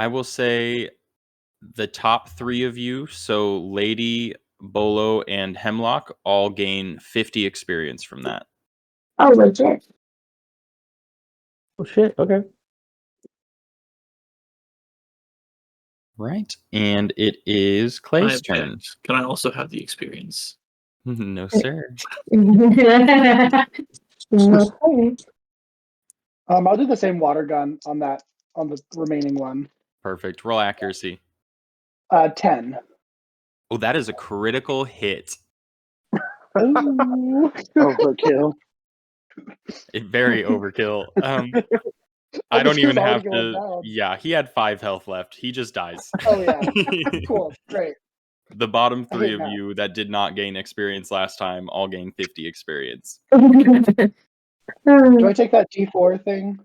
will say the top 3 of you, so Lady, Bolo, and Hemlock, all gain 50 experience from that. Oh, legit. Oh shit. Okay. Right. And it is Can I Clay's turn. object? Can I also have the experience? No, sir. Okay. I'll do the same water gun on the remaining one. Perfect. Roll accuracy. 10. Oh, that is a critical hit. Ooh. Overkill. Very overkill. I Oh, don't this even guy's have already going to. down. Yeah, he had 5 health left. He just dies. Oh yeah. Cool. Great. The bottom I 3 hate of that. you that did not gain experience last time all gain 50 experience. Do I take that D4 thing?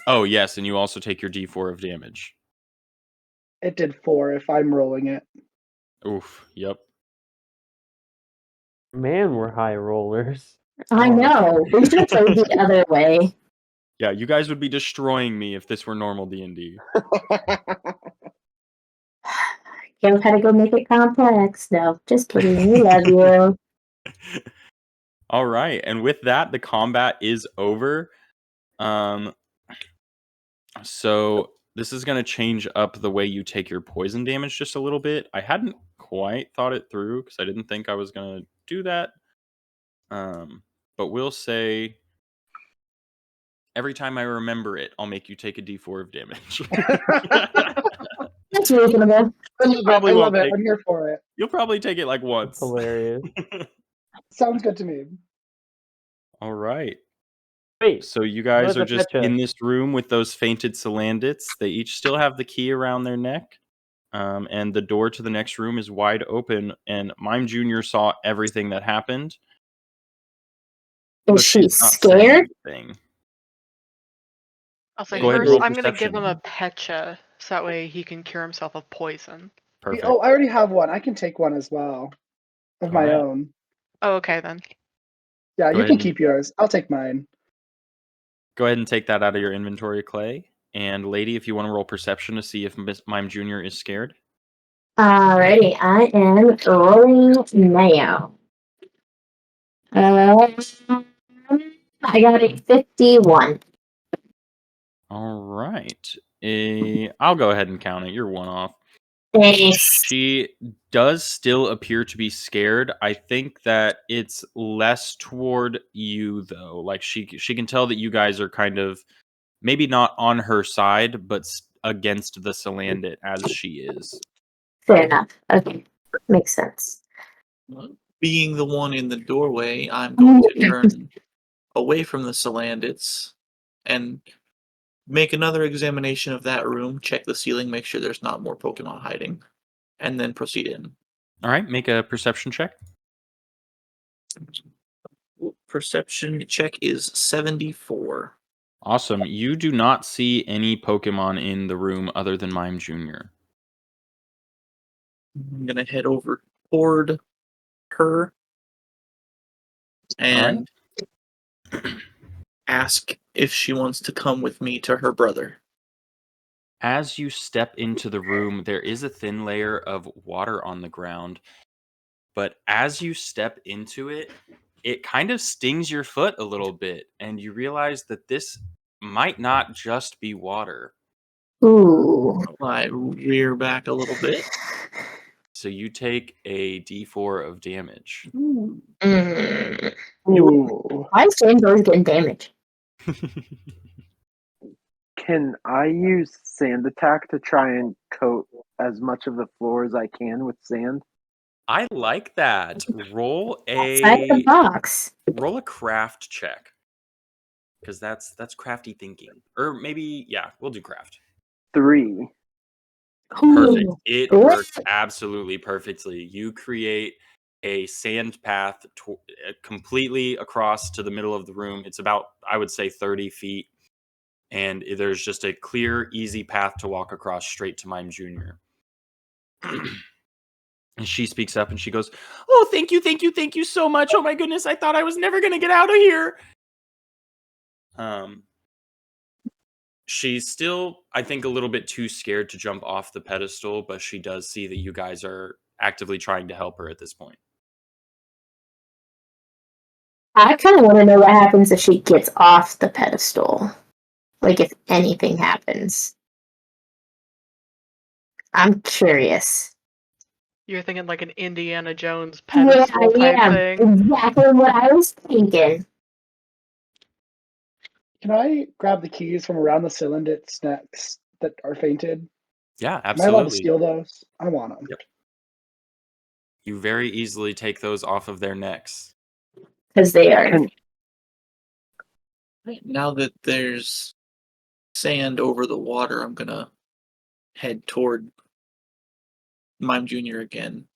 Oh, yes, and you also take your D4 of damage. It did 4 if I'm rolling it. Oof, yep. Man, we're high rollers. I know. We should have played the other way. Yeah, you guys would be destroying me if this were normal D&D. You'll have to go make it complex. No, just kidding. We love you. All right, and with that, the combat is over. So this is going to change up the way you take your poison damage just a little bit. I hadn't quite thought it through because I didn't think I was going to do that. But we'll say every time I remember it, I'll make you take a D4 of damage. That's reasonable. I love Probably it. I won't love it. take- I'm here for it. You'll probably take it like That's once. hilarious. Sounds good to me. All right. Wait, So you guys where's are the just Petra? in this room with those fainted Salandits. They each still have the key around their neck. And the door to the next room is wide open. And Mime Jr. saw everything that happened. Is But she she's not saying scared? anything. I'll say Go ahead and first, roll I'm gonna give him perception. a Pecha, so that way he can cure himself of poison. Perfect. Oh, I already have one. I can take one as well of my Alright. own. Oh, okay then. Yeah, Go you ahead can and- keep yours. I'll take mine. Go ahead and take that out of your inventory, Clay. And Lady, if you want to roll perception to see if Mime Jr. is scared. Alrighty, I am rolling now. I got a 51. All right. I'll go ahead and count it. You're one off. Nice. She does still appear to be scared. I think that it's less toward you though. Like she can tell that you guys are kind of maybe not on her side, but against the Salandit as she is. Fair enough. Okay, makes sense. Being the one in the doorway, I'm going to turn away from the Salandits and make another examination of that room, check the ceiling, make sure there's not more Pokemon hiding, and then proceed in. All right, make a perception check. Perception check is 74. Awesome. You do not see any Pokemon in the room other than Mime Jr. I'm gonna head over toward her and ask if she wants to come with me to her brother. As you step into the room, there is a thin layer of water on the ground. But as you step into it, it kind of stings your foot a little bit. And you realize that this might not just be water. Ooh. I rear back a little bit. So you take a d4 of damage. Mm. Ooh. Why is James always getting damaged? Can I use sand attack to try and coat as much of the floor as I can with sand? I like that. Roll Outside the a box. craft check. Because that's crafty thinking. Or maybe, yeah, we'll do craft. 3. Perfect. Ooh. It Ooh. works absolutely perfectly. You create a sand path completely across to the middle of the room. It's about, I would say, 30 feet. And there's just a clear, easy path to walk across straight to Mime Jr. And she speaks up and she goes, "Oh, thank you so much. Oh my goodness, I thought I was never going to get out of here." She's still, I think, a little bit too scared to jump off the pedestal, but she does see that you guys are actively trying to help her at this point. I kind of want to know what happens if she gets off the pedestal. Like, if anything happens. I'm curious. You're thinking like an Indiana Jones Yeah, pedestal type yeah, thing. exactly what I was thinking. Can I grab the keys from around the Salandit snacks that are fainted? Yeah, Am I allowed to absolutely. steal those? I want them. Yep. You very easily take those off of their necks. Because they are. Now that there's sand over the water, I'm gonna head toward Mime Jr. again.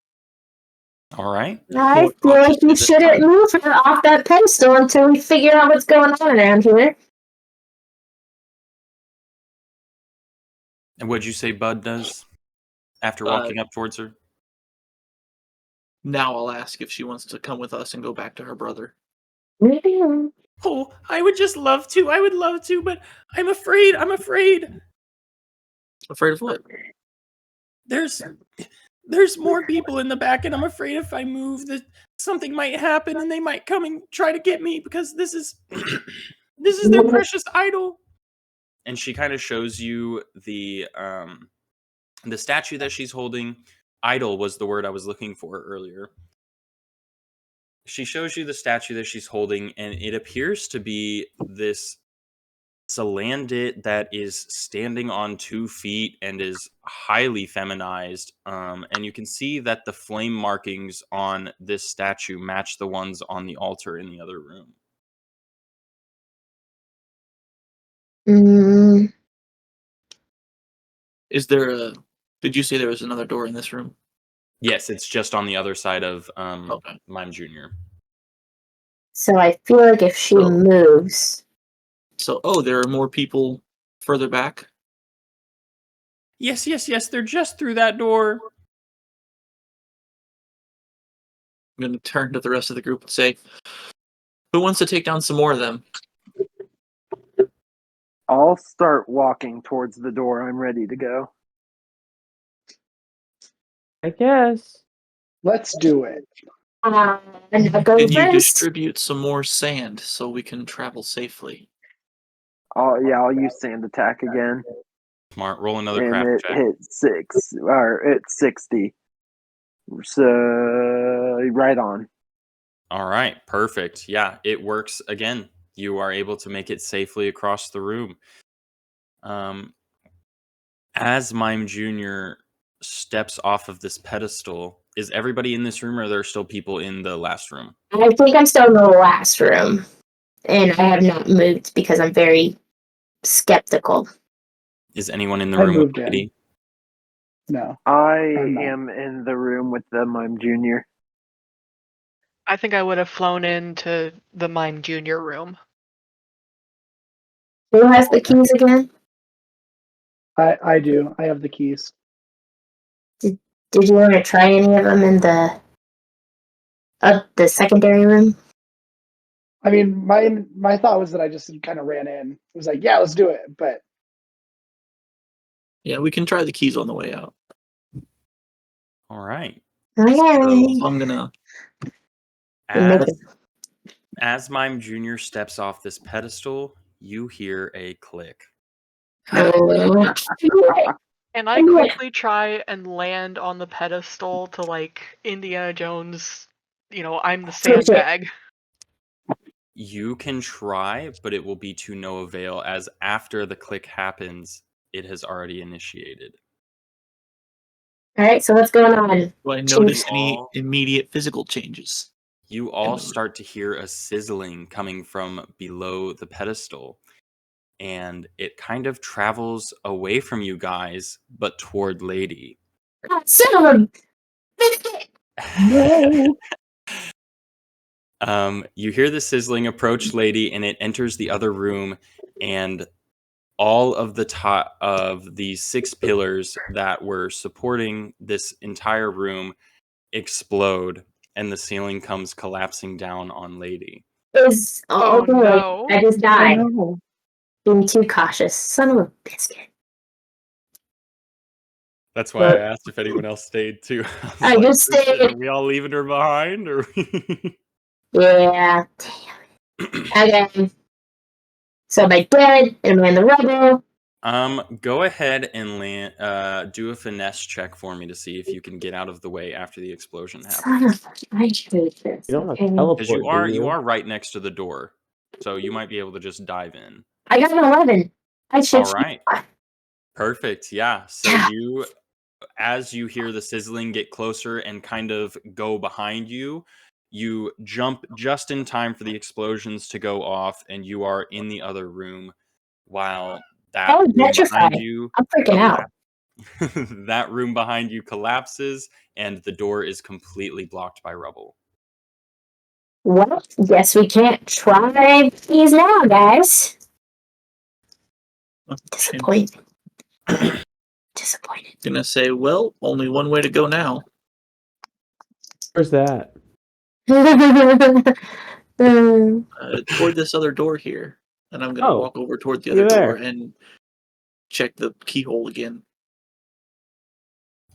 All right. I More feel like cautiously you this shouldn't time. move her off that pedestal until we figure out what's going on around here. And what'd you say Bud does after walking up towards her? Now I'll ask if she wants to come with us and go back to her brother. Maybe. Oh, I would just love to. I would love to, but I'm afraid. Afraid of what? There's more people in the back, and I'm afraid if I move that something might happen and they might come and try to get me because this is this is their precious idol. And she kind of shows you the statue that she's holding. Idol was the word I was looking for earlier. She shows you the statue that she's holding, and it appears to be this Salandit that is standing on 2 feet and is highly feminized. And you can see that the flame markings on this statue match the ones on the altar in the other room. Mm, Is there a? Did you say there was another door in this room? Yes, it's just on the other side of Okay. Mime Junior. so I feel like if she So- moves, So, there are more people further back. Yes. They're just through that door. I'm going to turn to the rest of the group and say, "Who wants to take down some more of them?" I'll start walking towards the door. I'm ready to go. I guess. Let's do it. and I'll go Can you first. distribute some more sand so we can travel safely? I'll use sand attack again. Smart. Roll another And craft it check. hit 6, or it's 60. So, right on. All right, perfect. Yeah, it works again. You are able to make it safely across the room. As Mime Junior steps off of this pedestal, is everybody in this room, or are there still people in the last room? I think I'm still in the last room, and I have not moved because I'm very skeptical. Is anyone in the I room with moved in. Lady? No. I I'm not. am in the room with the Mime Junior. I think I would have flown into the Mime Junior room. Who has the keys again? I do. I have the keys. Did you want to try any of them in the secondary room? I mean, my thought was that I just kind of ran in. It was like, yeah, let's do it. But Yeah, we can try the keys on the way out. All right. Okay. So I'm gonna. As Mime Junior steps off this pedestal, you hear a click. Oh. And I quickly try and land on the pedestal to like Indiana Jones, I'm the sandbag. You can try, but it will be to no avail, as after the click happens, it has already initiated. All right, so what's going on? Do I notice Chief. any immediate physical changes? You all the- start to hear a sizzling coming from below the pedestal, and it kind of travels away from you guys, but toward Lady. Son of a biscuit! no. You hear the sizzling approach Lady, and it enters the other room, and all of the top of the 6 pillars that were supporting this entire room explode, and the ceiling comes collapsing down on Lady. Oh, okay. no. I just died. No. Being too cautious. Son of a biscuit. That's why I But- asked if anyone else stayed too. I just stayed. Are we all leaving her behind, or? Yeah. Damn. Okay. So am I dead? Am I in the rubble? Go ahead and land. Do a finesse check for me to see if you can get out of the way after the explosion happens. Son of a, I hate this. You don't have Okay. to teleport. Because you are do you are right next to the door, so you might be able to just dive in. I got an 11. I should. All right. Perfect. Yeah. So Yeah. you, as you hear the sizzling get closer and kind of go behind you, you jump just in time for the explosions to go off, and you are in the other room while that Oh, room behind petrified. you I'm freaking out. that room behind you collapses, and the door is completely blocked by rubble. Well, guess we can't try these now, guys. I'm Disappointed. Disappointed. gonna say, well, only one way to go now. Where's that? Toward this other door here, and I'm gonna Oh, walk over toward the you're other door there. and check the keyhole again.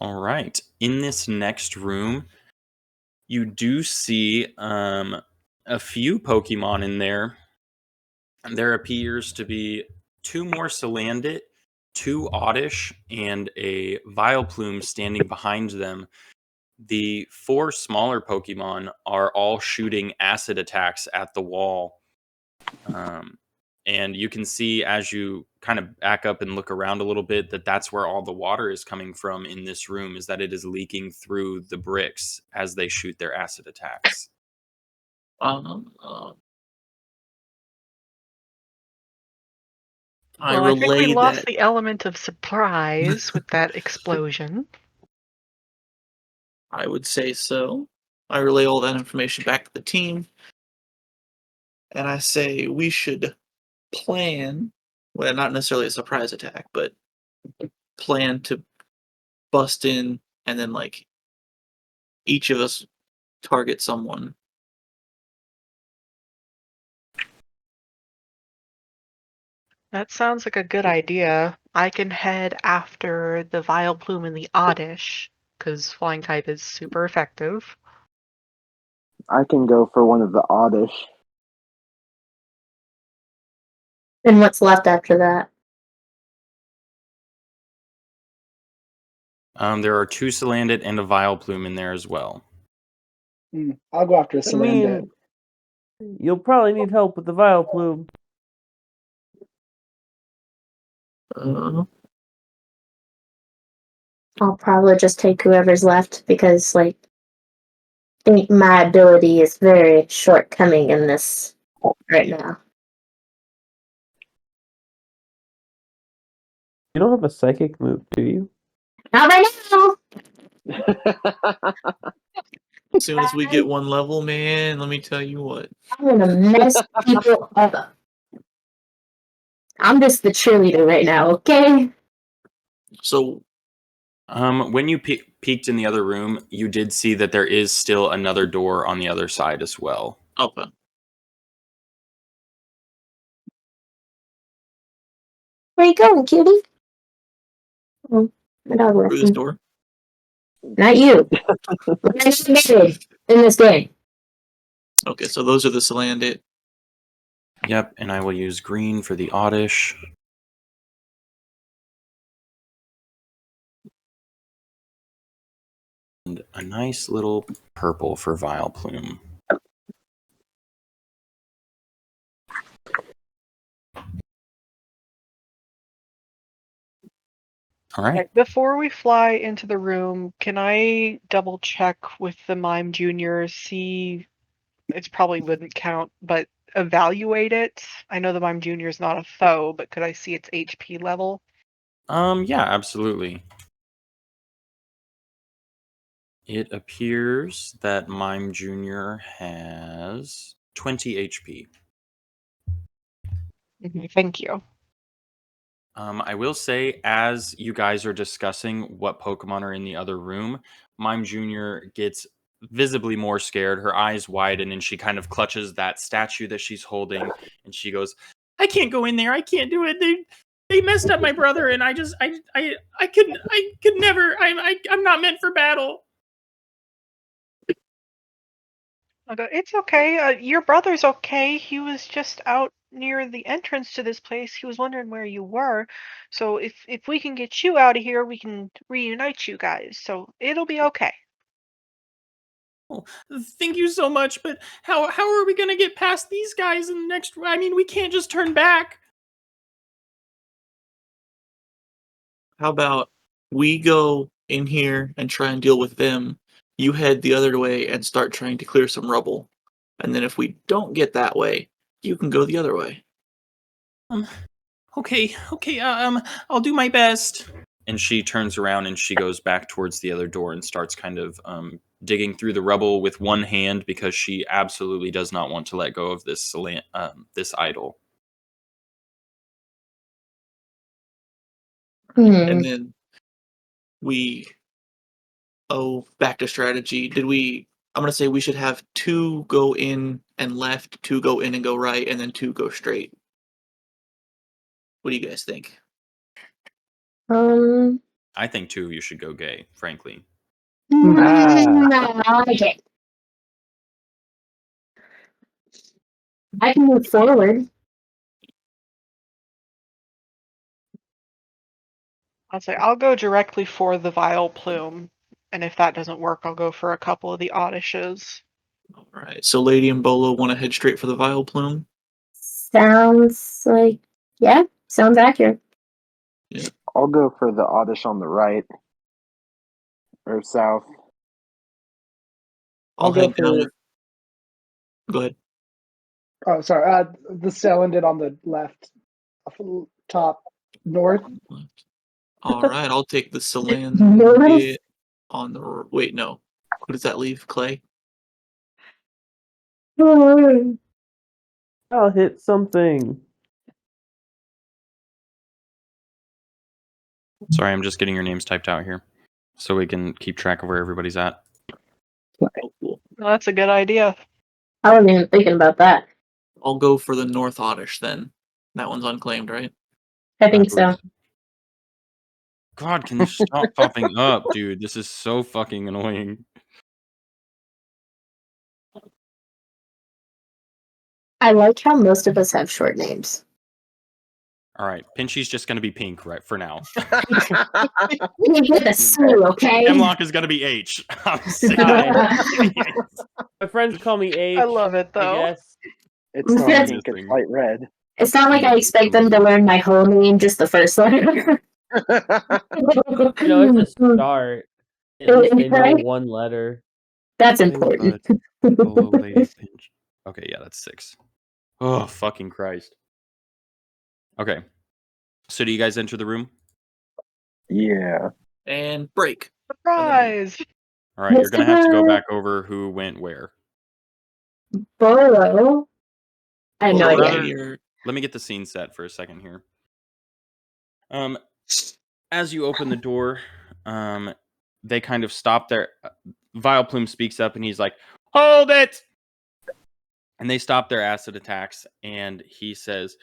All right. In this next room, you do see a few Pokemon in there. There appears to be 2 more Salandit, 2 Oddish, and a Vileplume standing behind them. The 4 smaller Pokemon are all shooting acid attacks at the wall. And you can see as you kind of back up and look around a little bit that that's where all the water is coming from in this room, is that it is leaking through the bricks as they shoot their acid attacks. I Well, I think we relay lost that. the element of surprise with that explosion. I would say so. I relay all that information back to the team, and I say we should plan, well, not necessarily a surprise attack, but plan to bust in and then like each of us target someone. That sounds like a good idea. I can head after the Vileplume and the Oddish, because flying type is super effective. I can go for one of the oddish. And what's left after that? There are 2 Salandit and a Vileplume in there as well. I'll go after a I Salandit. mean, you'll probably need help with the Vileplume. I'll probably just take whoever's left because, like, I think my ability is very shortcoming in this right now. You don't have a psychic move, do you? Not right now. As soon as we get one level, man, let me tell you what. I'm gonna mess people up. I'm just the cheerleader right now, okay? So When you peeked in the other room, you did see that there is still another door on the other side as well. okay. Where you going, cutie? Oh, my dog Through left this me. door. Not you. We're not committed in this game. Okay, so those are the Salandit. Yep, and I will use green for the Oddish. And a nice little purple for Vileplume. All right. Okay, before we fly into the room, can I double check with the Mime Junior, see it probably wouldn't count, but evaluate it? I know the Mime Junior is not a foe, but could I see its HP level? Yeah, absolutely. It appears that Mime Jr. has 20 HP. Thank you. I will say, as you guys are discussing what Pokemon are in the other room, Mime Jr. gets visibly more scared. Her eyes widen and she kind of clutches that statue that she's holding and she goes, I can't go in there. I can't do it. They messed up my brother and I could never. I'm not meant for battle. Okay, it's okay. Your brother's okay. He was just out near the entrance to this place. He was wondering where you were. So if we can get you out of here, we can reunite you guys. So it'll be okay. Oh, thank you so much, but how are we gonna get past these guys in the next? I mean, we can't just turn back. How about we go in here and try and deal with them? You head the other way and start trying to clear some rubble. And then if we don't get that way, you can go the other way. Okay, I'll do my best. And she turns around and she goes back towards the other door and starts kind of digging through the rubble with one hand because she absolutely does not want to let go of this this idol. And then back to strategy. I'm gonna say we should have 2 go in and left, 2 go in and go right, and then 2 go straight. What do you guys think? I think too you should go gay, frankly. I like it. I can move forward. I'll go directly for the Vileplume, and if that doesn't work, I'll go for a couple of the Oddishes. All right. So Lady and Bolo want to head straight for the Vileplume. Sounds like, yeah, sounds accurate. I'll go for the oddish on the right or south. I'll go head down for- with. Go ahead. Oh, sorry. The Salandit on the left, top north. All right, I'll take the North? Salandit on the. Wait, no. What does that leave? Clay? I'll hit something. Sorry, I'm just getting your names typed out here so we can keep track of where everybody's at. Oh, cool. Well, that's a good idea. I wasn't even thinking about that. I'll go for the North Oddish then. That one's unclaimed, right? I think so. God, can you stop popping up, dude? This is so fucking annoying. I like how most of us have short names. All right, Pinchy's just gonna be pink right for now. We need to get the Sue, okay? Hemlock is gonna be H. I'm sick of Nice. it. My friends call me H. I love it I though. guess. It's not That's- pink, it's light red. It's not like I expect them to learn my whole name, just the first letter. You know, it's a start. At least they know Right? one letter. That's Hey, important. Bolo Lady Pinch. Okay, yeah, that's 6. Oh, fucking Christ. Okay. So do you guys enter the room? Yeah. And break. Surprise! All right, you're gonna have to go Mr. back over who went where. Bolo. I have no Well, idea. rather- Let me get the scene set for a second here. As you open the door, they kind of stop there. Vileplume speaks up and he's like, "Hold it!" And they stop their acid attacks, and he says,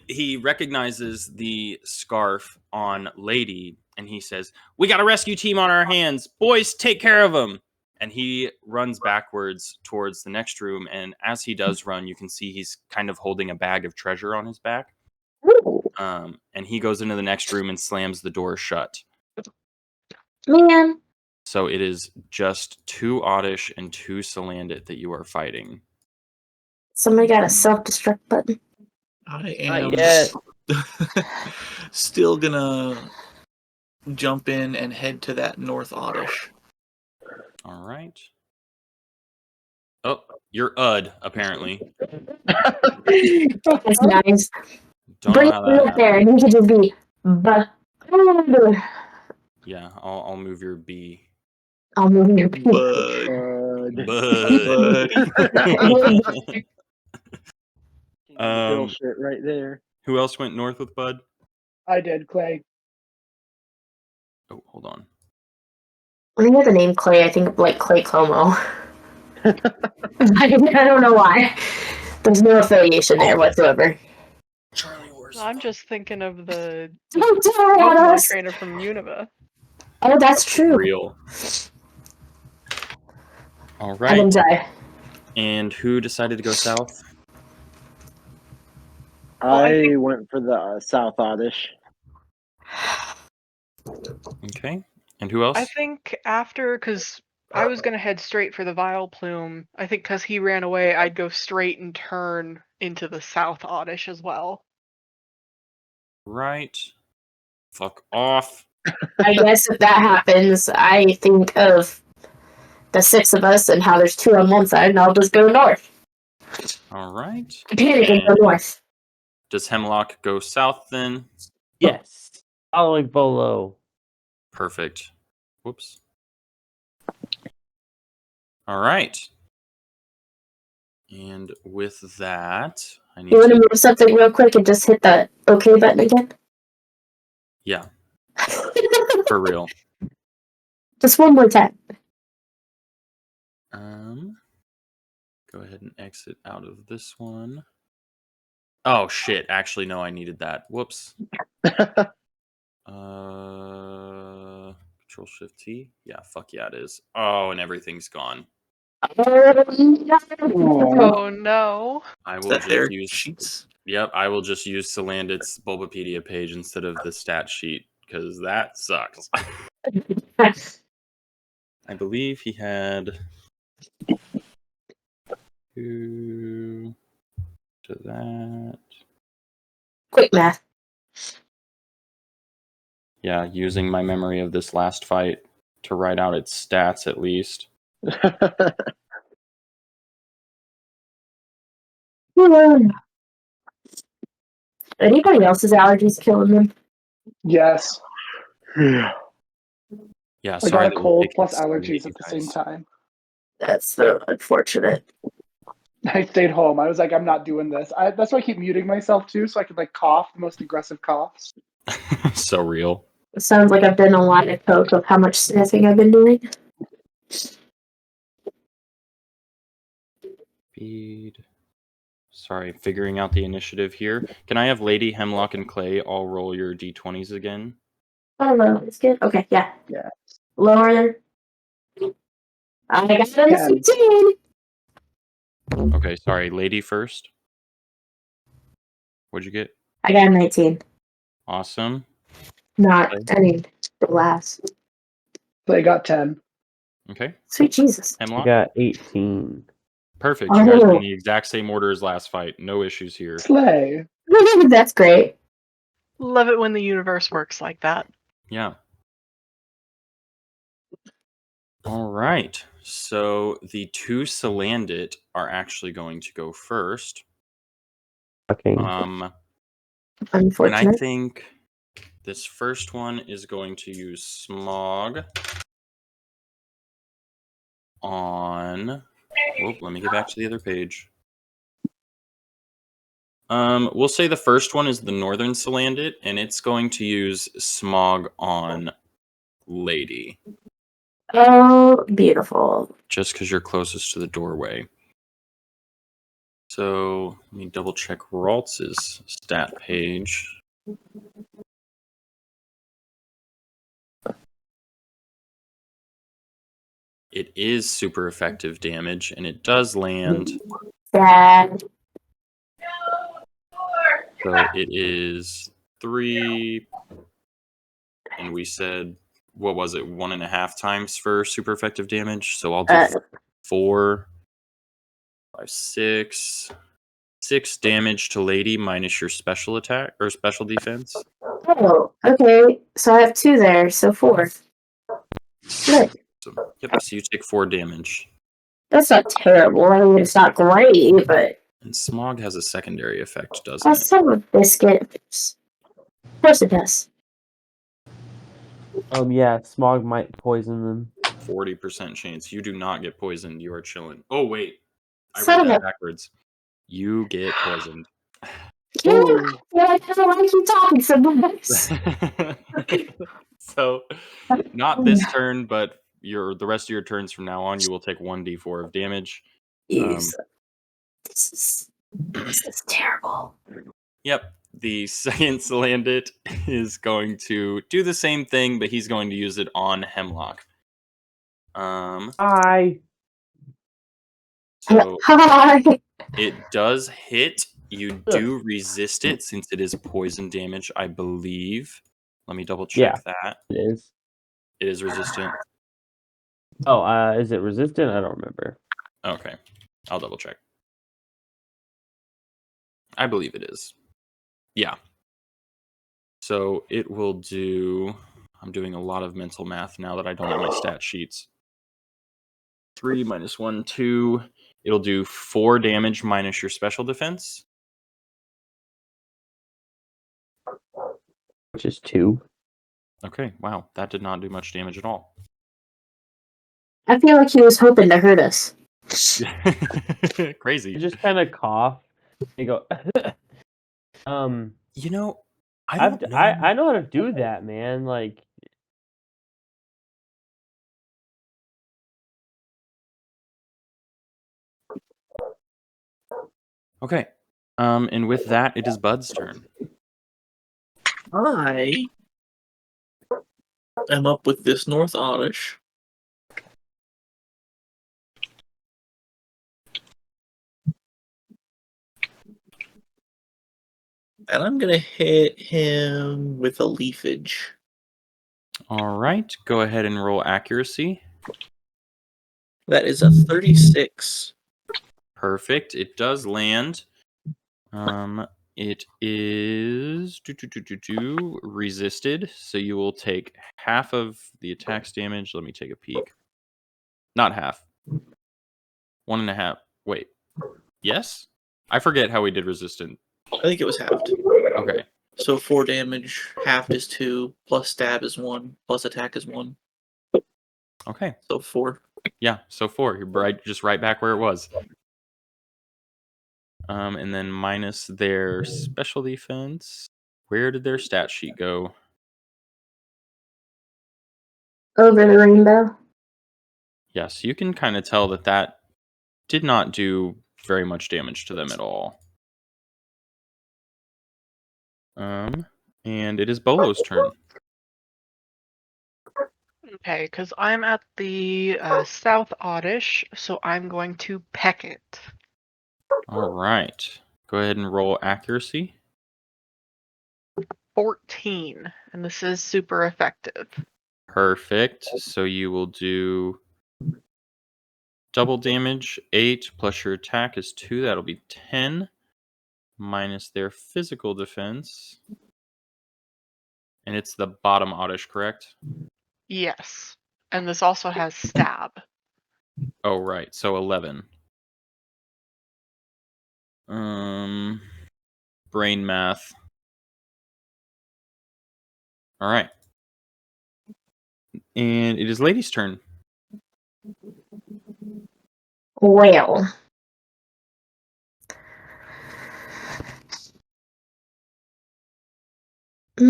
he recognizes the scarf on Lady, and he says, "We got a rescue team on our hands. Boys, take care of them." And he runs backwards towards the next room, and as he does run, you can see he's kind of holding a bag of treasure on his back. Ooh, And he goes into the next room and slams the door shut. man. So it is just 2 Oddish and 2 Salandit that you are fighting. Somebody got a self-destruct button. I am yet. still gonna jump in and head to that North Oddish. All right. Oh, you're Ud, apparently. That's nice. Don't Bring know how him that up there, happened. and he could just be. Yeah, I'll move your B. I'll move your Bud. Bud. Bullshit right there. Who else went north with Bud? I did, Clay. Oh, hold on. When I hear the name Clay, I think of like Clay Como. I don't know why. There's no affiliation there whatsoever. Charlie Wars. I'm just thinking of the Don't do it on Pokemon us. trainer from Unova. Oh, that's true. Real. All I right. enjoy. And who decided to go south? I went for the South Oddish. Okay. And who else? I think after, because I was going to head straight for the Vileplume. I think because he ran away, I'd go straight and turn into the South Oddish as well. Right. Fuck off. I guess if that happens, I think of the 6 of us and how there's 2 on one side, and I'll just go north. All right. Panic and go north. Does Hemlock go south then? Yes. Following Bolo. Perfect. Whoops. All right. And with that, I need You want to to. move something real quick and just hit that OK button again? Yeah, for real. Just one more time. Go ahead and exit out of this one. Oh shit! Actually, no, I needed that. Whoops. Control Shift T. Yeah, fuck yeah, it is. Oh, and everything's gone. Oh no. I Is will that just their use. sheets? Yep, I will just use Salandit's Bulbapedia page instead of the stat sheet because that sucks. I believe he had 2 to that. Quick math. Yeah, using my memory of this last fight to write out its stats at least. Anybody else's allergies killing them? Yes. Yeah. Yeah, I sorry got a that we've cold taken plus so many allergies at the same guys. time. That's so unfortunate. I stayed home. I was like, I'm not doing this. That's why I keep muting myself too, so I can like cough the most aggressive coughs. So real. It sounds like I've been a line of coke of how much sniffing I've been doing. Speed. Sorry, figuring out the initiative here. Can I have Lady, Hemlock, and Clay all roll your d20s again? Oh no, it's good. Okay, yeah. Yeah. Lower. I got a 10. 19. Okay, sorry. Lady first. What'd you get? I got a 19. Awesome. Not, Okay. I mean, the last. So I got 10. Okay. Sweet Jesus. I Hemlock. got 18. Perfect. You guys are Oh. in the exact same order as last fight. No issues here. Slay. That's great. Love it when the universe works like that. Yeah. All right. So the two Salandit are actually going to go first. Fucking. And I Unfortunate. think this first one is going to use Smog on. Whoop, let me get back to the other page. We'll say the first one is the Northern Salandit, and it's going to use Smog on Lady, Oh, beautiful. just because you're closest to the doorway. So let me double check Raltz's stat page. It is super effective damage, and it does land. Sad. So it is 3, and we said, what was it, 1.5 times for super effective damage? So I'll do 4, 5, 6. 6 damage to Lady minus your special attack or special defense. Oh, okay. So I have 2 there, so 4. Good. So, yep, so you take 4 damage. That's not terrible. I mean, it's not great, but And Smog has a secondary effect, doesn't I'll it? have a biscuit. Of course it does. Yeah, Smog might poison them. 40% chance. You do not get poisoned. You are chilling. Oh, wait. I Son read of that a- backwards. You get poisoned. Yeah, I kind of like you talking so much. So, not this turn, but the rest of your turns from now on, you will take 1d4 of damage. Jeez. This is terrible. Yep. The second Salandit is going to do the same thing, but he's going to use it on Hemlock. Hi. So Hi. it does hit. You do resist it since it is poison damage, I believe. Let me double check that. It is. It is resistant. Oh, is it resistant? I don't remember. Okay. I'll double check. I believe it is. Yeah. So it will do. I'm doing a lot of mental math now that I don't have my stat sheets. 3 minus 1, 2. It'll do 4 damage minus your special defense. Which is 2. Okay, wow. That did not do much damage at all. I feel like he was hoping to hurt us. Crazy. You just kind of cough. You go. You know, I I don't know. I know how to do that, man. Like. Okay. And with that, it is Bud's turn. I am up with this North Oddish. And I'm going to hit him with a leafage. All right. Go ahead and roll accuracy. That is a 36. Perfect. It does land. It is resisted, so you will take half of the attack's damage. Let me take a peek. Not half. 1.5. Wait. Yes? I forget how we did resistant. I think it was halved. Okay. So 4 damage, halved is 2, plus stab is 1, plus attack is 1. Okay. So 4. Yeah. So 4. You're just right back where it was. And then minus their special defense. Where did their stat sheet go? Over the rainbow. Yes, you can kind of tell that did not do very much damage to them at all. And it is Bolo's turn. Okay, because I'm at the South Oddish, so I'm going to peck it. All right. Go ahead and roll accuracy. 14, and this is super effective. Perfect. So you will do double damage, 8 plus your attack is 2. That'll be 10 minus their physical defense. And it's the bottom oddish, correct? Yes, and this also has stab. Oh, right. So 11. Brain math. All right. And it is Lady's turn. Well. I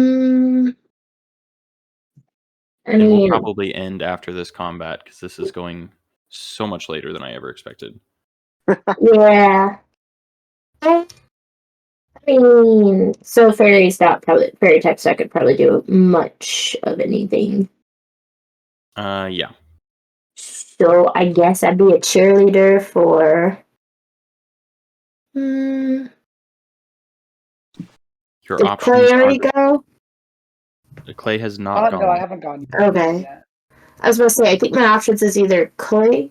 And we'll mean, probably end after this combat because this is going so much later than I ever expected. yeah. I mean, so fairy text I could probably do much of anything. Yeah. So I guess I'd be a cheerleader for. Your Did options Clay are already go? Clay has not gone. No, I haven't gone. Okay. Yet. I was gonna say I think my options is either Clay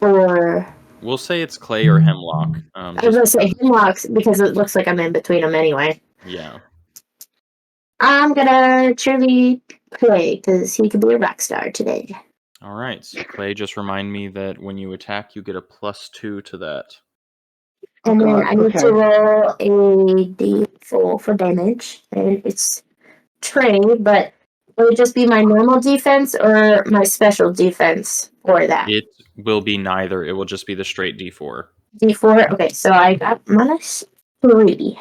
or We'll say it's Clay or Hemlock. I was gonna say Hemlocks because it looks like I'm in between them anyway. Yeah. I'm gonna cheerlead Clay because he could be a rock star today. All right. So Clay, just remind me that when you attack, you get a +2 to that. And Oh, then God, I need to okay. roll a d4 for damage, and it's Trey, but it would just be my normal defense or my special defense for that. It will be neither. It will just be the straight D4. D4. Okay, so I got -3.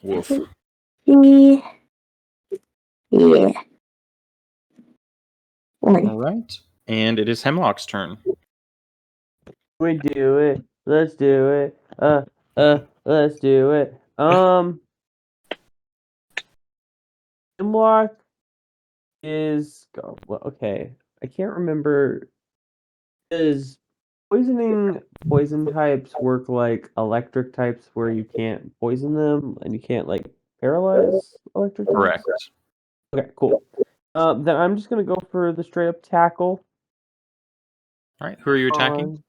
Woof. Yeah. All right. And it is Hemlock's turn. We do it. Let's do it. Let's do it. Hemlock is well, okay. I can't remember. Does poison types work like electric types where you can't poison them and you can't like paralyze electric types? Correct. Okay, cool. Then I'm just gonna go for the straight up tackle. All right. Who are you attacking?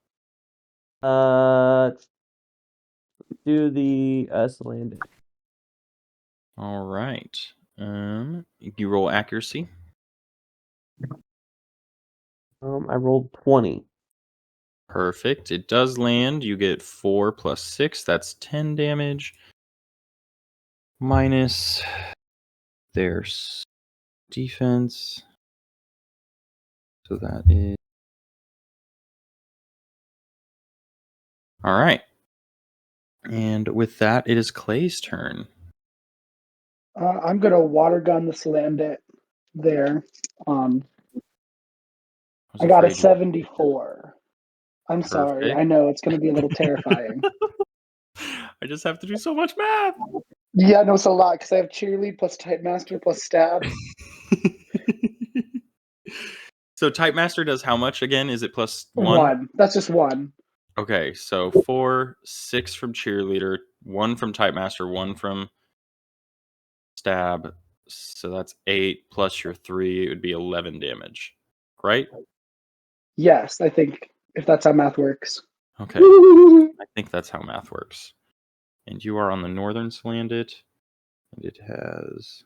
Do the Salandit. All right. You roll accuracy. I rolled 20. Perfect. It does land. You get 4 plus 6. That's 10 damage. Minus their defense. So that is. All right. And with that, it is Clay's turn. I'm gonna water gun the Salandit there. I got a afraid you- 74. I'm sorry. Perfect. I know it's gonna be a little terrifying. I just have to do so much math. Yeah, no, it's a lot because I have cheerlead plus type master plus stab. So Type Master does how much again? Is it +1? One. That's just one. Okay, so 4, 6 from Cheerleader, 1 from Type Master, 1 from Stab. So that's 8 plus your 3, it would be 11 damage. Right? Yes, I think if that's how math works. Okay. I think that's how math works. And you are on the Northern Salandit. And it has.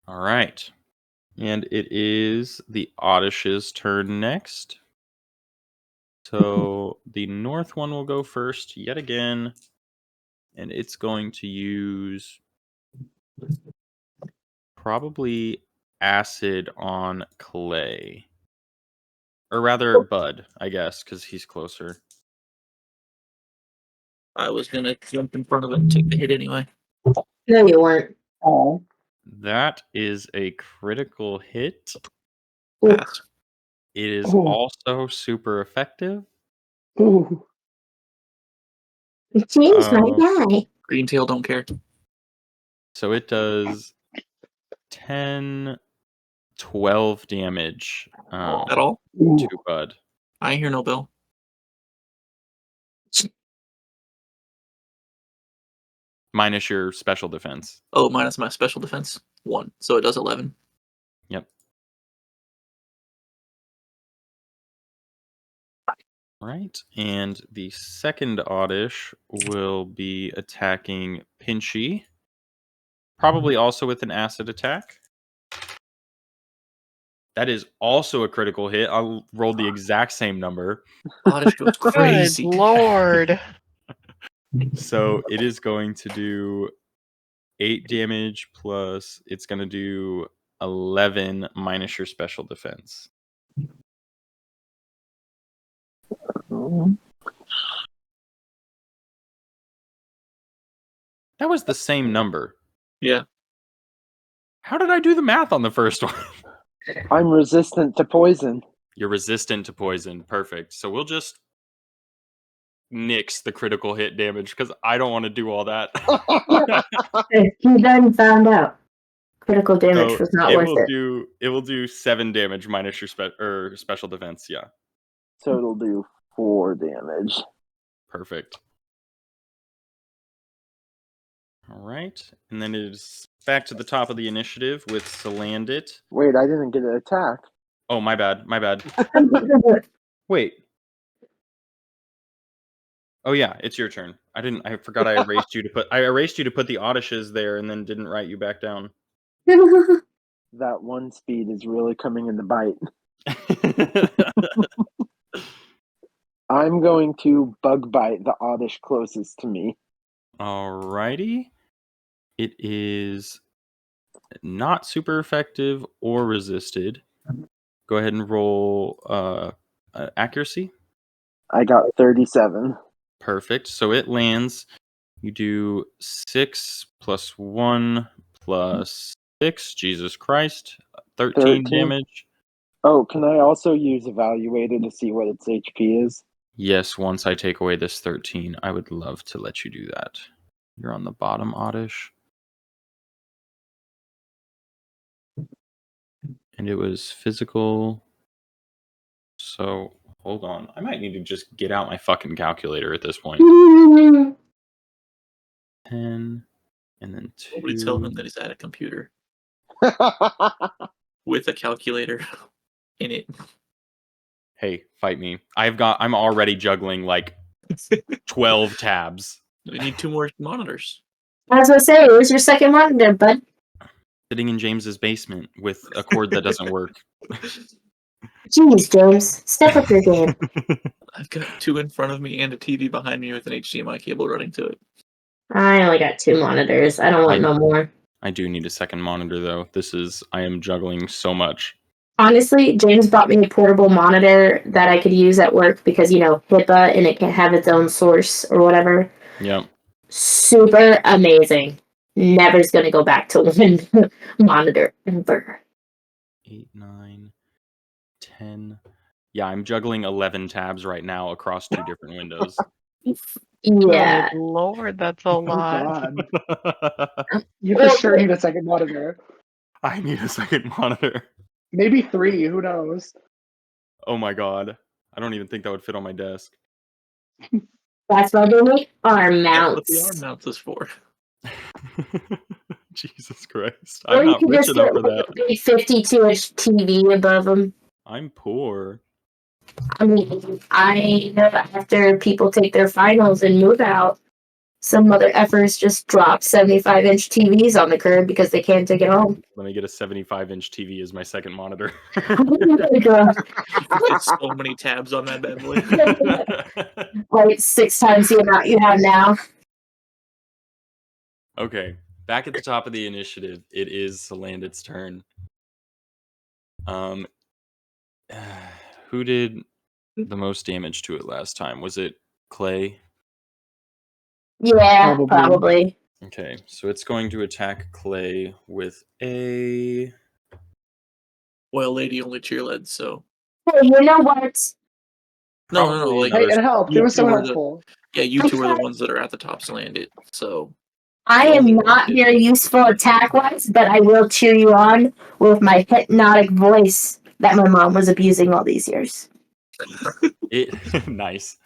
All right. And it is the Oddish's turn next. So the north one will go first yet again, and it's going to use probably acid on Clay. Or rather, Bud, I guess, because he's closer. I was gonna jump in front of it and take the hit anyway. No, you weren't. Oh, That is a critical hit. Ooh. Pass. It is Ooh. also super effective. ooh. James might Oh. die. Green tail don't care. So it does 10, 12 damage At all? Ooh. to Bud. I ain't hear no bell. Minus your special defense. Oh, minus my special defense 1, so it does 11. Yep. Right. And the second Oddish will be attacking Pinchy. Probably also with an acid attack. That is also a critical hit. I rolled the exact same number. Oddish goes crazy. Good lord. So it is going to do 8 damage plus it's going to do 11 minus your special defense. That was the same number. Yeah. How did I do the math on the first one? I'm resistant to poison. You're resistant to poison. Perfect. So we'll just nix the critical hit damage because I don't want to do all that. He then found out critical damage So was not it worth will it. it will do 7 damage minus your special defense. Yeah. So it'll do 4 damage. Perfect. All right. And then it is back to the top of the initiative with Salandit. Wait, I didn't get an attack. Oh, my bad. My bad. Wait. Oh yeah, it's your turn. I forgot I erased you to put the Oddishes there and then didn't write you back down. That one speed is really coming in to bite. I'm going to bug bite the Oddish closest to me. Alrighty. It is not super effective or resisted. Go ahead and roll accuracy. I got 37. Perfect. So it lands. You do 6 plus 1 plus 6. Jesus Christ. 13 damage. Oh, can I also use Evaluator to see what its HP is? Yes, once I take away this 13, I would love to let you do that. You're on the bottom, Oddish. And it was physical. So, hold on. I might need to just get out my fucking calculator at this point. 10, and then 2. Nobody tell him that he's at a computer with a calculator in it. Hey, fight me. I'm already juggling like 12 tabs. We need 2 more monitors. I was gonna say, where's your second monitor, bud? Sitting in James's basement with a cord that doesn't work. Jeez, James, step up your game. I've got 2 in front of me and a TV behind me with an HDMI cable running to it. I only got 2 monitors. I don't want no more. I do need a second monitor though. I am juggling so much. Honestly, James bought me a portable monitor that I could use at work because, HIPAA and it can have its own source or whatever. Yep. Super amazing. Never's gonna go back to one monitor ever. 8, 9, 10. Yeah, I'm juggling 11 tabs right now across 2 different windows. Yeah. Good lord, that's a Oh, lot. God. You for sure need a second monitor. I need a second monitor. Maybe 3, who knows? Oh my god. I don't even think that would fit on my desk. That's why they make arm That's what the mounts. arm mount is for. Jesus Christ. Or I'm you not could rich just enough get for like that. a big 52-inch TV above them. I'm poor. I mean, I know after people take their finals and move out, some mother effers just drop 75-inch TVs on the curb because they can't take it home. Let me get a 75-inch TV as my second monitor. There's so many tabs on that bad boy. Like 6 times the amount you have now. Okay, back at the top of the initiative, it is Salandit's turn. Who did the most damage to it last time? Was it Clay? Yeah, Probably. probably. Okay, so it's going to attack Clay with a... Well, lady only cheerled, so Hey, you know what? no. Probably Like Hey, another- it helped. It you was so two were the- helpful. yeah, you two are the ones that are at the top landed. So I am not very useful attack-wise, but I will cheer you on with my hypnotic voice that my mom was abusing all these years. Nice.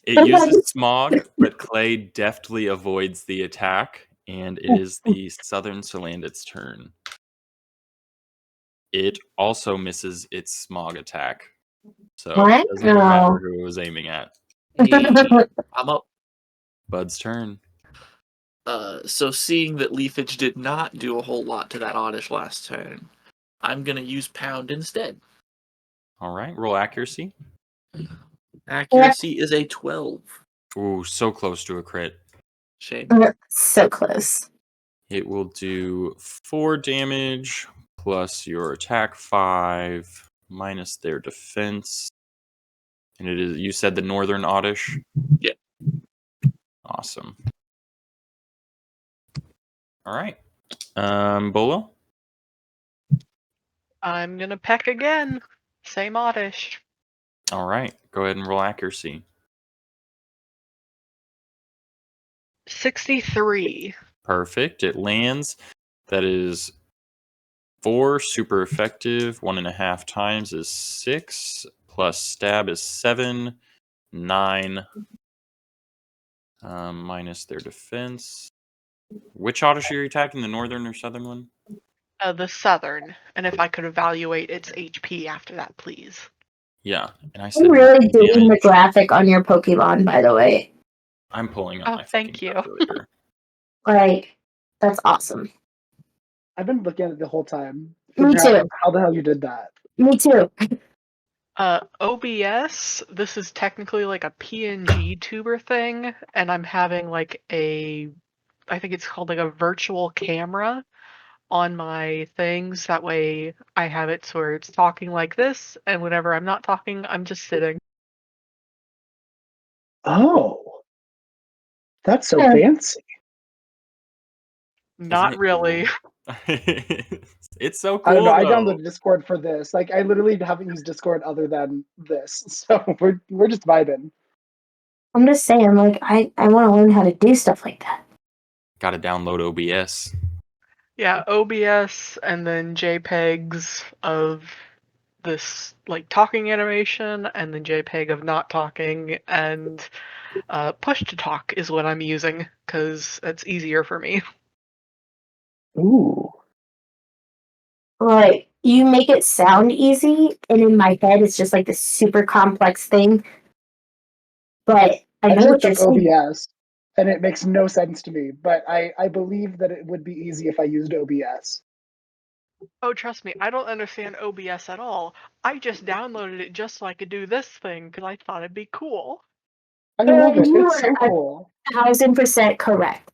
It uses smog, but Clay deftly avoids the attack, and it is the Southern Salandit's turn. It also misses its smog attack. So it doesn't even matter who it was aiming at. I'm up. Bud's turn. So seeing that Leafage did not do a whole lot to that Oddish last turn, I'm gonna use Pound instead. All right, roll accuracy. Accuracy is a 12. Ooh, so close to a crit. Shame. So close. It will do 4 damage plus your attack 5 minus their defense. And it is, you said the Northern Oddish? Yeah. Awesome. All right. Bolo? I'm gonna peck again. Same oddish. All right. Go ahead and roll accuracy. 63. Perfect. It lands. That is 4, super effective. 1.5 times is 6, plus stab is 7, 9, minus their defense. Which Oddish are you attacking? The northern or southern one? The southern. And if I could evaluate its HP after that, please. Yeah. And I said I'm really 9 digging the damage. graphic on your Pokemon, by the way. I'm pulling up Oh, my thank fucking you. calculator. Like, that's awesome. I've been looking at it the whole time. Me figuring out too. How the hell you did that? Me too. OBS, this is technically like a PNG tuber thing, and I'm having like I think it's called like a virtual camera on my things. That way I have it so where it's talking like this, and whenever I'm not talking, I'm just sitting. Oh, that's so Yeah. fancy. Not it really. It's so cool. I don't know. I though. downloaded Discord for this. Like, I literally haven't used Discord other than this, so we're just vibing. I'm just saying, like, I want to learn how to do stuff like that. Got to download OBS. Yeah, OBS and then JPEGs of this like talking animation and then JPEG of not talking, and push to talk is what I'm using because it's easier for me. Ooh. Like, you make it sound easy, and in my head, it's just like this super complex thing. But I know what just you're looked saying. up OBS, and it makes no sense to me. But I believe that it would be easy if I used OBS. Oh, trust me, I don't understand OBS at all. I just downloaded it just so I could do this thing because I thought it'd be cool. I love it. You It's so are cool. 1,000% correct.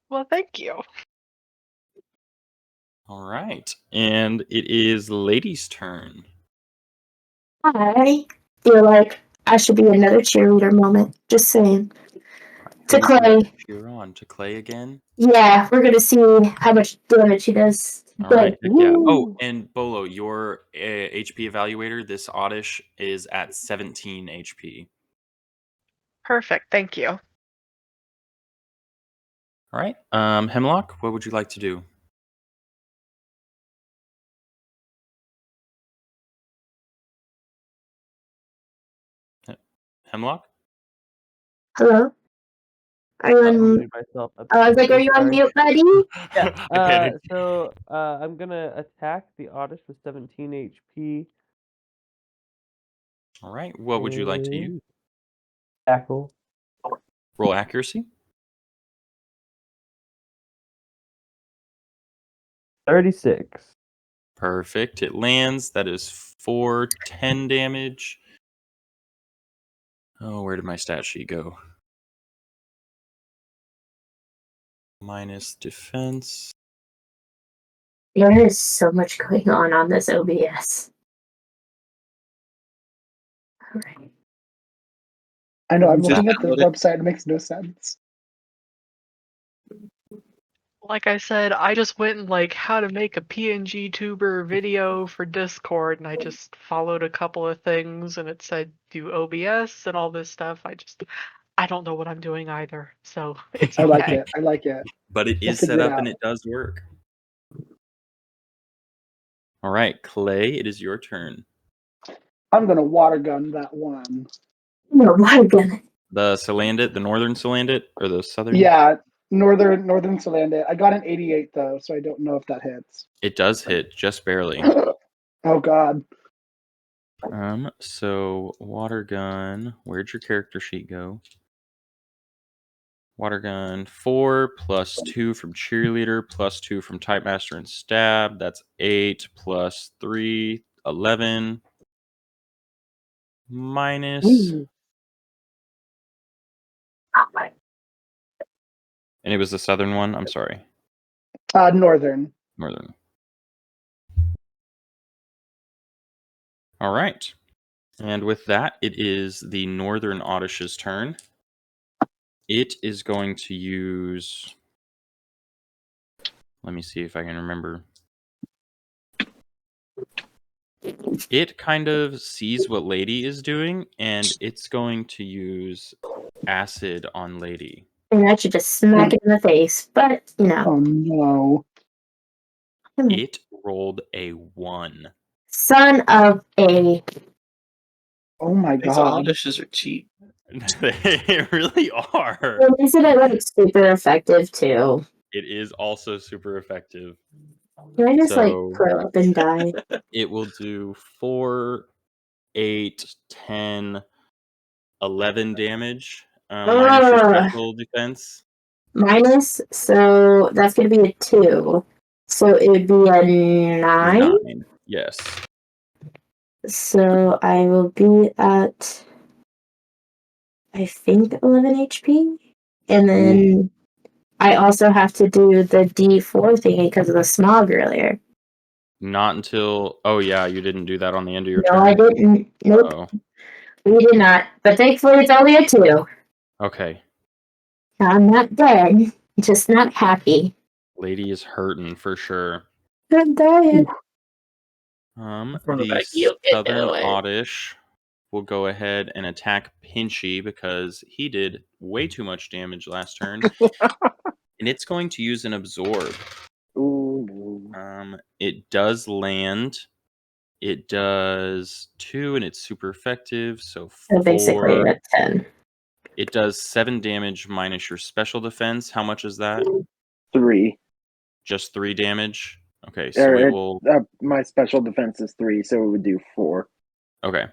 Well, thank you. All right. And it is Lady's turn. I feel like I should be another cheerleader moment. Just saying. To Who would you Clay. like to cheer on? To Clay again? Yeah, we're gonna see how much damage he does. All right. But Heck yeah. Oh, Woo. and Bolo, your HP evaluator, this Oddish is at 17 HP. Perfect, thank you. All right. Hemlock, what would you like to do? Hemlock? hello? Are you I on unmuted myself. I was like, are you on Sorry. mute, buddy? Yeah. I panicked. So I'm gonna attack the Oddish with 17 HP. All right. What would you like to use? Tackle. Roll accuracy. 36. Perfect. It lands. That is 410 damage. Oh, where did my stat sheet go? Minus defense. There is so much going on this OBS. All right. I know. I'm Just looking at the download it. website. It makes no sense. Like I said, I just went and like how to make a PNG tuber video for Discord, and I just followed a couple of things, and it said do OBS and all this stuff. I don't know what I'm doing either, so it's I like okay. it. I like it. But it We'll is set figure it up and out. it does work. All right, Clay, it is your turn. I'm gonna water gun that one. No, why gonna? The Salandit, the northern Salandit, or the southern? Yeah, northern Salandit. I got an 88 though, so I don't know if that hits. It does hit, just barely. Oh God. So water gun. Where'd your character sheet go? Water gun 4 plus 2 from cheerleader plus 2 from type master and stab. That's 8 plus 3, 11. Minus. And it was the southern one. I'm sorry. Northern. Northern. All right. And with that, it is the northern Oddish's turn. It is going to use... Let me see if I can remember. It kind of sees what Lady is doing, and it's going to use acid on Lady. And I should just smack it in the face, but you know. Oh no. It rolled a 1. Son of a. Oh my These God. Audishes are cheap. They really are. Well, isn't it like super effective too? It is also super effective. Can I just So- like throw up and die? It will do 4, 8, 10, 11 damage. Minus your special defense. Minus, so that's gonna be a 2. So it would be a 9. 9. Yes. So I will be at, I think, 11 HP. And then I also have to do the D4 thingy because of the smog earlier. Not until... Oh, yeah, you didn't do that on the end of your No, turn? I didn't. Nope, Oh, we did not. But thankfully, it's only a 2. okay. I'm not dead, just not happy. Lady is hurting for sure. I'm dying. From the The back, you'll get Southern away. Oddish will go ahead and attack Pinchy because he did way too much damage last turn. And it's going to use an absorb. Ooh. It does land. It does 2 and it's super effective. So 4. So basically, a 10. It does 7 damage minus your special defense. How much is that? 3. Just 3 damage? Okay, so it will... My special defense is 3, so it would do 4. Okay.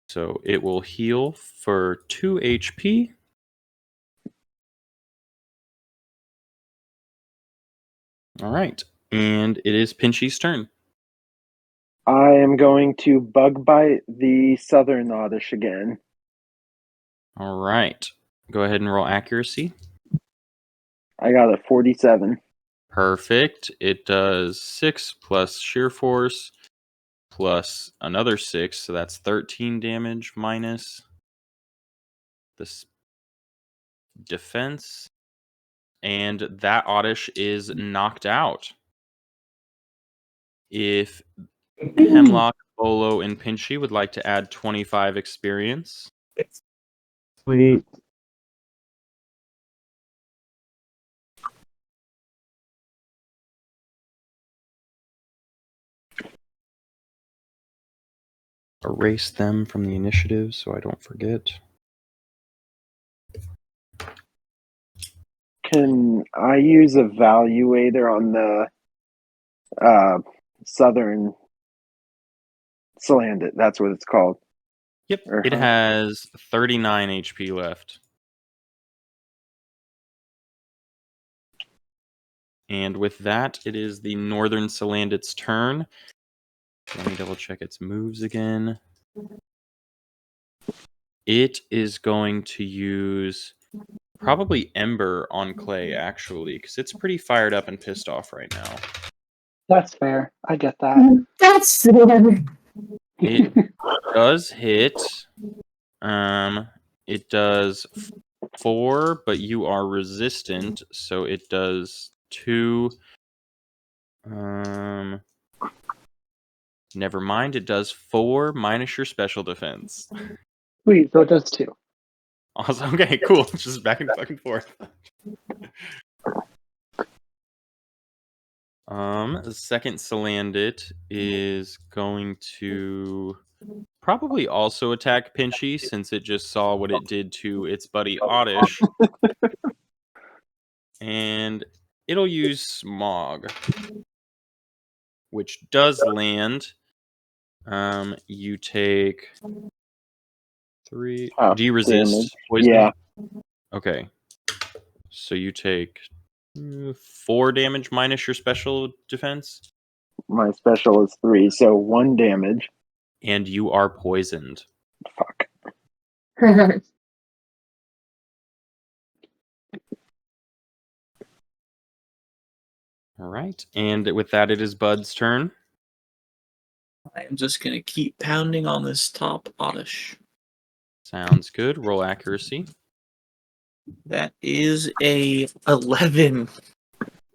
So it will heal for 2 HP. All right. And it is Pinchy's turn. I am going to bug bite the Southern Oddish again. All right. Go ahead and roll accuracy. I got a 47. Perfect. It does 6 plus sheer force plus another 6. So that's 13 damage minus this defense. And that Oddish is knocked out. If Hemlock, Bolo, and Pinchy would like to add 25 experience. Sweet. Erase them from the initiative so I don't forget. Can I use Evaluator on the Southern Salandit? That's what it's called. Yep. Or It how- has 39 HP left. And with that, it is the Northern Salandit's turn. Let me double check its moves again. It is going to use probably Ember on Clay, actually, because it's pretty fired up and pissed off right now. That's fair. I get that. That's It does hit. It does 4, but you are resistant, so it does 2. Never mind. It does 4 minus your special defense. Sweet. So it does 2. Awesome. Okay, cool. Just back and fucking forth. The second Salandit is going to probably also attack Pinchy since it just saw what it did to its buddy Oddish. And it'll use Smog, which does land. You take 3. Oh, Do you resist damage. poisoning? Yeah. Okay. So you take 4 damage minus your special defense. My special is 3, so 1 damage. And you are poisoned. Fuck. All right. And with that, it is Bud's turn. I'm just gonna keep pounding on this top oddish. Sounds good. Roll accuracy. That is a 11.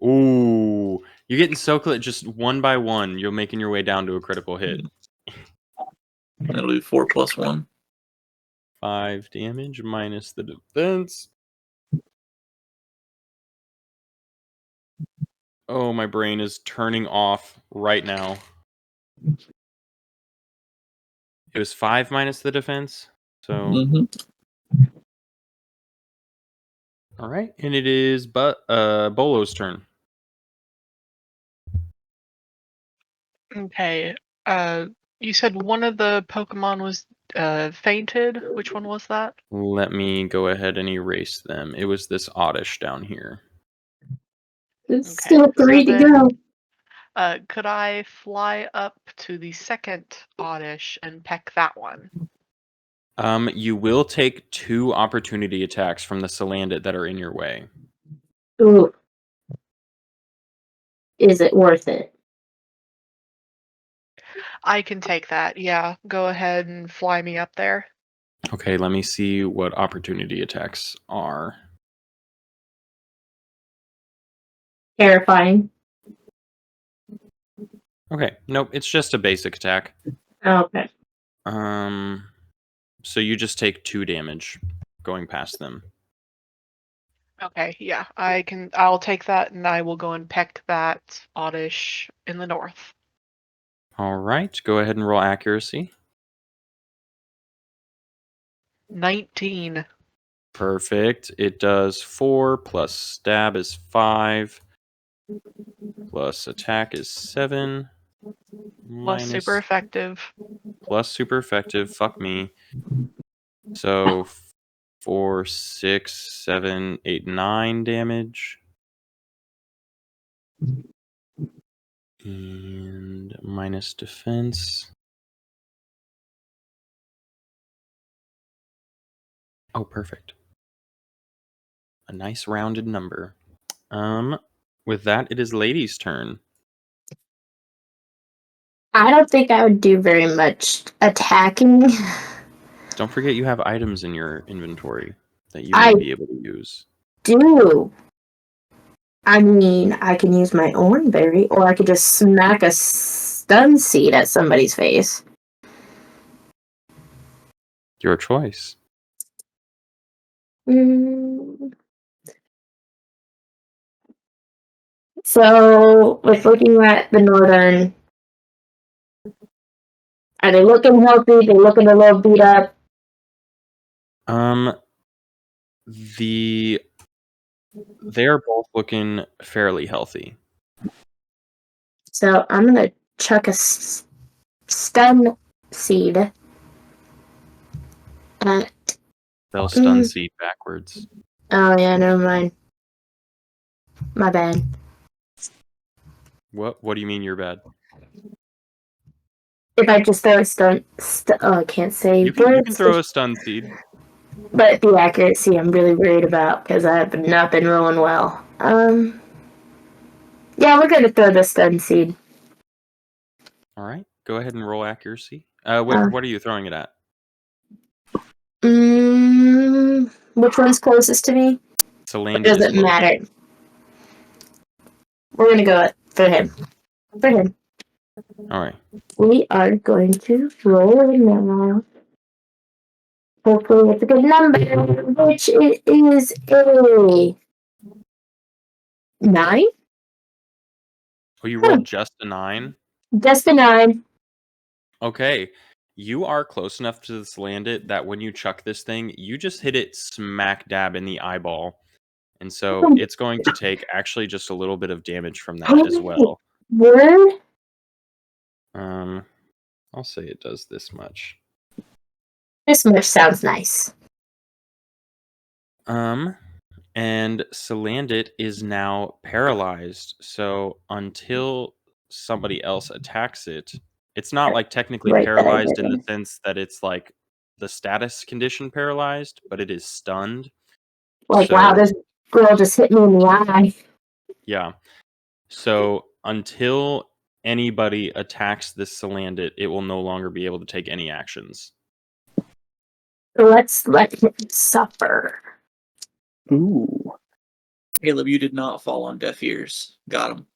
Ooh. You're getting so close. Just one by one, you're making your way down to a critical hit. That'll be 4 plus 1. 5 damage minus the defense. Oh, my brain is turning off right now. It was 5 minus the defense. So, all right. And it is Bolo's turn. Okay. You said one of the Pokemon was fainted. Which one was that? Let me go ahead and erase them. It was this Oddish down here. It's Okay, still 3 so to then- go. Could I fly up to the second Oddish and peck that one? You will take 2 opportunity attacks from the Salandit that are in your way. Ooh. Is it worth it? I can take that. Yeah, go ahead and fly me up there. Okay, let me see what opportunity attacks are. Terrifying. Okay, nope, it's just a basic attack. Okay. So you just take 2 damage going past them. Okay, yeah, I'll take that and I will go and peck that Oddish in the north. All right, go ahead and roll accuracy. 19. Perfect. It does 4 plus stab is 5 plus attack is 7 Plus super effective. plus super effective. Fuck me. So 4, 6, 7, 8, 9 damage. And minus defense. Oh, perfect. A nice rounded number. With that, it is Lady's turn. I don't think I would do very much attacking. Don't forget you have items in your inventory that you I may be able to use. Do. I mean, I can use my Oranberry, or I could just smack a stun seed at somebody's face. Your choice. Mm. So, with looking at the northern, are they looking healthy? They looking a little beat up? They're both looking fairly healthy. So, I'm gonna chuck a stun seed at. They'll stun seed backwards. Oh, yeah, never mind. My bad. What do you mean you're bad? If I just throw a I can't say You can words. throw a stun seed. But the accuracy I'm really worried about because I have not been rolling well. Yeah, we're gonna throw the stun seed. All right, go ahead and roll accuracy. What are you throwing it at? Which one's closest to me? It Salandit is doesn't close. matter. We're gonna go for him. For him. All right. We are going to roll it now. Hopefully it's a good number, which it is a 9. Oh, you rolled just a 9? Just a 9. Okay. You are close enough to this Salandit that when you chuck this thing, you just hit it smack dab in the eyeball. And so it's going to take actually just a little bit of damage from that as well. Word? I'll say it does this much. This much sounds nice. And Salandit is now paralyzed. So until somebody else attacks it, it's not like technically Right, paralyzed in the sense that it's like the status condition paralyzed, but it is stunned. Like, wow, So this girl just hit me in the eye. yeah. So until anybody attacks this Salandit, it will no longer be able to take any actions. Let's let him suffer. Ooh. Caleb, you did not fall on deaf ears. Got him.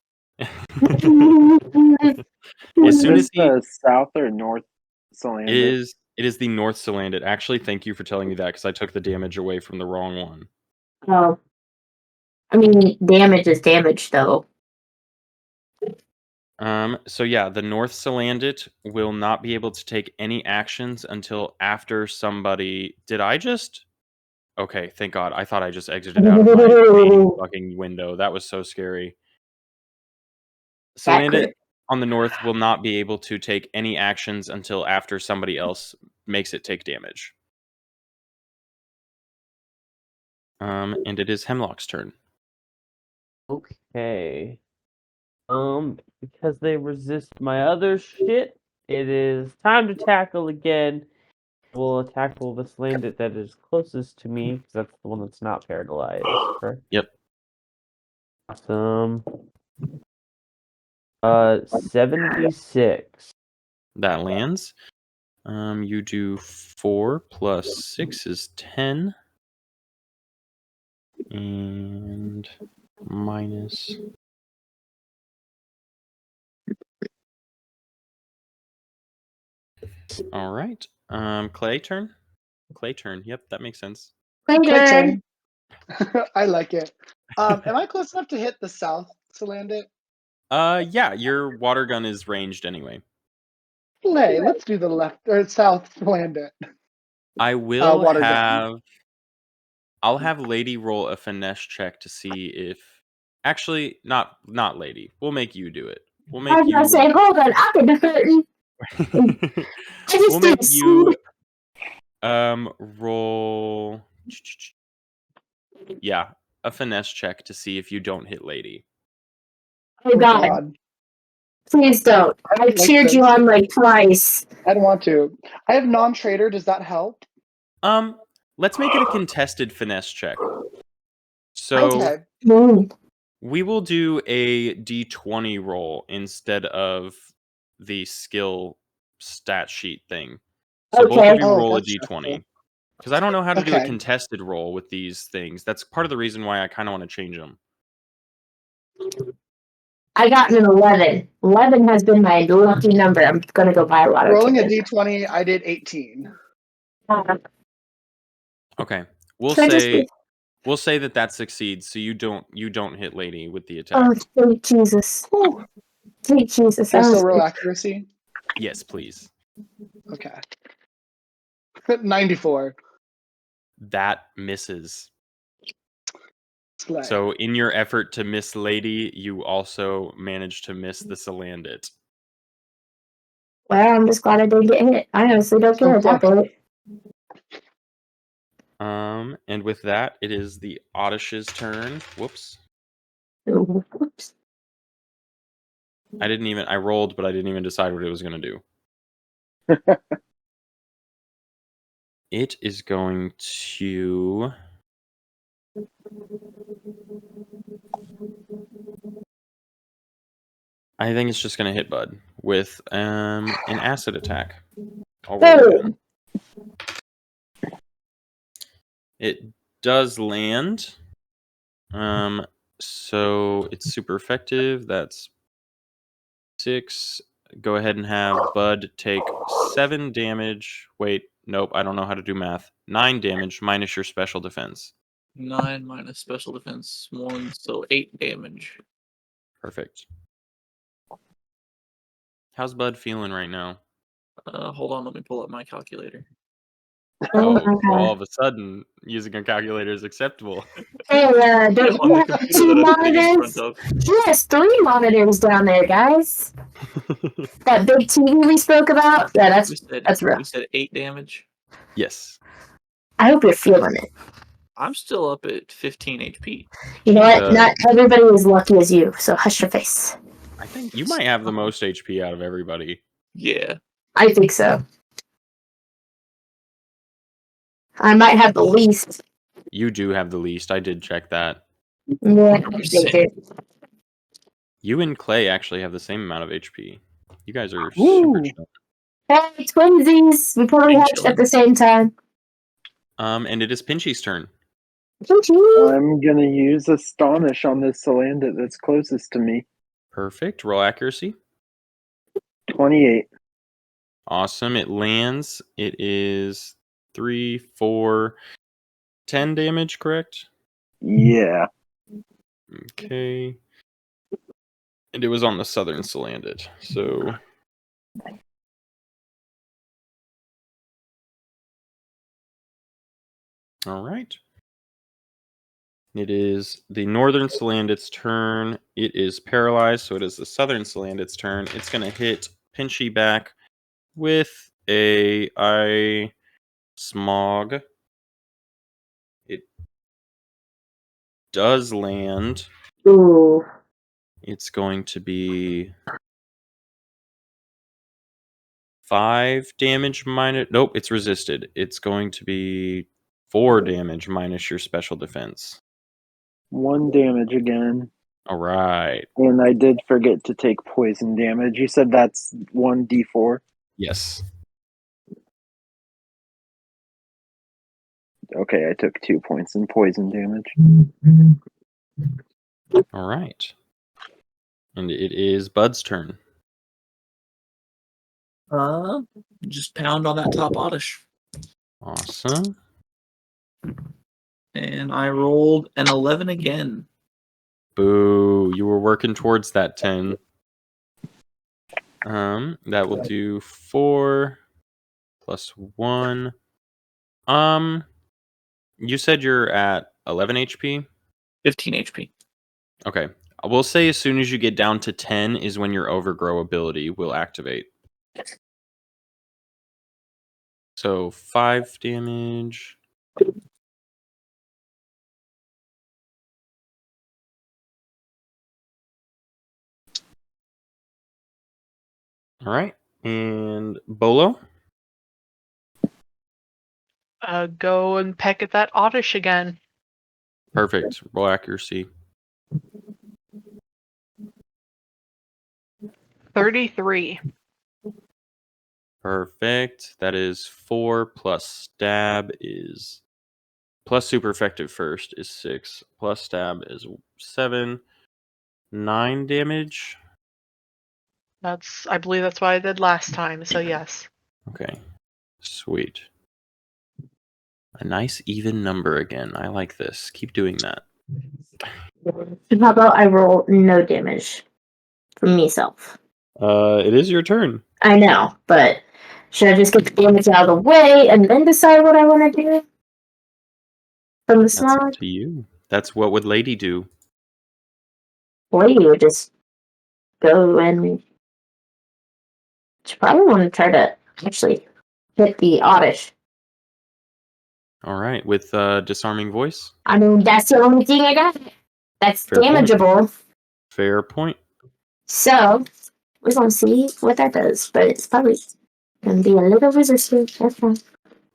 As soon as Is the south or north Salandit? it is the North Salandit. Actually, thank you for telling me that because I took the damage away from the wrong one. Oh. I mean, damage is damage, though. So yeah, the North Salandit will not be able to take any actions until after somebody. Did I just? Okay, thank God. I thought I just exited out of my main fucking window. That was so scary. Salandit on the north will not be able to take any actions until after somebody else makes it take damage. And it is Hemlock's turn. Okay. Because they resist my other shit, it is time to tackle again. We'll tackle this Salandit that is closest to me, because that's the one that's not paralyzed, correct? Yep. Awesome. 76. That lands. You do 4 plus 6 is 10. And minus. All right. Clay turn. Yep, that makes sense. Clay turn. I like it. Am I close enough to hit the south Salandit? Yeah, your water gun is ranged anyway. Play. Let's do the left or south Salandit. I will water have. I'll have Lady roll a finesse check to see if. Actually, not Lady. We'll make you do it. We'll I was make gonna you. say, hold on, I can do it. I just We'll did make you. Roll. Yeah, a finesse check to see if you don't hit Lady. Oh God. Please don't. I cheered you on like twice. I don't want to. I have non-trader. Does that help? Let's make it a contested finesse check. So Okay. we will do a d20 roll instead of the skill stat sheet thing. So both of you roll a d20. Because I don't know how to do a contested roll with these things. That's part of the reason why I kind of want to change them. I got an 11. 11 has been my lucky number. I'm gonna go buy a lot of rolling a d20. I did 18. Okay, we'll say that succeeds. So you don't hit Lady with the attack. Oh, sweet Jesus! Sweet Jesus! Can I still roll accuracy? Yes, please. Okay. 94. That misses. Slay. So in your effort to miss Lady, you also managed to miss the Salandit. Well, I'm just glad I didn't get hit. I honestly don't care about it. And with that, it is the Oddish's turn. Whoops. Whoops. I rolled, but I didn't even decide what it was going to do. It is going to. I think it's just going to hit Bud with an acid attack. I'll roll again. It does land. So it's super effective. That's 6. Go ahead and have Bud take 7 damage. Wait, nope, I don't know how to do math. 9 damage minus your special defense. 9 minus special defense 1, so 8 damage. Perfect. How's Bud feeling right now? Hold on, let me pull up my calculator. Oh my Well, all god. of a sudden, using a calculator is acceptable. Hey, don't On you the have computer 2 that I'm sitting in monitors? front of. He has 3 monitors down there, guys. That big TV we spoke about? Yeah, that's real. We said 8 damage. Yes. I hope you're feeling it. I'm still up at 15 HP. You know what? Not everybody is as lucky as you, so hush your face. I think you might have the most HP out of everybody. Yeah. I think so. I might have the least. You do have the least. I did check that. Yeah, I think it. You and Clay actually have the same amount of HP. You guys are Woo. super chill. Hey, twinsies! We probably Big hatched chillin'. at the same time. And it is Pinchy's turn. I'm gonna use Astonish on this Salandit that's closest to me. Perfect. Roll accuracy. 28. Awesome. It lands. It is 3, 4, 10 damage, correct? Yeah. Okay. And it was on the southern Salandit. So. All right. It is the northern Salandit's turn. It is paralyzed, so it is the southern Salandit's turn. It's going to hit Pinchy back with a eye smog. It does land. Ooh. It's going to be 5 damage minus. Nope, it's resisted. It's going to be 4 damage minus your special defense. 1 damage again. All right. And I did forget to take poison damage. You said that's 1d4? Yes. Okay, I took 2 points in poison damage. All right. And it is Bud's turn. Just pound on that top Oddish. Awesome. And I rolled an 11 again. Boo. You were working towards that 10. That will do 4 plus 1. You said you're at 11 HP? 15 HP. Okay. We'll say as soon as you get down to 10 is when your overgrow ability will activate. So 5 damage. All right. And Bolo? Go and peck at that Oddish again. Perfect. Roll accuracy. 33. Perfect. That is 4 plus stab is plus super effective first is 6 plus stab is 7. 9 damage. I believe that's what I did last time, so yes. Okay. Sweet. A nice even number again. I like this. Keep doing that. How about I roll no damage for myself? It is your turn. I know, but should I just get the damage out of the way and then decide what I want to do? From the That's up smog? to you. That's what would Lady do. Lady would just go and she probably want to try to actually hit the Oddish. All right, with disarming voice. I mean, that's the only thing I got. That's Fair point. damageable. Fair point. So We're gonna see what that does, but it's probably gonna be a little resistant. That's fine.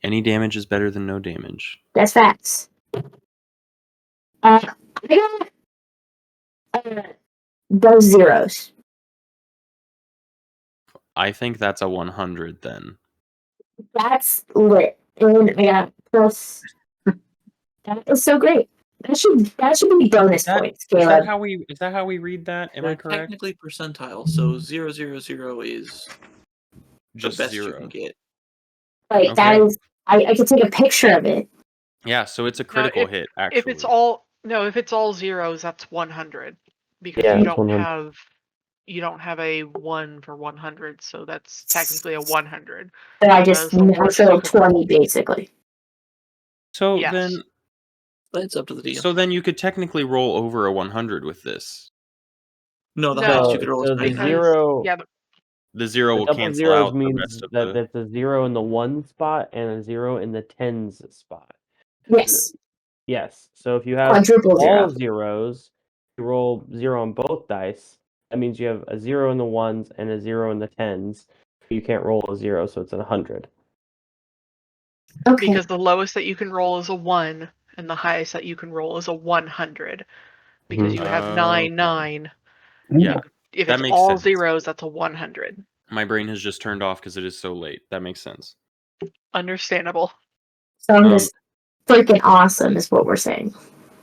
Any damage is better than no damage. That's facts. I got those zeros. I think that's a 100 then. That's lit. And I got plus. That is so great. That should be bonus points, Is that Caleb. how we read that? Am I They're correct? technically percentile, so 000 is Just the best you 0. can get. Like that Okay. is. I could take a picture of it. Yeah, so it's a critical hit actually. If it's all zeros, that's 100 because Yeah, you it's don't 100. have a 1 for 100, so that's technically a 100. But I just Whereas the worst you natural could 20 roll- basically. So Yes. then But it's up to the DM. so then you could technically roll over a 100 with this. No, the No, highest you could roll So is the 99. zero, Yeah, The 0 the will double cancel zeros out the means rest of that the. that's a 0 in the 1 spot and a 0 in the tens spot. Yes. Yes. So if you have Quadruple all zero. zeros, you roll 0 on both dice. That means you have a 0 in the ones and a 0 in the tens. You can't roll a 0, so it's a 100. Okay. because the lowest that you can roll is a 1 and the highest that you can roll is a 100 because you have 9 Okay. 9. Yeah, If that it's makes all sense. zeros, that's a 100. My brain has just turned off because it is so late. That makes sense. Understandable. So I'm just freaking awesome, is what we're saying.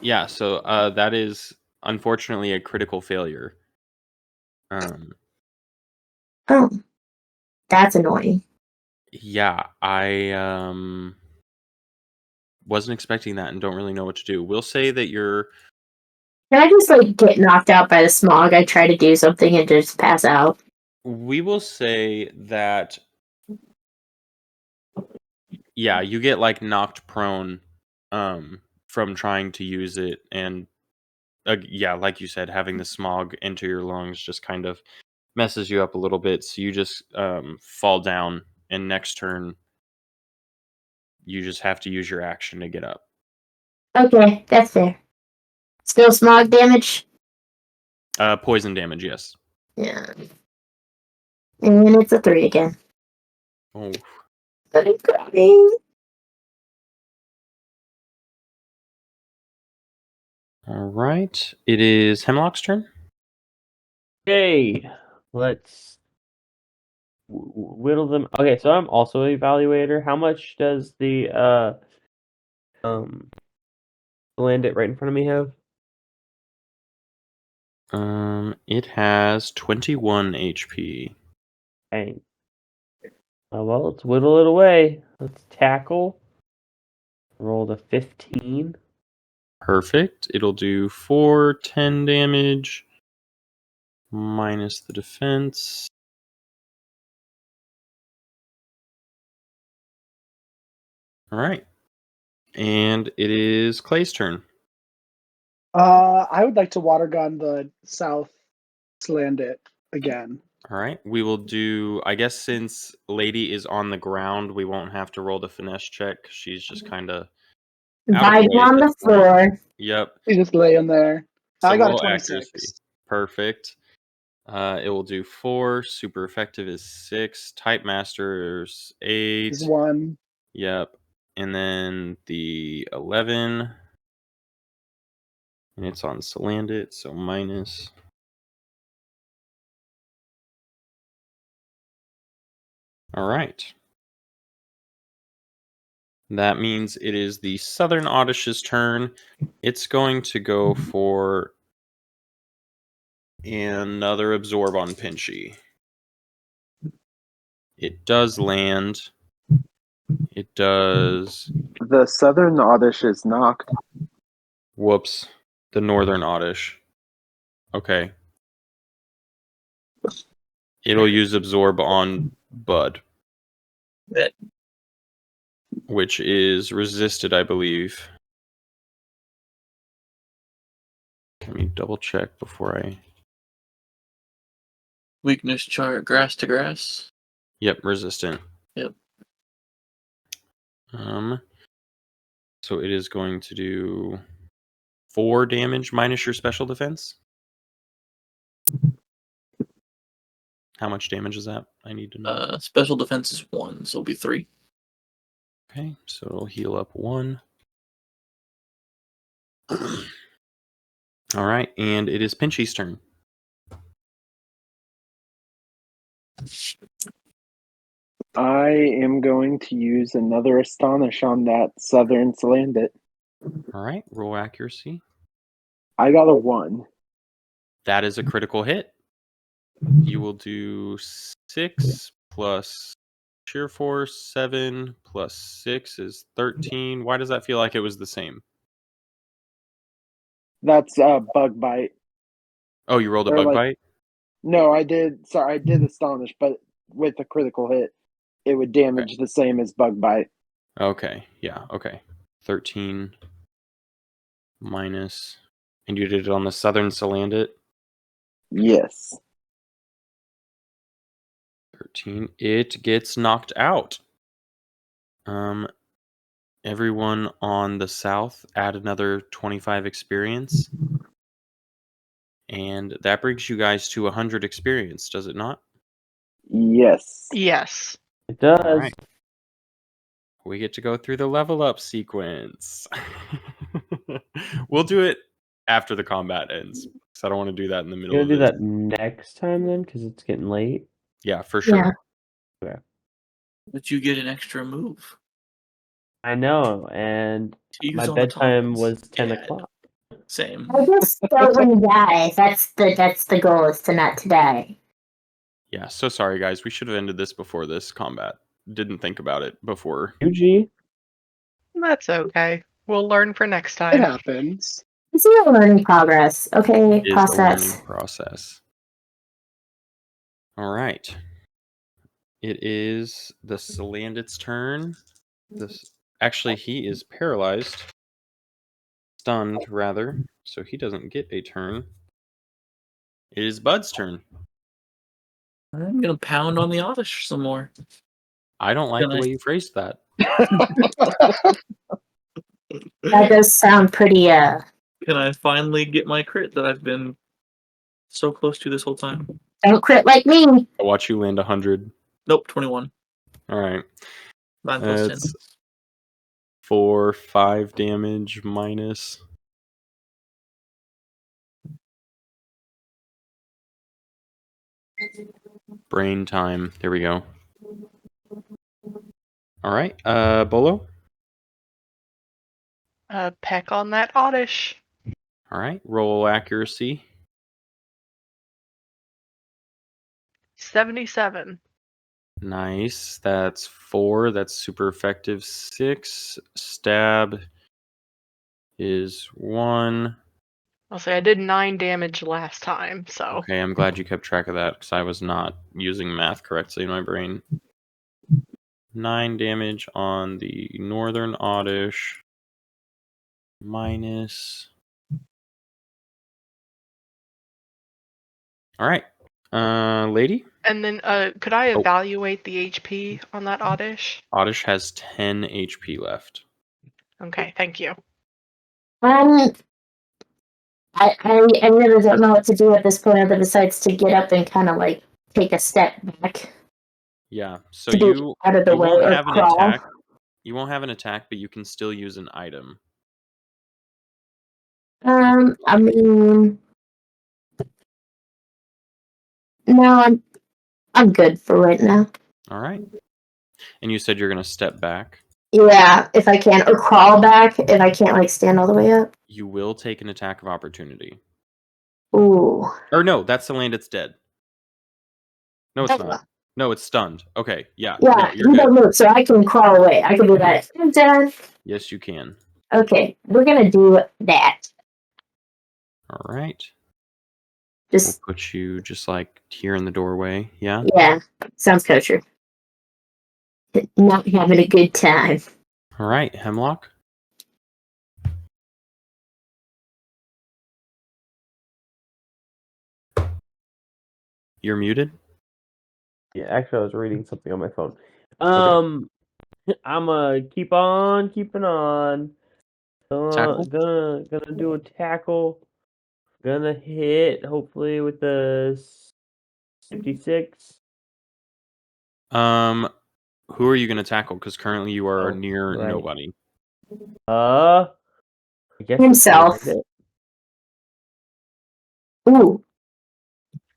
Yeah, so that is unfortunately a critical failure. Oh, that's annoying. Yeah, I wasn't expecting that and don't really know what to do. We'll say that you're. Can I just like get knocked out by the smog? I try to do something and just pass out. We will say that. Yeah, you get like knocked prone from trying to use it, and yeah, like you said, having the smog enter your lungs just kind of messes you up a little bit. So you just fall down, and next turn you just have to use your action to get up. Okay, that's fair. Still smog damage? Poison damage, yes. Yeah. And it's a 3 again. Oh, But it's grabbing. all right. It is Hemlock's turn. Okay, let's whittle them. Okay, so I'm also an evaluator. How much does the land it right in front of me have? It has 21 HP. Dang. Well, let's whittle it away. Let's tackle. Roll the 15. Perfect. It'll do 10 damage minus the defense. All right. And it is Clay's turn. I would like to water gun the south Slandit again. All right. We will do, I guess, since Lady is on the ground, we won't have to roll the finesse check. She's just kind of Biting on the floor. Yep. He's just laying there. So I got a roll 26. accuracy. Perfect. It will do 4. Super effective is 6. Type Masters 8. Is 1. Yep. And then the 11. And it's on Salandit, so minus. All right. That means it is the Southern Oddish's turn. It's going to go for another absorb on Pinchy. It does land. It does. The Southern Oddish is knocked. Whoops. The Northern Oddish. Okay. It'll use absorb on Bud. Bet. Which is resisted, I believe. Let me double check before I. Weakness chart, grass to grass. Yep, resistant. Yep. So it is going to do 4 damage minus your special defense. How much damage is that? I need to know. Special defense is 1, so it'll be 3. Okay, so it'll heal up 1. All right, and it is Pinchy's turn. I am going to use another Astonish on that Southern Salandit. All right, roll accuracy. I got a 1. That is a critical hit. You will do 6 plus sheer force, 7 plus 6 is 13. Why does that feel like it was the same? That's Bug Bite. Oh, you rolled a Or bug like- bite? No, I did. Sorry, I did Astonish, but with a critical hit, it would damage the same as Bug Bite. Okay, yeah, okay. 13 minus. And you did it on the Southern Salandit? Yes. 13. It gets knocked out. Everyone on the south add another 25 experience. And that brings you guys to 100 experience, does it not? Yes. Yes. It does. All right. We get to go through the level up sequence. We'll do it after the combat ends. Because I don't want to do that in the middle You're of gonna do this. that next time then, because it's getting late. Yeah, for sure. Yeah. But you get an extra move. I know, and To use my on the bedtime tauntauns. was 10 Yeah, o'clock. Same. I just don't want to die. That's the goal, is to not to die. Yeah, so sorry, guys. We should have ended this before this combat. Didn't think about it before. UG? That's okay. We'll learn for next It time. happens. It's a learning progress. Okay, It is a process. learning process. All right. It is the Salandit's turn. Actually, he is paralyzed. Stunned, rather. So he doesn't get a turn. It is Bud's turn. I'm gonna pound on the Oddish some more. I don't like the Nice. way you phrased that. That does sound pretty Can I finally get my crit that I've been so close to this whole time? don't crit like me. I'll watch you land 100. Nope, 21. All right. 9 plus 10. That's 4, 5 damage minus. Brain time. There we go. All right. Bolo. Peck on that Oddish. All right. Roll accuracy. 77. Nice. That's 4. That's super effective. 6. Stab is 1. I'll say I did 9 damage last time, so. Okay, I'm glad you kept track of that because I was not using math correctly in my brain. 9 damage on the Northern Oddish. Minus. All right. Lady? And then could I evaluate the HP on that Oddish? Oddish has 10 HP left. Okay, thank you. I really don't know what to do at this point other besides to get up and kind of like take a step back Yeah, so to be you out of the way won't or have an crawl. attack. You won't have an attack, but you can still use an item. I mean, no, I'm good for right now. All right. And you said you're going to step back. Yeah, if I can, or crawl back if I can't like stand all the way up. You will take an attack of opportunity. Ooh. Or no, that's the land it's dead. No, it's Oh. not. No, it's stunned. Okay, yeah. Yeah, No, you're you good. don't move, so I can crawl away. I can do that. I'm done. Yes, you can. Okay, we're gonna do that. All right. We'll Just put you just like here in the doorway. Yeah? yeah, sounds kosher. Not having a good time. All right, Hemlock. You're muted? Yeah, actually, I was reading something on my phone. I'm gonna keep on keeping on. Tackle? Gonna do a tackle. Gonna hit, hopefully, with the 56. Who are you going to tackle? Because currently you are Oh, near right. nobody. I guess Himself. it's Ooh.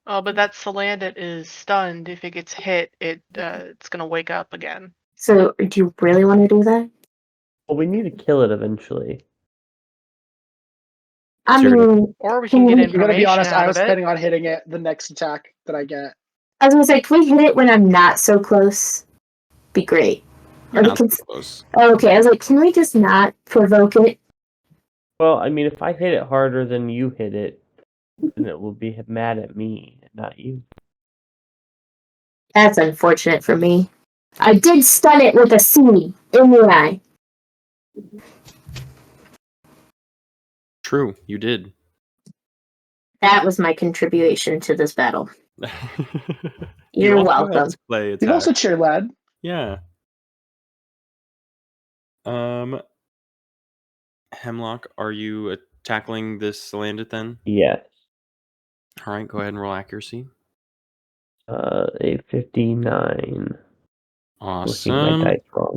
Oh, but that Salandit is stunned. If it gets hit, it's gonna wake up again. So, do you really want to do that? Well, we need to kill it eventually. I So you're gonna- mean, Or we can get Can we- I'm gonna be information honest. out I was of it. planning on hitting it the next attack that I get. I was gonna say, can we hit it when I'm not so close? Be great. You're Or not can- so close. Oh, okay, I was like, can we just not provoke it? Well, I mean, if I hit it harder than you hit it, then it will be mad at me, not you. That's unfortunate for me. I did stun it with a seed in the eye. True, you did. That was my contribution to this battle. You You're also welcome. helped play You've attack. also cheer lad. Yeah. Hemlock, are you tackling this Salandit then? Yes. All right, go ahead and roll accuracy. A 59. Looking at my Awesome. dice wrong.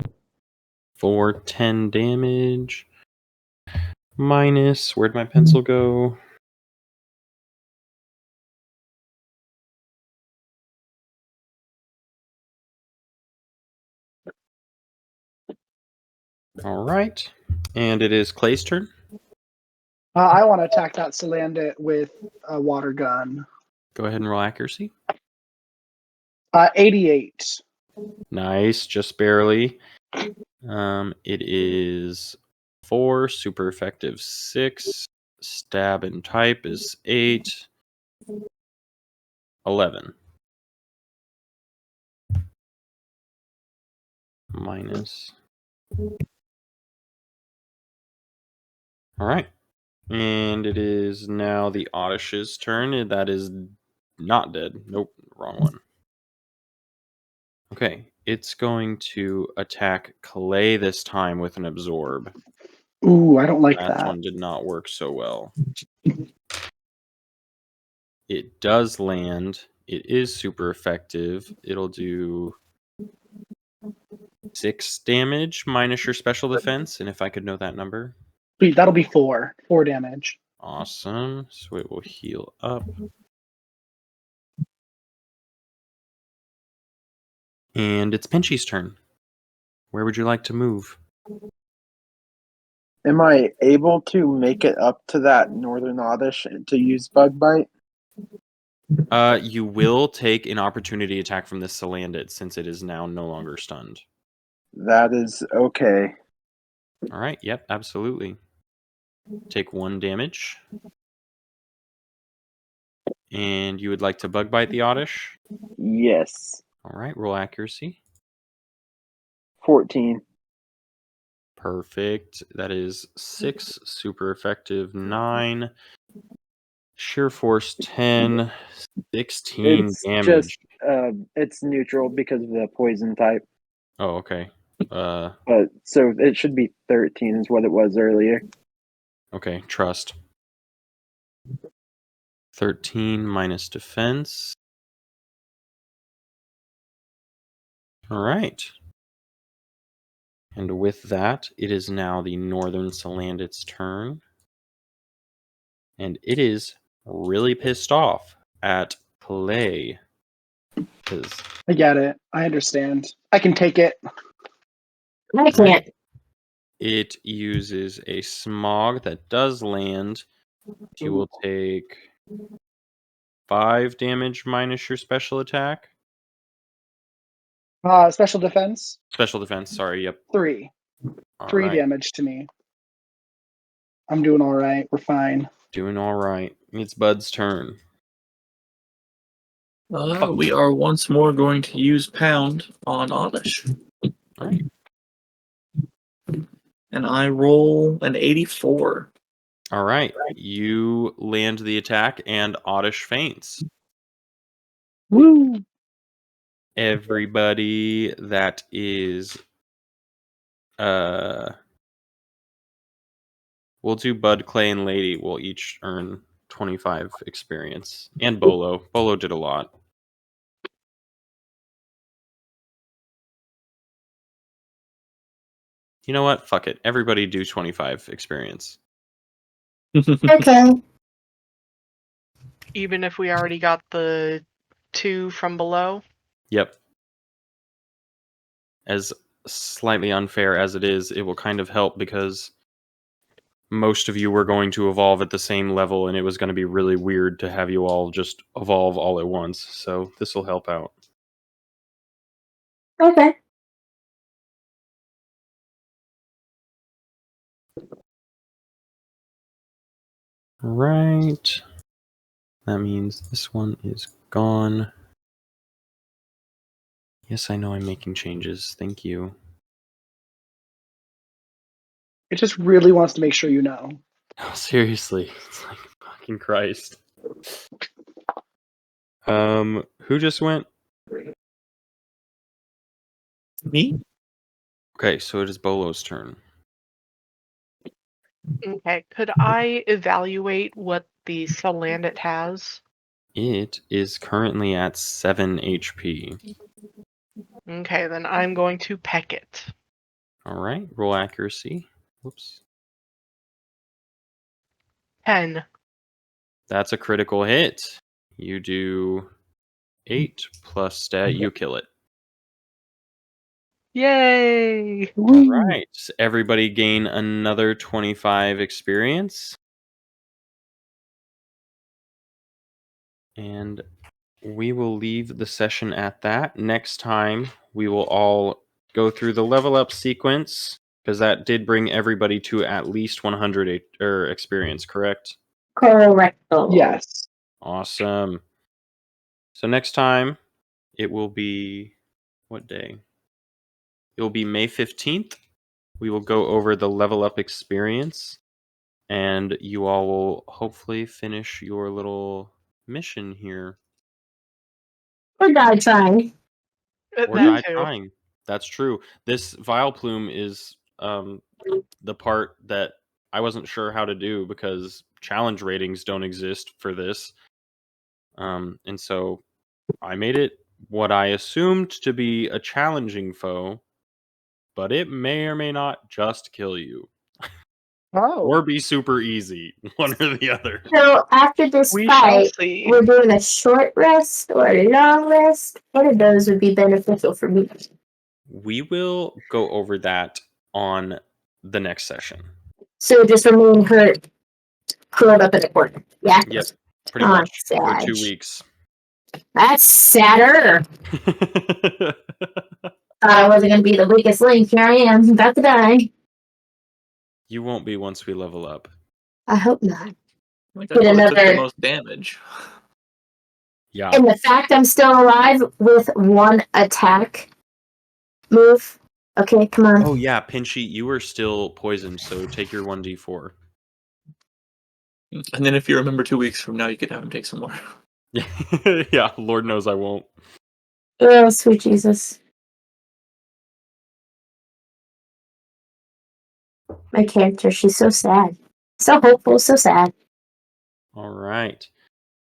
For 10 damage. Minus, where'd my pencil go? All right. And it is Clay's turn. I want to attack that Salandit with a water gun. Go ahead and roll accuracy. 88. Nice, just barely. It is 4, super effective 6, stab and type is 8, 11. Minus. All right. And it is now the Oddish's turn. That is not dead. Nope, wrong one. Okay, it's going to attack Clay this time with an absorb. Ooh, I don't like That that. one did not work so well. It does land. It is super effective. It'll do 6 damage minus your special defense. And if I could know that number. Sweet, that'll be 4. 4 damage. Awesome. So it will heal up. And it's Pinchy's turn. Where would you like to move? Am I able to make it up to that Northern Oddish to use Bug Bite? You will take an opportunity attack from this Salandit since it is now no longer stunned. That is okay. All right. Yep, absolutely. Take 1 damage. And you would like to bug bite the Oddish? Yes. All right, roll accuracy. 14. Perfect. That is 6, super effective 9, sheer force 10, 16 It's damage. it's neutral because of the poison type. Oh, okay. But so it should be 13 is what it was earlier. Okay, trust. 13 minus defense. All right. And with that, it is now the Northern Salandit's turn. And it is really pissed off at Clay. I get it. I understand. I can take it. I can't. It uses a smog that does land. You will take 5 damage minus your special attack. Special defense, Special defense, sorry, yep. 3. All 3 right. damage to me. I'm doing all right. We're fine. Doing all right. It's Bud's turn. We are once more going to use Pound on Oddish. All right. And I roll an 84. All right. You land the attack and Oddish faints. Woo! Everybody that is we'll do Bud, Clay, and Lady will each earn 25 experience. And Bolo. Bolo did a lot. You know what? Fuck it. Everybody do 25 experience. Okay. Even if we already got the 2 from below. Yep. As slightly unfair as it is, it will kind of help because most of you were going to evolve at the same level, and it was going to be really weird to have you all just evolve all at once. So this will help out. Okay. Right. That means this one is gone. Yes, I know I'm making changes. Thank you. It just really wants to make sure you know. Oh, seriously. It's like fucking Christ. Who just went? Me? Okay, so it is Bolo's turn. Okay. Could I evaluate what the Salandit has? It is currently at 7 HP. Okay, then I'm going to peck it. Alright, roll accuracy. Whoops. 10. That's a critical hit. You do 8 plus stat, you kill it. Yay! Alright, everybody gain another 25 experience. And we will leave the session at that. Next time, we will all go through the level up sequence, because that did bring everybody to at least 100 experience, correct? Correcto. Yes. Awesome. So next time, it will be... what day? It will be May 15th. We will go over the level up experience, and you all will hopefully finish your little mission here. Or die trying. Or That die too. trying. That's true. This Vileplume is the part that I wasn't sure how to do because challenge ratings don't exist for this. And so I made it what I assumed to be a challenging foe, but it may or may not just kill you. Oh. Or be super easy. One or the other. So after this We shall fight, see. we're doing a short rest or a long rest. One of those would be beneficial for me. We will go over that on the next session. So just remain hurt, curled up in a corner. Yeah. Yep. Pretty Oh, much for sad. 2 weeks. That's sadder. Thought I wasn't gonna be the weakest link. Here I am, about to die. You won't be once we level up. I hope not. Like I Get probably took the another- most damage. Yeah. And the fact I'm still alive with one attack move. Okay, come on. Oh yeah, Pinchy, you were still poisoned, so take your 1d4. And then if you remember 2 weeks from now, you could have him take some more. Yeah, Lord knows I won't. Oh, sweet Jesus. My character, she's so sad. So hopeful, so sad. All right.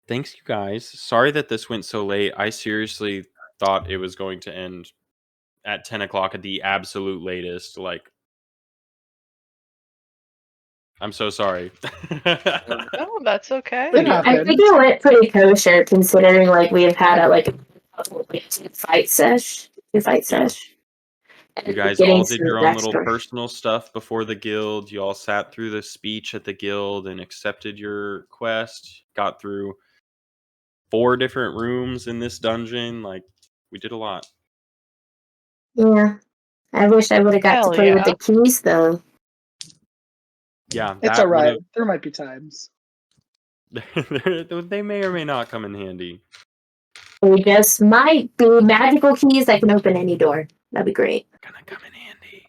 Thanks, you guys. Sorry that this went so late. I seriously thought it was going to end at 10 o'clock at the absolute latest. Like, I'm so sorry. Oh, that's okay. It I happened. think it went pretty kosher considering like we've had a two fight sesh. You guys Getting all did some your own little backstory. personal stuff before the guild. You all sat through the speech at the guild and accepted your quest. Got through 4 different rooms in this dungeon. Like, we did a lot. Yeah. I wish I would have got Hell to play with yeah. the keys though. Yeah, It's that alright. There might be times. they may or may not come in handy. They just might be magical keys that can open any door. That'd be great. Gonna come in handy.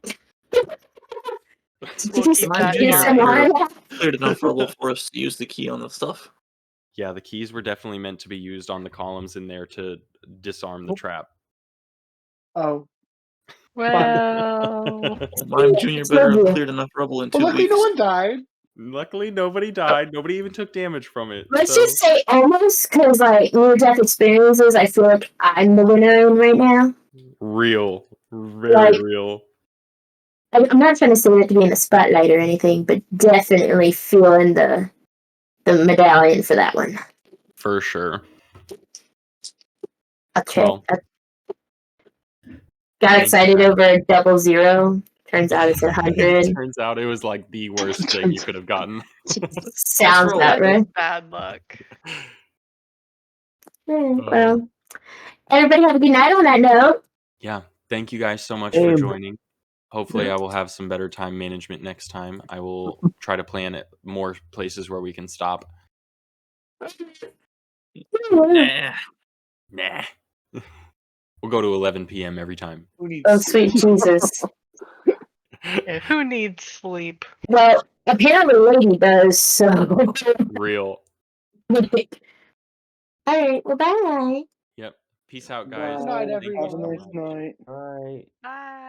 Did We'll you keep just that get in some mind. water? Cleared enough rubble for us to use the key on the stuff. Yeah, the keys were definitely meant to be used on the columns in there to disarm the trap. Oh. Well, Mime Jr. better have cleared enough rubble in 2 Well, luckily weeks. no one died. Luckily, nobody died. Nobody even took damage from it. Let's so- just say almost, because like near death experiences, I feel like I'm the winner in right now. Real. Very Like- real. I'm not trying to say that to be in the spotlight or anything, but definitely feeling the medallion for that one. For sure. Okay. Well, Got thank excited you. over 00. Turns out it's 100. Turns out it was like the worst thing you could have gotten. Sounds That's about right. bad luck. Well, everybody have a good night on that note. Yeah. Thank you guys so much for Same. joining. Hopefully, I will have some better time management next time. I will try to plan it more places where we can stop. Nah. Nah. We'll go to 11 p.m. every time. Who needs Oh, sleep? sweet Jesus. Yeah, who needs sleep? Well, apparently Lady does, so. Real. Alright, well, bye. Yep. Peace out, guys. Good night, Thank you everyone. Have a so nice much. night. All right. Bye.